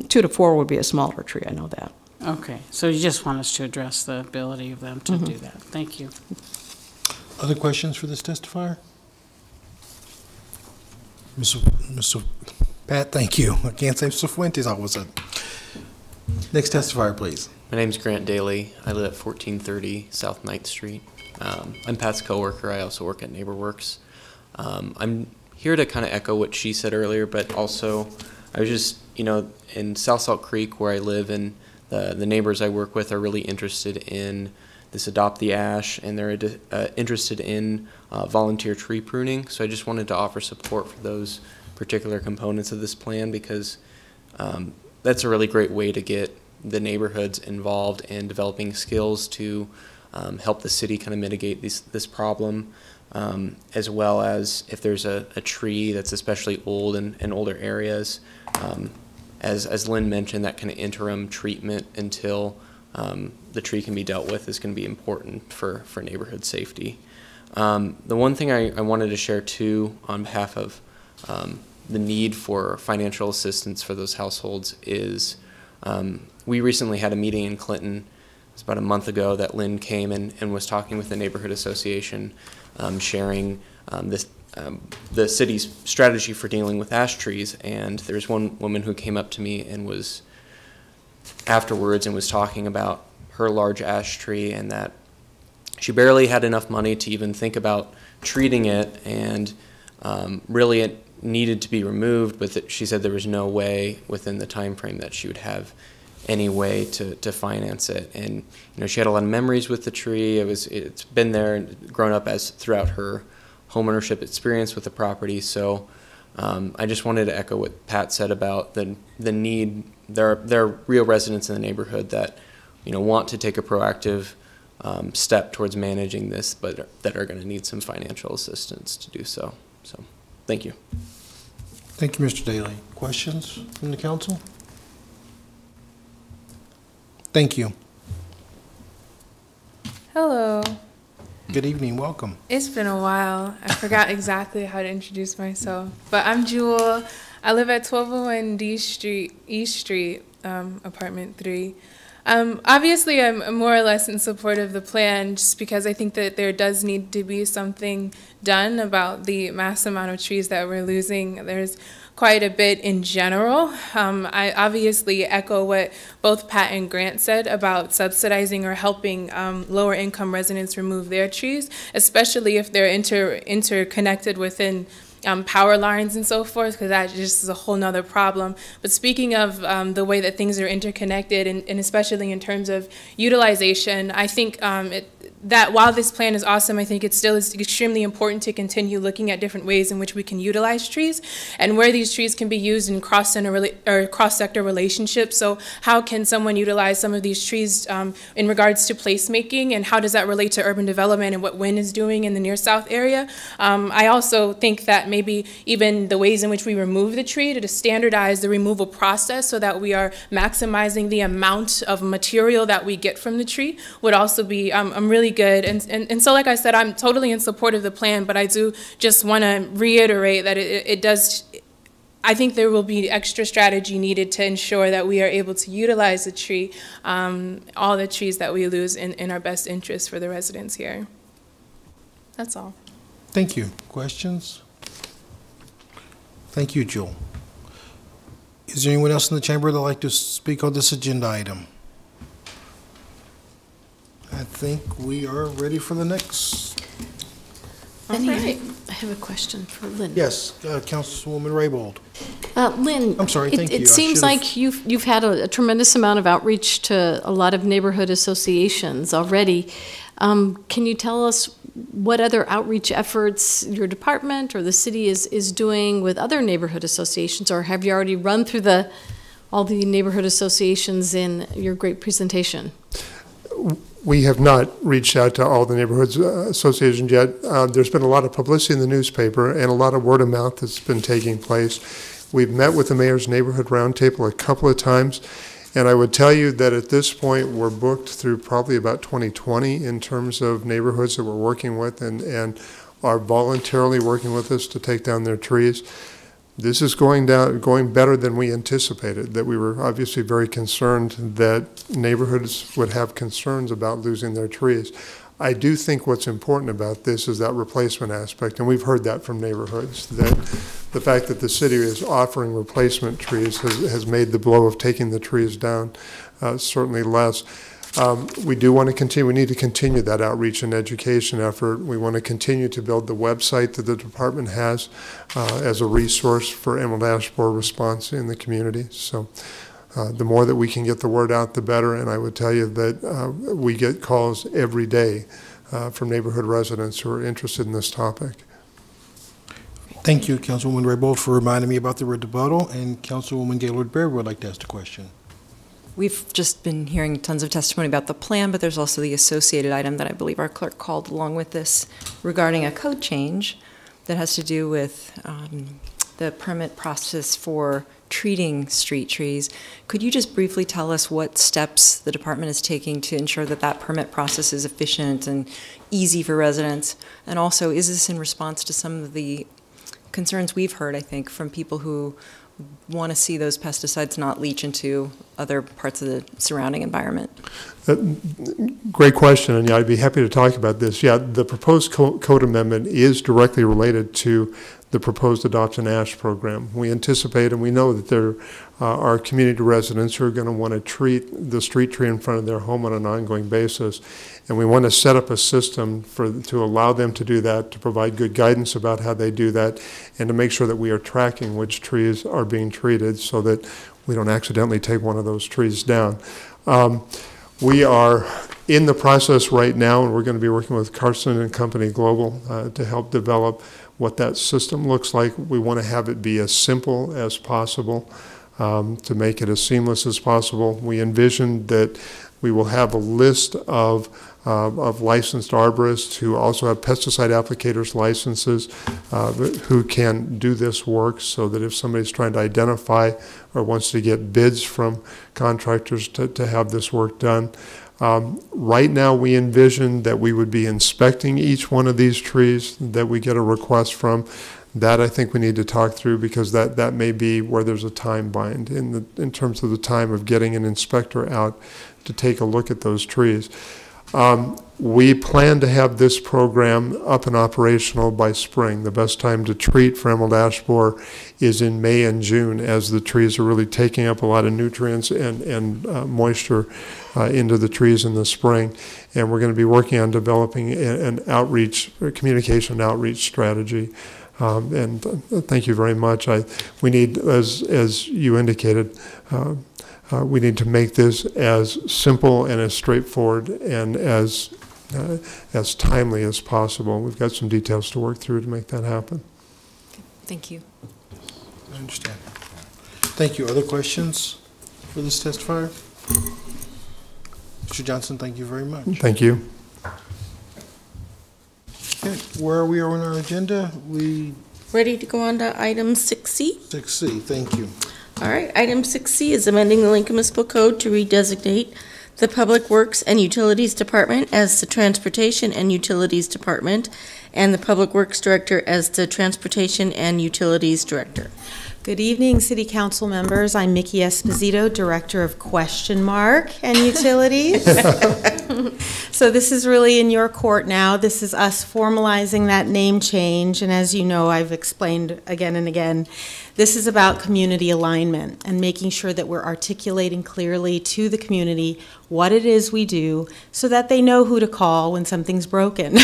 to 4 would be a smaller tree. I know that. Okay, so you just want us to address the ability of them to do that. Thank you. Other questions for this testifier? Mr. Pat, thank you. I can't say Mr. Fuentes all of a sudden. Next testifier, please. My name's Grant Daly. I live at 1430 South 9th Street. I'm Pat's coworker. I also work at NeighborWorks. I'm here to kind of echo what she said earlier, but also I was just, in South Salt Creek where I live, and the neighbors I work with are really interested in this Adopt the Ash, and they're interested in volunteer tree pruning. So I just wanted to offer support for those particular components of this plan, because that's a really great way to get the neighborhoods involved in developing skills to help the city kind of mitigate this problem, as well as if there's a tree that's especially old in older areas, as Lynn mentioned, that kind of interim treatment until the tree can be dealt with is going to be important for neighborhood safety. The one thing I wanted to share too on behalf of the need for financial assistance for those households is we recently had a meeting in Clinton. It was about a month ago that Lynn came and was talking with the neighborhood association, sharing the city's strategy for dealing with ash trees. And there's one woman who came up to me and was afterwards and was talking about her large ash tree, and that she barely had enough money to even think about treating it, and really it needed to be removed, but that she said there was no way within the time frame that she would have any way to finance it. And she had a lot of memories with the tree. It's been there and grown up as throughout her homeownership experience with the property. So I just wanted to echo what Pat said about the need. There are real residents in the neighborhood that want to take a proactive step towards managing this, but that are going to need some financial assistance to do so. So thank you. Thank you, Mr. Daly. Questions from the council? Thank you. Hello. Good evening. Welcome. It's been a while. I forgot exactly how to introduce myself, but I'm Jewel. I live at 1201 East Street, apartment 3. Obviously, I'm more or less in support of the plan, just because I think that there does need to be something done about the mass amount of trees that we're losing. There's quite a bit in general. I obviously echo what both Pat and Grant said about subsidizing or helping lower income residents remove their trees, especially if they're interconnected within power lines and so forth, because that just is a whole nother problem. But speaking of the way that things are interconnected, and especially in terms of utilization, I think that while this plan is awesome, I think it still is extremely important to continue looking at different ways in which we can utilize trees and where these trees can be used in cross-sector relationships. So how can someone utilize some of these trees in regards to placemaking, and how does that relate to urban development and what WIN is doing in the near south area? I also think that maybe even the ways in which we remove the tree, to standardize the removal process so that we are maximizing the amount of material that we get from the tree, would also be really good. And so, like I said, I'm totally in support of the plan, but I do just want to reiterate that it does, I think there will be extra strategy needed to ensure that we are able to utilize the tree, all the trees that we lose in our best interest for the residents here. That's all. Thank you. Questions? Thank you, Jewel. Is there anyone else in the chamber that would like to speak on this agenda item? I think we are ready for the next. All right. I have a question for Lynn. Yes, Councilwoman Raybold. Lynn, I'm sorry, thank you. It seems like you've had a tremendous amount of outreach to a lot of neighborhood associations already. Can you tell us what other outreach efforts your department or the city is doing with other neighborhood associations, or have you already run through all the neighborhood associations in your great presentation? We have not reached out to all the neighborhoods associations yet. There's been a lot of publicity in the newspaper and a lot of word of mouth that's been taking place. We've met with the Mayor's Neighborhood Roundtable a couple of times, and I would tell you that at this point we're booked through probably about 2020 in terms of neighborhoods that we're working with and are voluntarily working with us to take down their trees. This is going better than we anticipated, that we were obviously very concerned that neighborhoods would have concerns about losing their trees. I do think what's important about this is that replacement aspect, and we've heard that from neighborhoods, that the fact that the city is offering replacement trees has made the blow of taking the trees down certainly less. We do want to continue, we need to continue that outreach and education effort. We want to continue to build the website that the department has as a resource for emerald ash borer response in the community. So the more that we can get the word out, the better. And I would tell you that we get calls every day from neighborhood residents who are interested in this topic. Thank you, Councilwoman Raybould, for reminding me about the rebuttal. And Councilwoman Gaylord-Baird would like to ask a question. We've just been hearing tons of testimony about the plan, but there's also the associated item that I believe our clerk called along with this regarding a code change that has to do with the permit process for treating street trees. Could you just briefly tell us what steps the department is taking to ensure that that permit process is efficient and easy for residents? And also, is this in response to some of the concerns we've heard, I think, from people who want to see those pesticides not leach into other parts of the surrounding environment? Great question, and yeah, I'd be happy to talk about this. Yeah, the proposed code amendment is directly related to the proposed Adopt an Ash program. We anticipate and we know that there are community residents who are going to want to treat the street tree in front of their home on an ongoing basis. And we want to set up a system to allow them to do that, to provide good guidance about how they do that, and to make sure that we are tracking which trees are being treated so that we don't accidentally take one of those trees down. We are in the process right now, and we're going to be working with Carson and Company Global to help develop what that system looks like. We want to have it be as simple as possible, to make it as seamless as possible. We envision that we will have a list of licensed arborists who also have pesticide applicators licenses who can do this work, so that if somebody's trying to identify or wants to get bids from contractors to have this work done. Right now, we envision that we would be inspecting each one of these trees that we get a request from. That I think we need to talk through, because that may be where there's a time bind in terms of the time of getting an inspector out to take a look at those trees. We plan to have this program up and operational by spring. The best time to treat for emerald ash borer is in May and June, as the trees are really taking up a lot of nutrients and moisture into the trees in the spring. And we're going to be working on developing an outreach, communication outreach strategy. And thank you very much. We need, as you indicated, we need to make this as simple and as straightforward and as timely as possible. We've got some details to work through to make that happen. Thank you. I understand. Thank you. Other questions for this testifier? Mr. Johnson, thank you very much. Thank you. Okay, where are we on our agenda? Ready to go on to item 6C? 6C, thank you. All right, item 6C is amending the Lincoln Municipal Code to redesignate the Public Works and Utilities Department as the Transportation and Utilities Department, and the Public Works Director as the Transportation and Utilities Director. Good evening, City Council members. I'm Mickey Esposito, Director of Question Mark and Utilities. So this is really in your court now. This is us formalizing that name change, and as you know, I've explained again and again, this is about community alignment and making sure that we're articulating clearly to the community what it is we do so that they know who to call when something's broken.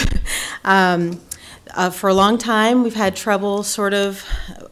For a long time, we've had trouble sort of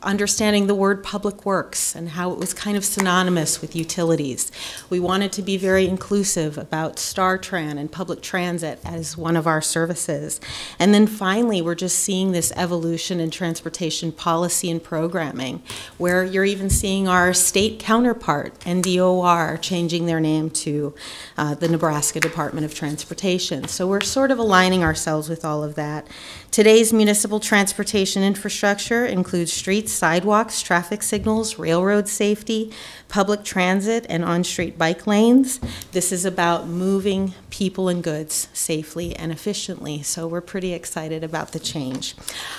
understanding the word public works and how it was kind of synonymous with utilities. We wanted to be very inclusive about StarTran and public transit as one of our services. And then finally, we're just seeing this evolution in transportation policy and programming, where you're even seeing our state counterpart, NDOR, changing their name to the Nebraska Department of Transportation. So we're sort of aligning ourselves with all of that Today's municipal transportation infrastructure includes streets, sidewalks, traffic signals, railroad safety, public transit, and on-street bike lanes. This is about moving people and goods safely and efficiently, so we're pretty excited about the change.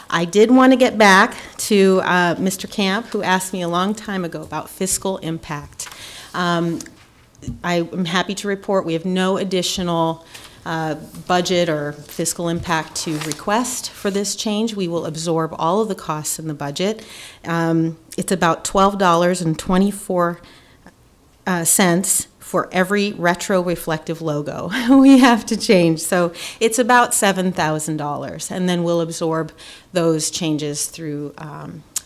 I did want to get back to Mr. Camp, who asked me a long time ago about fiscal impact. I am happy to report we have no additional budget or fiscal impact to request for this change. We will absorb all of the costs in the budget. It's about $12.24 for every retro-reflective logo we have to change. So it's about $7,000, and then we'll absorb those changes through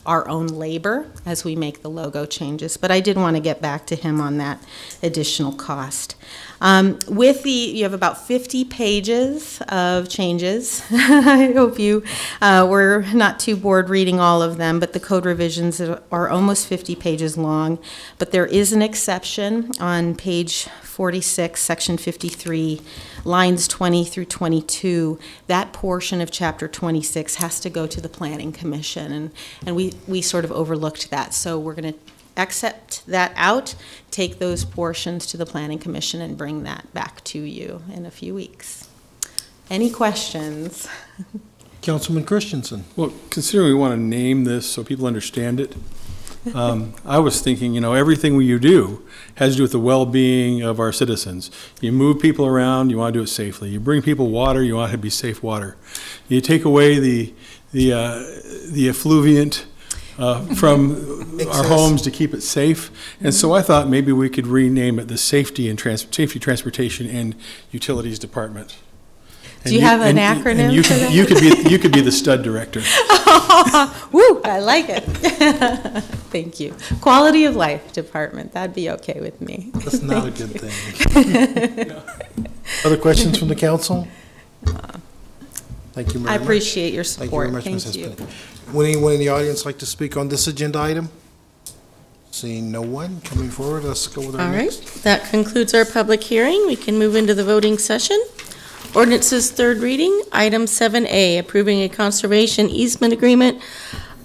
our own labor as we make the logo changes. But I did want to get back to him on that additional cost. You have about 50 pages of changes. I hope you were not too bored reading all of them, but the code revisions are almost 50 pages long. But there is an exception on page 46, section 53, lines 20 through 22. That portion of chapter 26 has to go to the Planning Commission, and we sort of overlooked that. So we're going to accept that out, take those portions to the Planning Commission, and bring that back to you in a few weeks. Any questions? Councilman Christensen. Well, considering we want to name this so people understand it, I was thinking, everything you do has to do with the well-being of our citizens. You move people around, you want to do it safely. You bring people water, you want it to be safe water. You take away the effluent from our homes to keep it safe. And so I thought maybe we could rename it the Safety, Transportation, and Utilities Department. Do you have an acronym you for that? You could be the stud director. Woo, I like it. Thank you. Quality of Life Department, that'd be okay with me. That's not a good thing. Other questions from the council? Thank you very much. I appreciate your support. Thank you very much, Ms. Thank you. Espinel. Would anyone in the audience like to speak on this agenda item? Seeing no one coming forward, let's go with our next. All right, that concludes our public hearing. We can move into the voting session. Ordinance's third reading, item 7A, approving a conservation easement agreement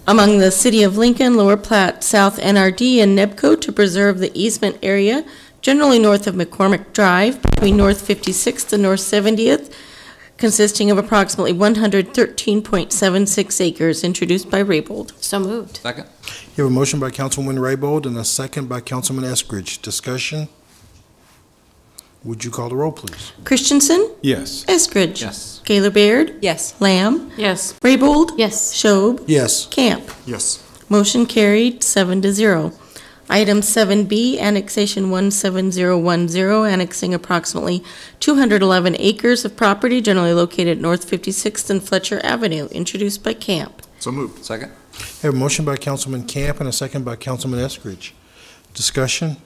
among the City of Lincoln, Lower Platte, South NRD, and NEBCO to preserve the easement area generally north of McCormick Drive between North 56th and North 70th, consisting of approximately 113.76 acres, introduced by Raybold. So moved. Second. You have a motion by Councilwoman Raybold and a second by Councilman Eskridge. Discussion? Would you call the roll, please? Christensen? Yes. Eskridge? Yes. Gaylor Baird? Yes. Lamb? Yes. Raybold? Yes. Schob? Yes. Camp? Yes. Motion carried, 7-0. Item 7B, annexation 17010, annexing approximately 211 acres of property generally located at North 56th and Fletcher Avenue, introduced by Camp. So moved. Second. I have a motion by Councilman Camp and a second by Councilman Eskridge. Discussion?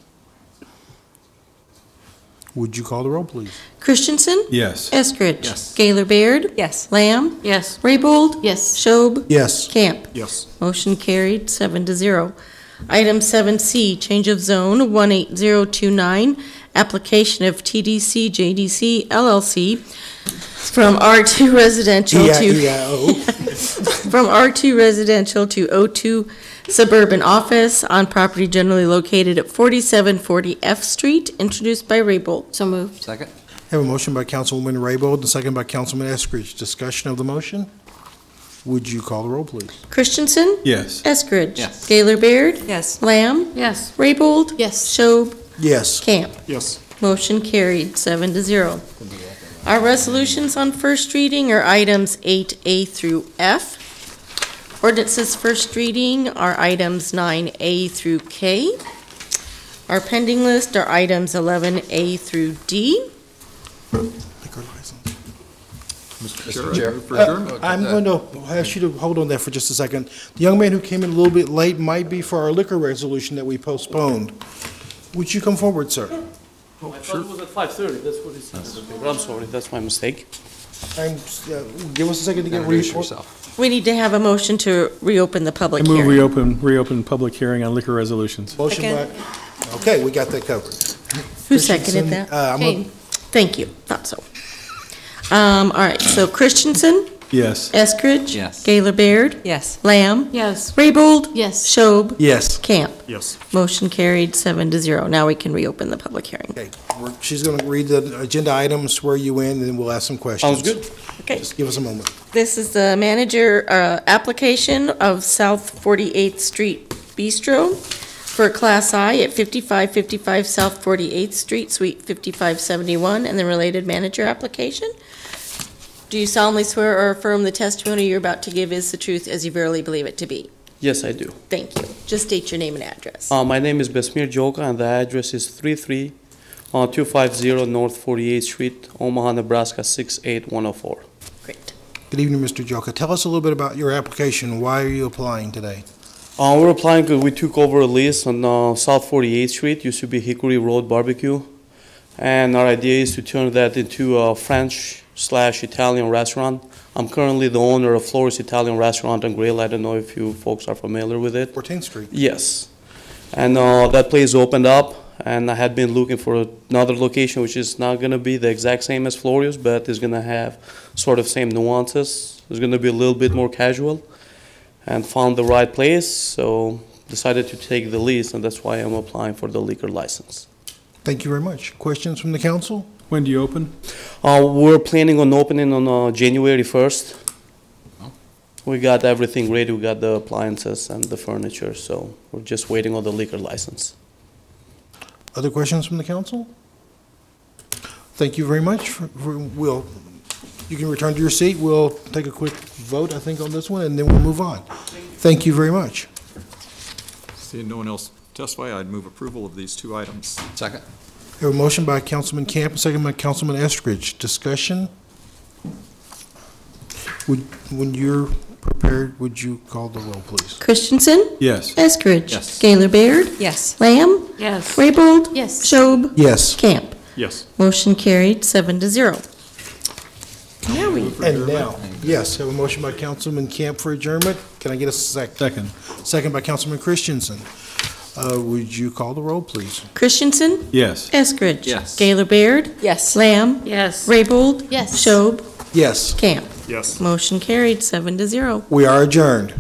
Would you call the roll, please? Christensen? Yes. Eskridge? Yes. Gaylor Baird? Yes. Lamb? Yes. Raybold? Yes. Schob? Yes. Camp? Yes. Motion carried, 7-0. Item 7C, change of zone 18029, application of TDC JDC LLC from R2 residential from R2 residential to O2 suburban office on property generally located at 4740 F Street, introduced by Raybold. So moved. Second. I have a motion by Councilwoman Raybold and a second by Councilman Eskridge. Discussion of the motion? Would you call the roll, please? Christensen? Yes. Eskridge? Yes. Gaylor Baird? Yes. Lamb? Yes. Raybold? Yes. Schob? Yes. Camp? Yes. Motion carried, 7-0. Our resolutions on first reading are items 8A through F. Ordinances first reading are items 9A through K. Our pending list are items 11A through D. Liquor license. Mr. Chair. I'm going to ask you to hold on there for just a second. The young man who came in a little bit late might be for our liquor resolution that we postponed. Would you come forward, sir? I thought it was at 5:30, that's what it says. I'm sorry, that's my mistake. Give us a second to get yourself. We need to have a motion to reopen the public I move hearing. reopen public hearing on liquor resolutions. Motion by, okay, we got that covered. Who seconded that? I'm Thank you, thought so. All right, so Christensen, Yes. Eskridge? Yes. Gaylor Baird? Yes. Lamb? Yes. Raybold? Yes. Schob? Yes. Camp? Yes. Motion carried 7-0. Now we can reopen the public hearing. Okay, she's going to read the agenda items, swear you in, and then we'll ask some questions. Sounds good. Okay. Just give us a moment. This is the manager application of South 48th Street Bistro for Class I at 5555 South 48th Street, Suite 5571, and the related manager application. Do you solemnly swear or affirm the testimony you're about to give is the truth as you verily believe it to be? Yes, I do. Thank you. Just state your name and address. My name is Besmir Joka, and the address is 250 North 48th Street, Omaha, Nebraska 68104. Great. Good evening, Mr. Joka. Tell us a little bit about your application. Why are you applying today? We're applying because we took over a lease on South 48th Street, used to be Hickory Road Barbecue, and our idea is to turn that into a French/Italian restaurant. I'm currently the owner of Flores Italian Restaurant and Grill. I don't know if you folks are familiar with it. 14th Street. Yes. And that place opened up, and I had been looking for another location, which is not going to be the exact same as Flores, but is going to have sort of same nuances. It's going to be a little bit more casual, and found the right place, so decided to take the lease, and that's why I'm applying for the liquor license. Thank you very much. Questions from the council? When do you open? We're planning on opening on January 1st. We got everything ready. We got the appliances and the furniture, so we're just waiting on the liquor license. Other questions from the council? Thank you very much. You can return to your seat. We'll take a quick vote, I think, on this one, and then we'll move on. Thank you very much. Seeing no one else testify, I'd move approval of these two items. Second. We have a motion by Councilman Camp, and second by Councilman Eskridge. Discussion? When you're prepared, would you call the roll, please? Christensen? Yes. Eskridge? Yes. Gaylor Baird? Yes. Lamb? Yes. Raybold? Yes. Schob? Yes. Camp? Yes. Motion carried 7-0. Now we, And now, yes, have a motion by Councilman Camp for adjournment. Can I get a second? Second. Second by Councilman Christensen. Would you call the roll, please? Christensen? Yes. Eskridge? Yes. Gaylor Baird? Yes. Lamb? Yes. Raybold? Yes. Schob? Yes. Camp? Yes. Motion carried 7-0. We are adjourned.